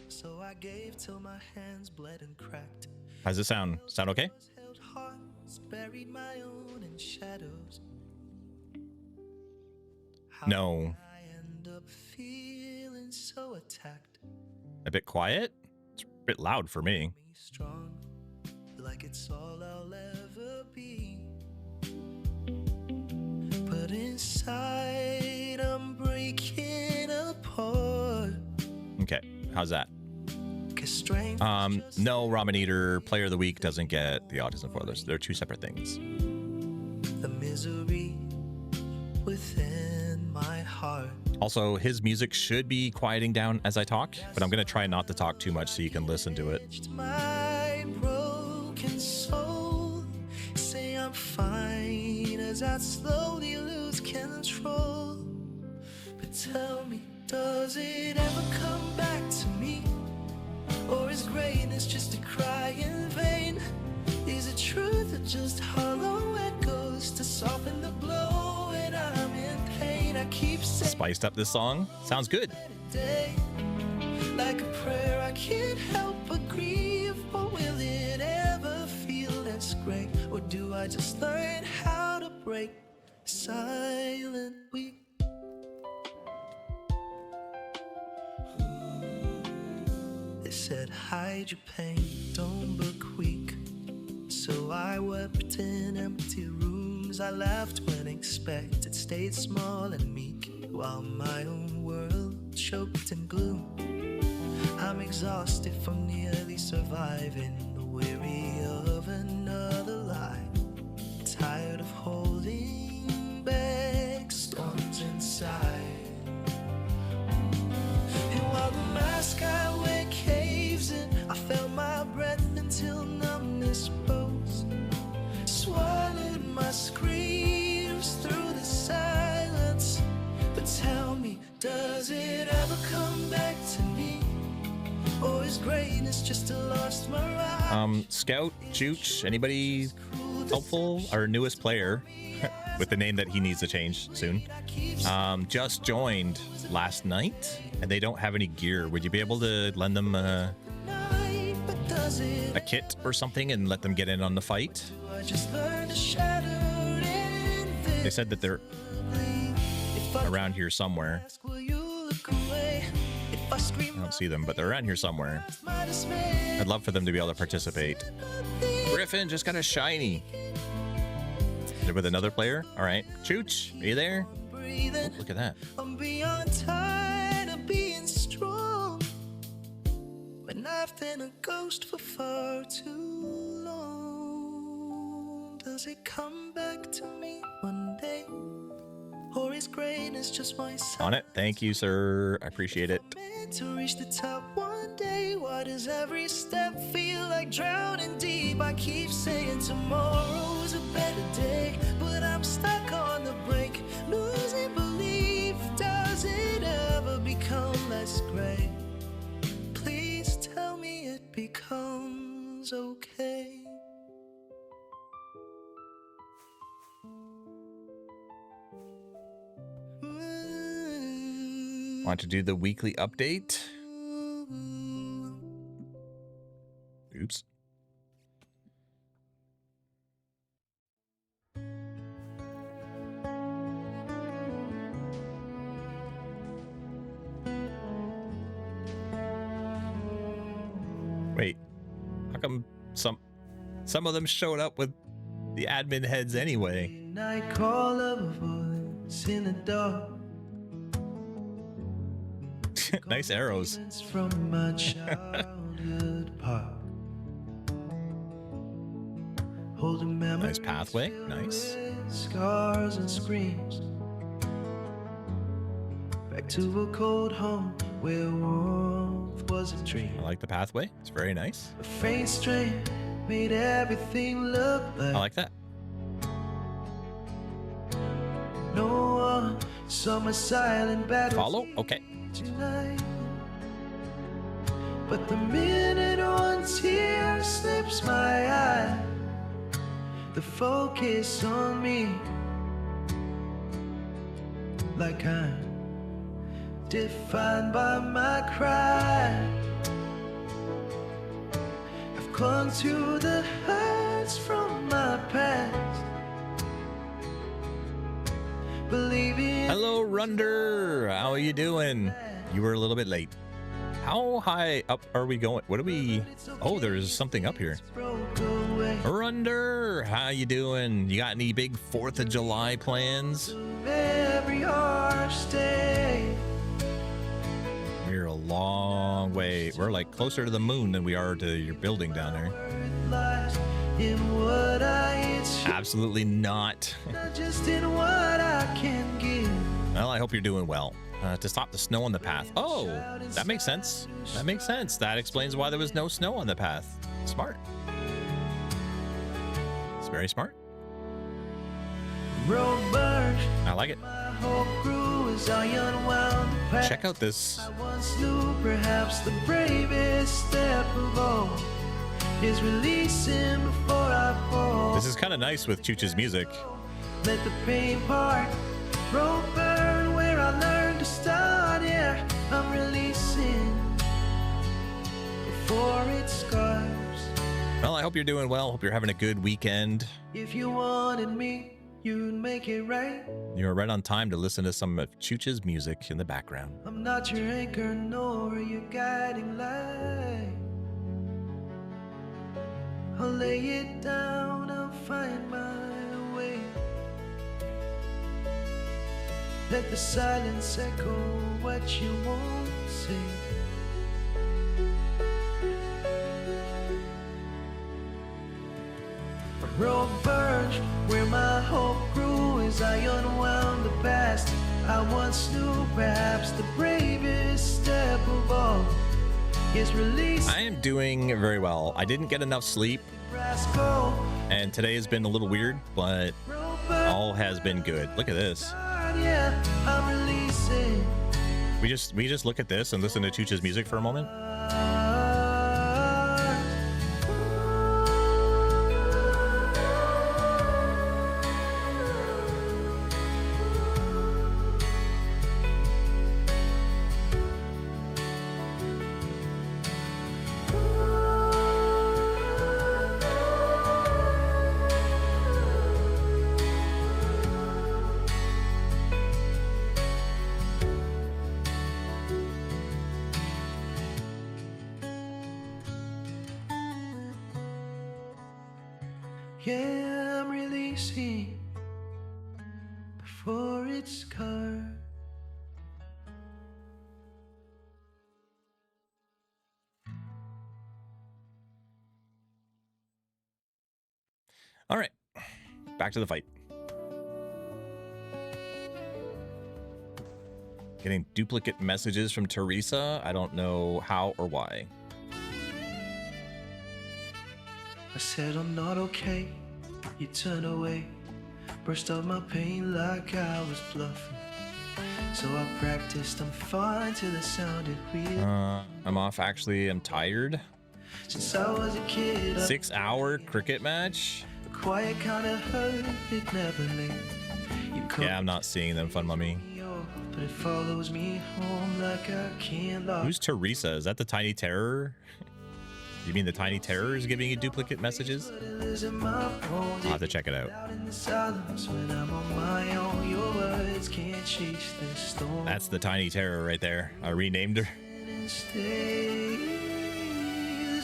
So I gave till my hands bled and cracked. How's it sound? Sound okay? Held hearts, buried my own in shadows. How No. did I end up feeling so attacked. A bit quiet? It's a bit loud for me. Me strong, like it's all I'll ever be. But inside I'm breaking apart. Okay, how's that? 'Cause strength is No, Ramen Eater Player of the Week doesn't get the autism for this. They're two separate things. the misery within my heart. Also, his music should be quieting down as I talk, but I'm gonna try not to talk too much so you can listen to it. My broken soul, say I'm fine as I slowly lose control. But tell me, does it ever come back to me? Or is greatness just a cry in vain? Is it truth or just hollow echoes to soften the blow when I'm in pain? I keep saying Spiced up this song. Sounds good. day, like a prayer I can't help but grieve. But will it ever feel less great? Or do I just learn how to break silent weak? They said hide your pain, don't look weak. So I wept in empty rooms. I laughed when expected, stayed small and meek, while my own world choked in gloom. I'm exhausted from nearly surviving, weary of another lie, tired of holding back storms inside. And while the mask I wear caves in, I felt my breath until numbness rose, swallowed my screams through the silence. But tell me, does it ever come back to me? Or is greatness just a lost mirage? Scout, Chooch, anybody helpful? Our newest player with the name that he needs to change soon. Just joined last night and they don't have any gear. Would you be able to lend them a kit or something and let them get in on the fight? They said that they're around here somewhere. I don't see them, but they're around here somewhere. I'd love for them to be able to participate. Griffin just got a shiny. They're with another player? All right. Chooch, are you there? Oh, look at that. I'm beyond tired of being strong, when I've been a ghost for far too long. Does it come back to me one day? Or is greatness just my sign? On it. Thank you, sir. I appreciate it. Meant to reach the top one day. Why does every step feel like drowning deep? I keep saying tomorrow's a better day, but I'm stuck on the brink, losing belief. Does it ever become less gray? Please tell me it becomes okay. Want to do the weekly update? Oops. Wait, how come some of them showed up with the admin heads anyway? Night call of a voice in the dark. Nice arrows. From my childhood park. holding memories. Nice pathway. Nice. Scars and screams. Back to a cold home where warmth was a dream. I like the pathway. It's very nice. A faint strain made everything look I like like that. no one saw my silent battle. Follow? Okay. Tonight. But the minute one tear slips my eye, the focus on me, like I'm defined by my cry. I've clung to the hurts from my past, believing. Hello, Runder. How are you doing? You were a little bit late. How high up are we going? What are we? Oh, there's something up here. Runder, how you doing? You got any big 4th of July plans? Every harsh day. We're a long way. We're like closer to the moon than we are to your building down there. Absolutely not. Just in what I can give. Well, I hope you're doing well. To stop the snow on the path. Oh, that makes sense. That makes sense. That explains why there was no snow on the path. Smart. It's very smart. I like it. Check out this. I once knew perhaps the bravest step of all is releasing before I fall. This is kind of nice with Chooch's music. Let the pain part, road burn where I learned to start. Yeah, I'm releasing before it scars. Well, I hope you're doing well. Hope you're having a good weekend. If you wanted me, you'd make it right. You were right on time to listen to some of Chooch's music in the background. I'm not your anchor nor your guiding light. I'll lay it down, I'll find my way. Let the silence echo what you won't say. Road burns where my hope grew as I unwound the past. I once knew perhaps the bravest step of all is release. I am doing very well. I didn't get enough sleep, and today has been a little weird, but all has been good. Look at this. Yeah, I'm releasing. We just look at this and listen to Chooch's music for a moment. Yeah, I'm releasing before it's scarred. All right, back to the fight. Getting duplicate messages from Teresa. I don't know how or why. I said I'm not okay. You turned away, burst out my pain like I was bluffing. So I practiced, I'm fine till it sounded weird. I'm off actually. I'm tired. Since I was a kid, 6-hour cricket match. the quiet kind of hurt, it never late. You Yeah, I'm not seeing them, Fun Mummy. but it follows me home like I can't lock. Who's Teresa? Is that the Tiny Terror? You mean the Tiny Terror is giving you duplicate messages? I'll have to check it out. That's the Tiny Terror right there. I renamed her.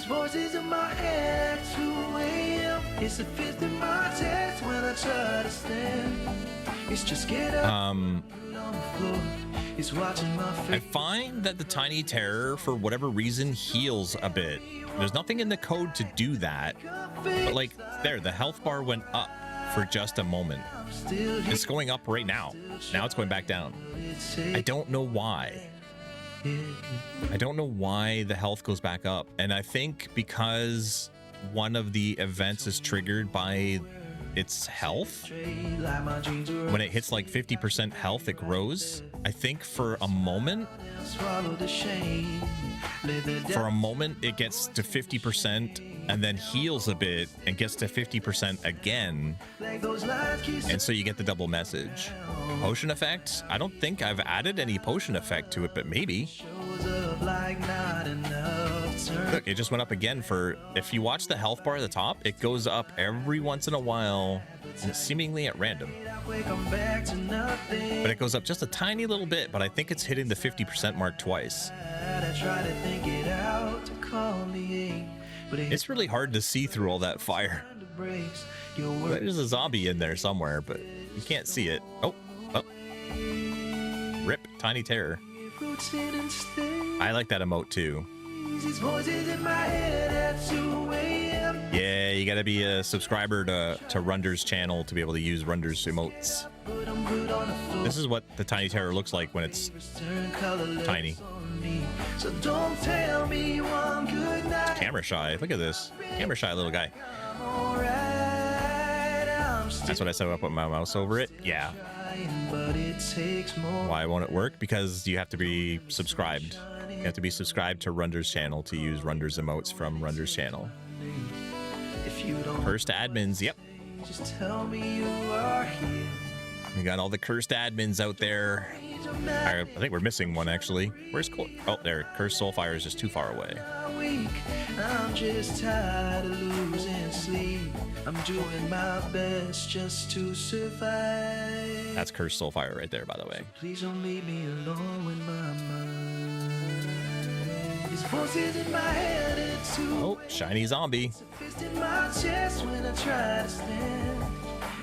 Voices in my head, 2 a.m. It's the 5th in my text when I try to stand. It's just get up on the floor. He's watching my I face. find that the Tiny Terror, for whatever reason, heals a bit. There's nothing in the code to do that. But like, there, the health bar went up for just a moment. It's going up right now. Now it's going back down. I don't know why. I don't know why the health goes back up. And I think because one of the events is triggered by its health. When it hits like 50% health, it grows. I think for a moment, it gets to 50% and then heals a bit and gets to 50% again. And so you get the double message. Potion effect? I don't think I've added any potion effect to it, but maybe. Look, it just went up again for, if you watch the health bar at the top, it goes up every once in a while, seemingly at random. But it goes up just a tiny little bit, but I think it's hitting the 50% mark twice. It's really hard to see through all that fire. There's a zombie in there somewhere, but you can't see it. Oh. Rip, Tiny Terror. I like that emote too. Yeah, you gotta be a subscriber to Runder's channel to be able to use Runder's emotes. This is what the Tiny Terror looks like when it's tiny. It's camera shy. Look at this. Camera shy little guy. That's what I set up with my mouse over it. Yeah. Why won't it work? Because you have to be subscribed. You have to be subscribed to Runder's channel to use Runder's emotes from Runder's channel. Cursed admins, yep. We got all the cursed admins out there. I think we're missing one actually. Where's oh, there. Cursed Soulfire is just too far away. I'm just tired of losing sleep. I'm doing my best just to survive. That's Cursed Soulfire right there, by the way. Please don't leave me alone with my mind. These voices in my head, it's too Oh, shiny zombie. fist in my chest when I try to stand.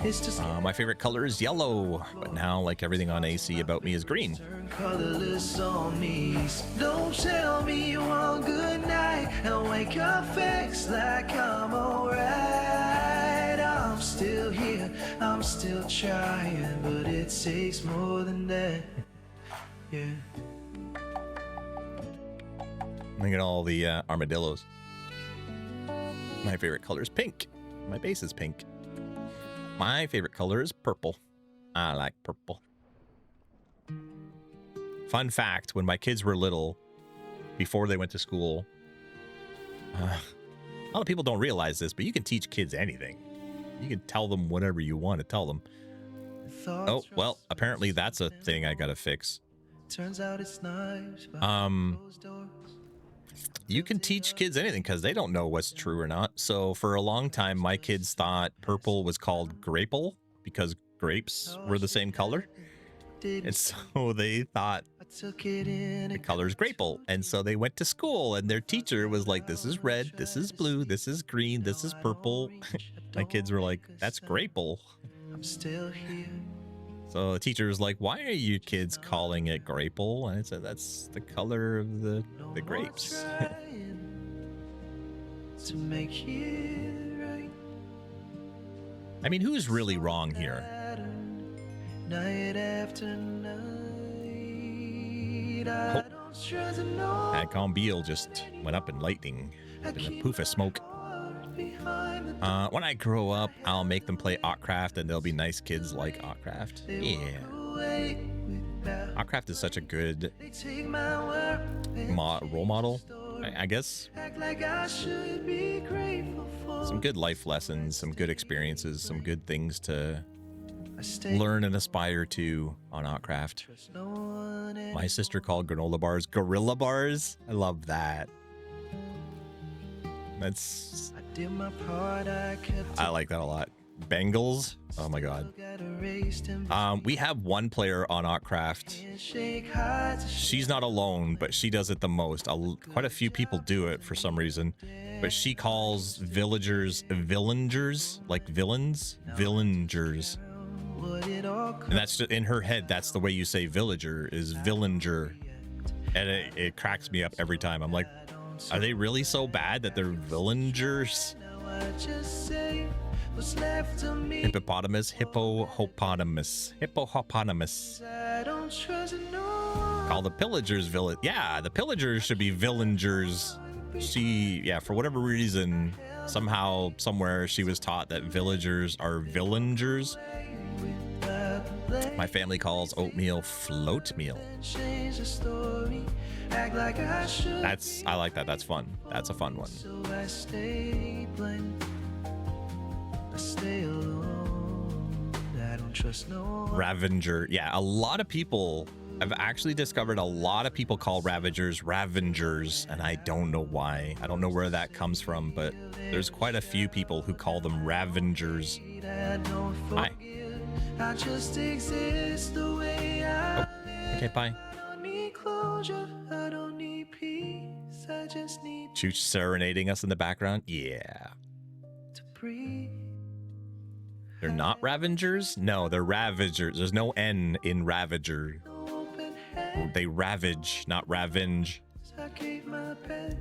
It's just My favorite color is yellow, but now, like everything on AC about me, is green. turn colorless on me. Don't tell me one good night and wake up fixed like I'm alright. I'm still here, I'm still trying, but it takes more than that. Yeah. Look at all the armadillos. My favorite color is pink. My base is pink. My favorite color is purple. I like purple. Fun fact, when my kids were little, before they went to school, a lot of people don't realize this, but you can teach kids anything. You can tell them whatever you want to tell them. Oh, well, apparently that's a thing I gotta fix. Turns out it's knives behind closed doors. You can teach kids anything because they don't know what's true or not. So for a long time, my kids thought purple was called graple because grapes were the same color. And so they thought I took it in the color's graple. And so they went to school and their teacher was like, this is red, this is blue, this is green, this is purple. My kids were like, that's graple. I'm still here. So the teacher was like, why are you kids calling it graple? And I said, that's the color of the grapes. To make it right. I mean, who's really wrong here? Night after night, I don't stress no That Beal just went up in lightning, up in a poof of smoke. behind the When I grow up, I'll make them play Autcraft, and they'll be nice kids like Autcraft. Yeah. way without. Autcraft is such a good They take my word role model, I guess. act like I should be grateful for. Some good life lessons, some good experiences, some good things to I stay learn and aspire to on Autcraft. no one else. My sister called granola bars gorilla bars. I love that. That's, I did my part, I kept I like that a lot. Bengals. Oh my god. got erased and We have one player on Autcraft. shake hides. She's not alone, but she does it the most. Quite a few people do it for some reason, but she calls villagers villagers, like villains, villagers. what it all And that's just, in her head, that's the way you say villager is villager. And it cracks me up every time. I'm like, are they really so bad that they're villagers? Hippopotamus, hippopotamus. Call the pillagers village. Yeah, the pillagers should be villagers. Yeah, for whatever reason, somehow, somewhere, she was taught that villagers are villagers. My family calls oatmeal float meal. I like that. That's fun. That's a fun one. Ravager. Yeah, a lot of people, I've actually discovered a lot of people call Ravagers Ravengers, and I don't know why. I don't know where that comes from, but there's quite a few people who call them Ravengers. Hi. Oh, okay, bye. Chooch serenading us in the background. Yeah. They're not Ravengers? No, they're Ravagers. There's no N in Ravager. They ravage, not ravenge.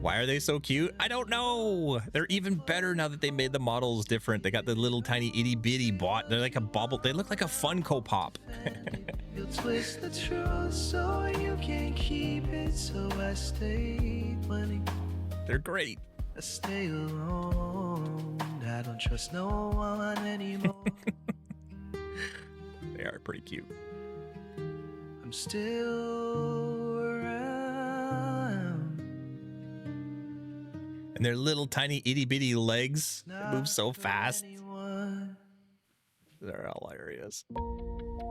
Why are they so cute? I don't know. They're even better now that they made the models different. They got the little tiny itty bitty bot. They're like a bobble. They look like a Funko Pop. You'll twist the truth so you can't keep it. So I stay running. They're great. I stay alone. I don't trust no one anymore. They are pretty cute. I'm still around. And their little tiny itty bitty legs move so fast. They're hilarious.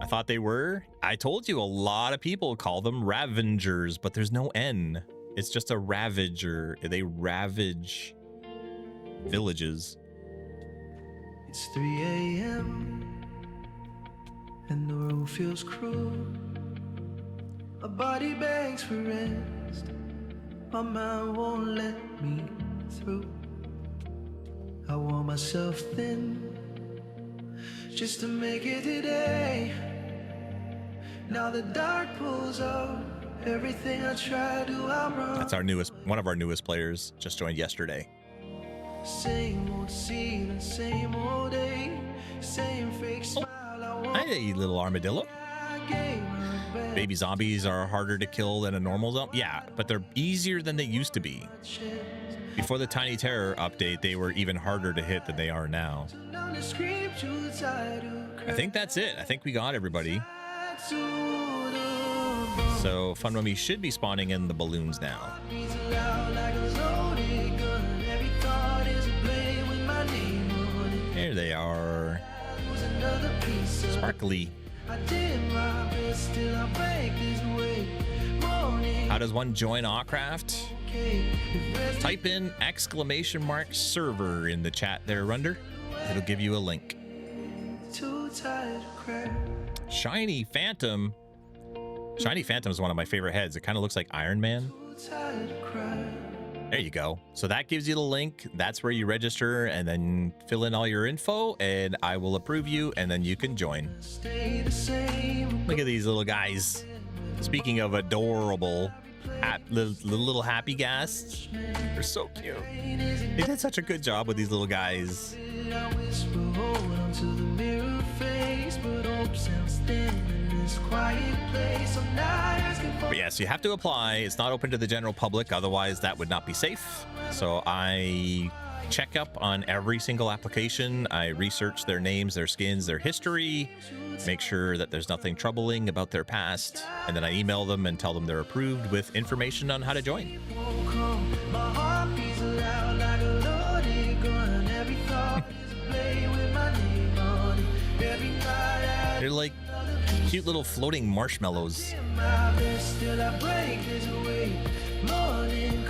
I thought they were. I told you a lot of people call them Ravengers, but there's no N. It's just a Ravager. They ravage villages. It's 3 a.m. and the room feels cruel. My body begs for rest. My mind won't let me through. I wore myself thin just to make it today. Now the dark pulls up. Everything I try to outrun. That's our newest, one of our newest players. Just joined yesterday. Same old scene, same old day, same fake smile. Hey, little armadillo. Baby zombies are harder to kill than a normal zombie. Yeah, but they're easier than they used to be. Before the Tiny Terror update, they were even harder to hit than they are now. I think that's it. I think we got everybody. So Fun Mummy should be spawning in the balloons now. There they are. Sparkly. How does one join Autcraft? Type in !server in the chat there, Runder. It'll give you a link. Shiny Phantom. Shiny Phantom is one of my favorite heads. It kind of looks like Iron Man. There you go. So that gives you the link. That's where you register and then fill in all your info and I will approve you and then you can join. Look at these little guys. Speaking of adorable, little happy guests, they're so cute. They did such a good job with these little guys. But yes, you have to apply. It's not open to the general public, otherwise that would not be safe. So I check up on every single application. I research their names, their skins, their history, make sure that there's nothing troubling about their past, and then I email them and tell them they're approved with information on how to join. They're like cute little floating marshmallows.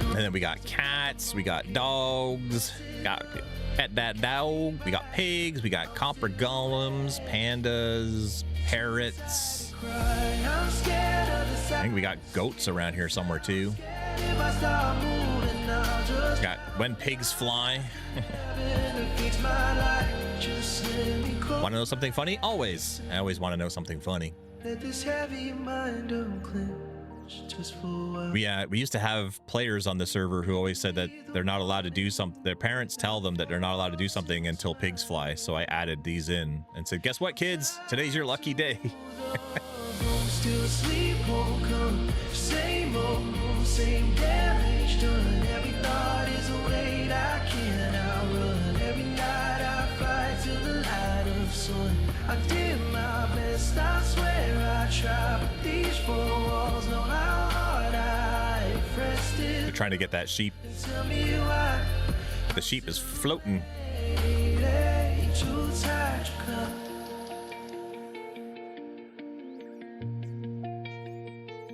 And then we got cats, we got dogs, got pet that dog, we got pigs, we got copper golems, pandas, parrots. I think we got goats around here somewhere too. Got When Pigs Fly. Want to know something funny? Always. I always want to know something funny. We used to have players on the server who always said that they're not allowed to do something. Their parents tell them that they're not allowed to do something until pigs fly. So I added these in and said, guess what, kids? Today's your lucky day. Still sleep won't come. Same old, same damage done. Every thought is a weight I can't outrun. Every night I fight to the light of sun. I did my best, I swear I tried. But these four walls know how hard I pressed it. They're trying to get that sheep. Tell me why. The sheep is floating. Too tired to come.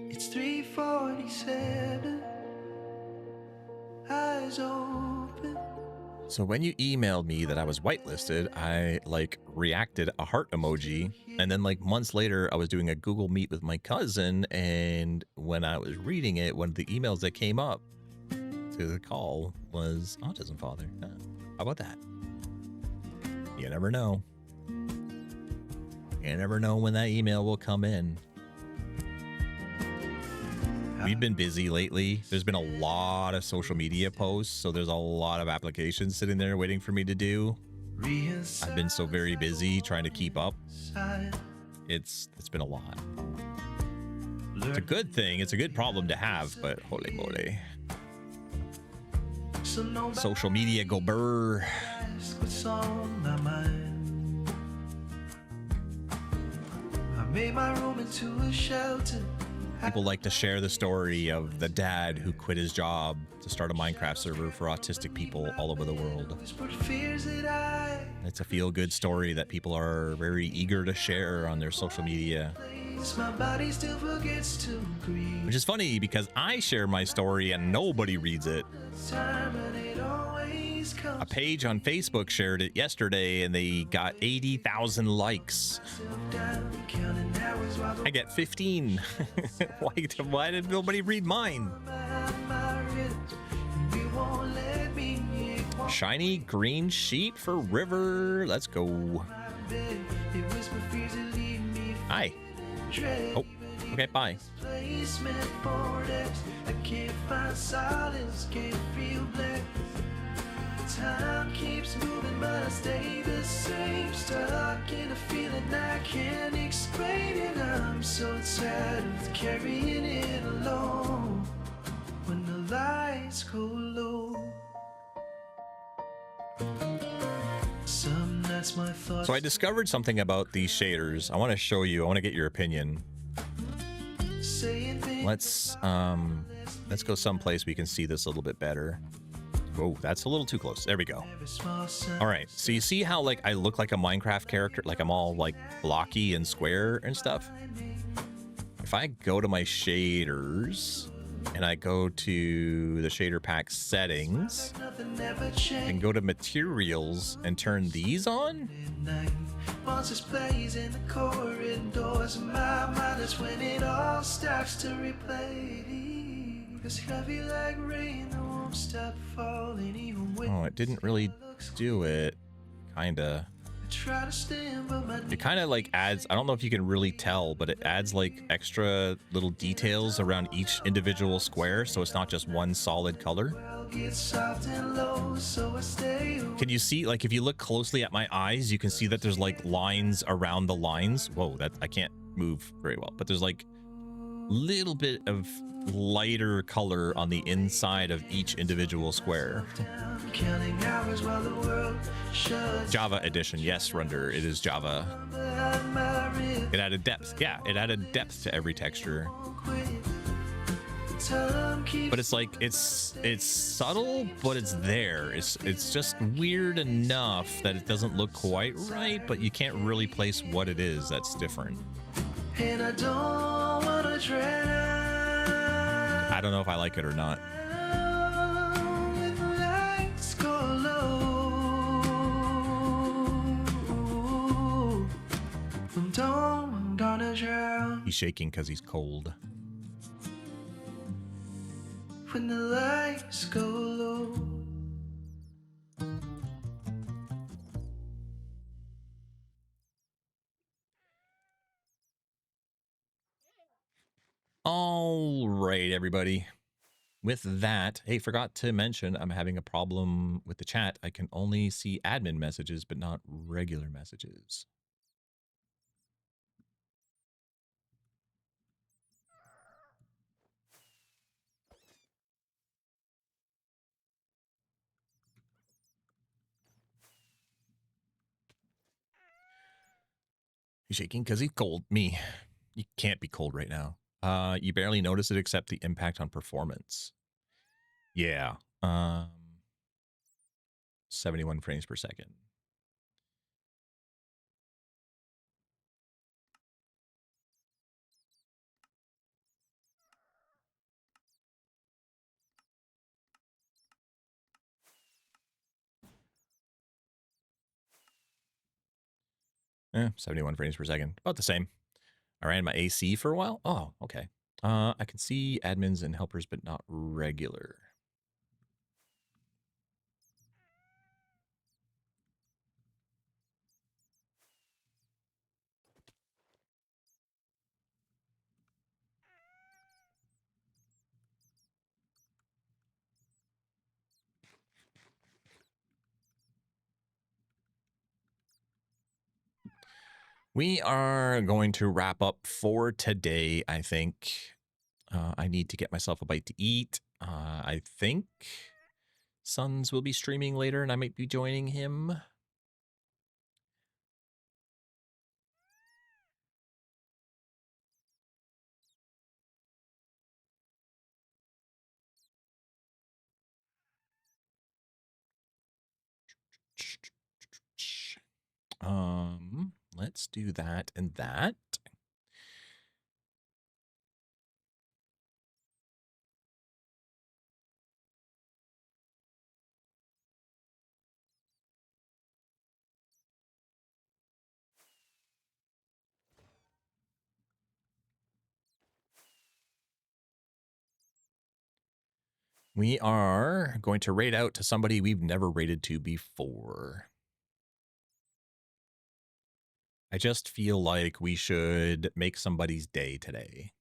It's 3:47. Eyes open. So when you emailed me that I was whitelisted, I like reacted a heart emoji. And then like months later, I was doing a Google Meet with my cousin. And when I was reading it, one of the emails that came up to the call was Autism Father. How about that? You never know. You never know when that email will come in. We've been busy lately. There's been a lot of social media posts, so there's a lot of applications sitting there waiting for me to do. I've been so very busy trying to keep up. It's been a lot. It's a good thing. It's a good problem to have, but holy moly. Social media go burr. What's on my mind? I made my room into a shelter. People like to share the story of the dad who quit his job to start a Minecraft server for autistic people all over the world. It's a feel-good story that people are very eager to share on their social media. Which is funny because I share my story and nobody reads it. A page on Facebook shared it yesterday and they got 80,000 likes. I get 15. Why did nobody read mine? Shiny green sheep for River. Let's go. Hi. Oh, okay, bye. Time keeps moving, but I stay the same. Stuck in a feeling I can't explain it. I'm so tired of carrying it alone. When the lights go low. Some nights my thoughts. So I discovered something about these shaders. I want to show you. I want to get your opinion. Let's go someplace we can see this a little bit better. Oh, that's a little too close. There we go. All right. So you see how like I look like a Minecraft character, like I'm all like blocky and square and stuff. If I go to my shaders and I go to the shader pack settings and go to materials and turn these on. Monsters plays in the corridors of my mind. That's when it all starts to replay. It's heavy like rain. Stop falling even when it didn't really do it. Kinda. It kind of like adds, I don't know if you can really tell, but it adds like extra little details around each individual square, so it's not just one solid color. Can you see, like if you look closely at my eyes, you can see that there's like lines around the lines. Whoa, that I can't move very well, but there's like little bit of lighter color on the inside of each individual square. Java edition. Yes, Render, it is Java. It added depth. Yeah, it added depth to every texture. But it's like it's subtle, but it's there. It's just weird enough that it doesn't look quite right, but you can't really place what it is that's different. And I don't wanna drown. I don't know if I like it or not. He's shaking because he's cold. When the lights go low. everybody. With that, hey, forgot to mention I'm having a problem with the chat. I can only see admin messages, but not regular messages. He's shaking because he's cold. Me. You can't be cold right now. You barely notice it except the impact on performance. Yeah. 71 frames per second. Eh, 71 frames per second. About the same. I ran my AC for a while. Oh, okay. I can see admins and helpers, but not regular. We are going to wrap up for today, I think. I need to get myself a bite to eat. I think Sons will be streaming later, and I might be joining him. Let's do that and that. We are going to raid out to somebody we've never raided to before. I just feel like we should make somebody's day today.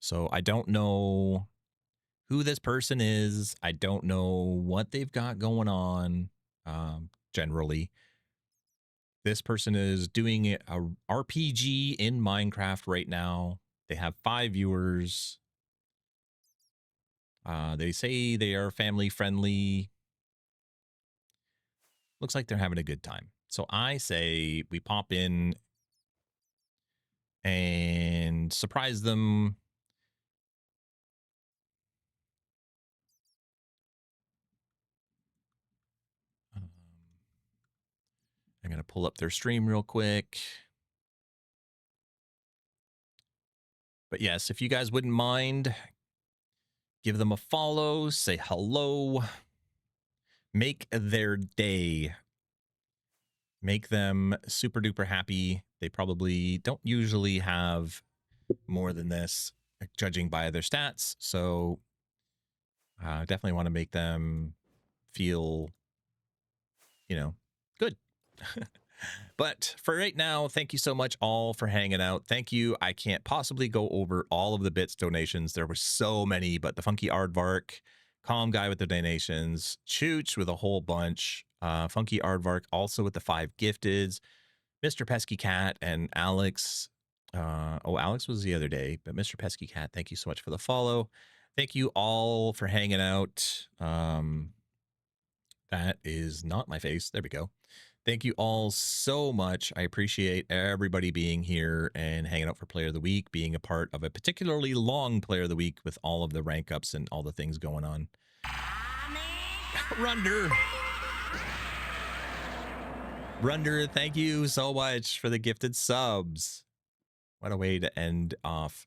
So I don't know who this person is. I don't know what they've got going on. Generally, this person is doing a RPG in Minecraft right now. They have 5 viewers. They say they are family friendly. Looks like they're having a good time. So I say we pop in and surprise them. I'm going to pull up their stream real quick. But yes, if you guys wouldn't mind, give them a follow, say hello, make their day, make them super duper happy. They probably don't usually have more than this, judging by their stats. So definitely want to make them feel, you know, good. But for right now, thank you so much all for hanging out. Thank you. I can't possibly go over all of the bits donations. There were so many, but the Funky Aardvark, Calm Guy with the donations, Chooch with a whole bunch, Funky Aardvark also with the 5 gifteds, Mr. Pesky Cat and Alex. Alex was the other day, but Mr. Pesky Cat, thank you so much for the follow. Thank you all for hanging out. That is not my face. There we go. Thank you all so much. I appreciate everybody being here and hanging out for Player of the Week, being a part of a particularly long Player of the Week with all of the rank ups and all the things going on. Runder, thank you so much for the gifted subs. What a way to end off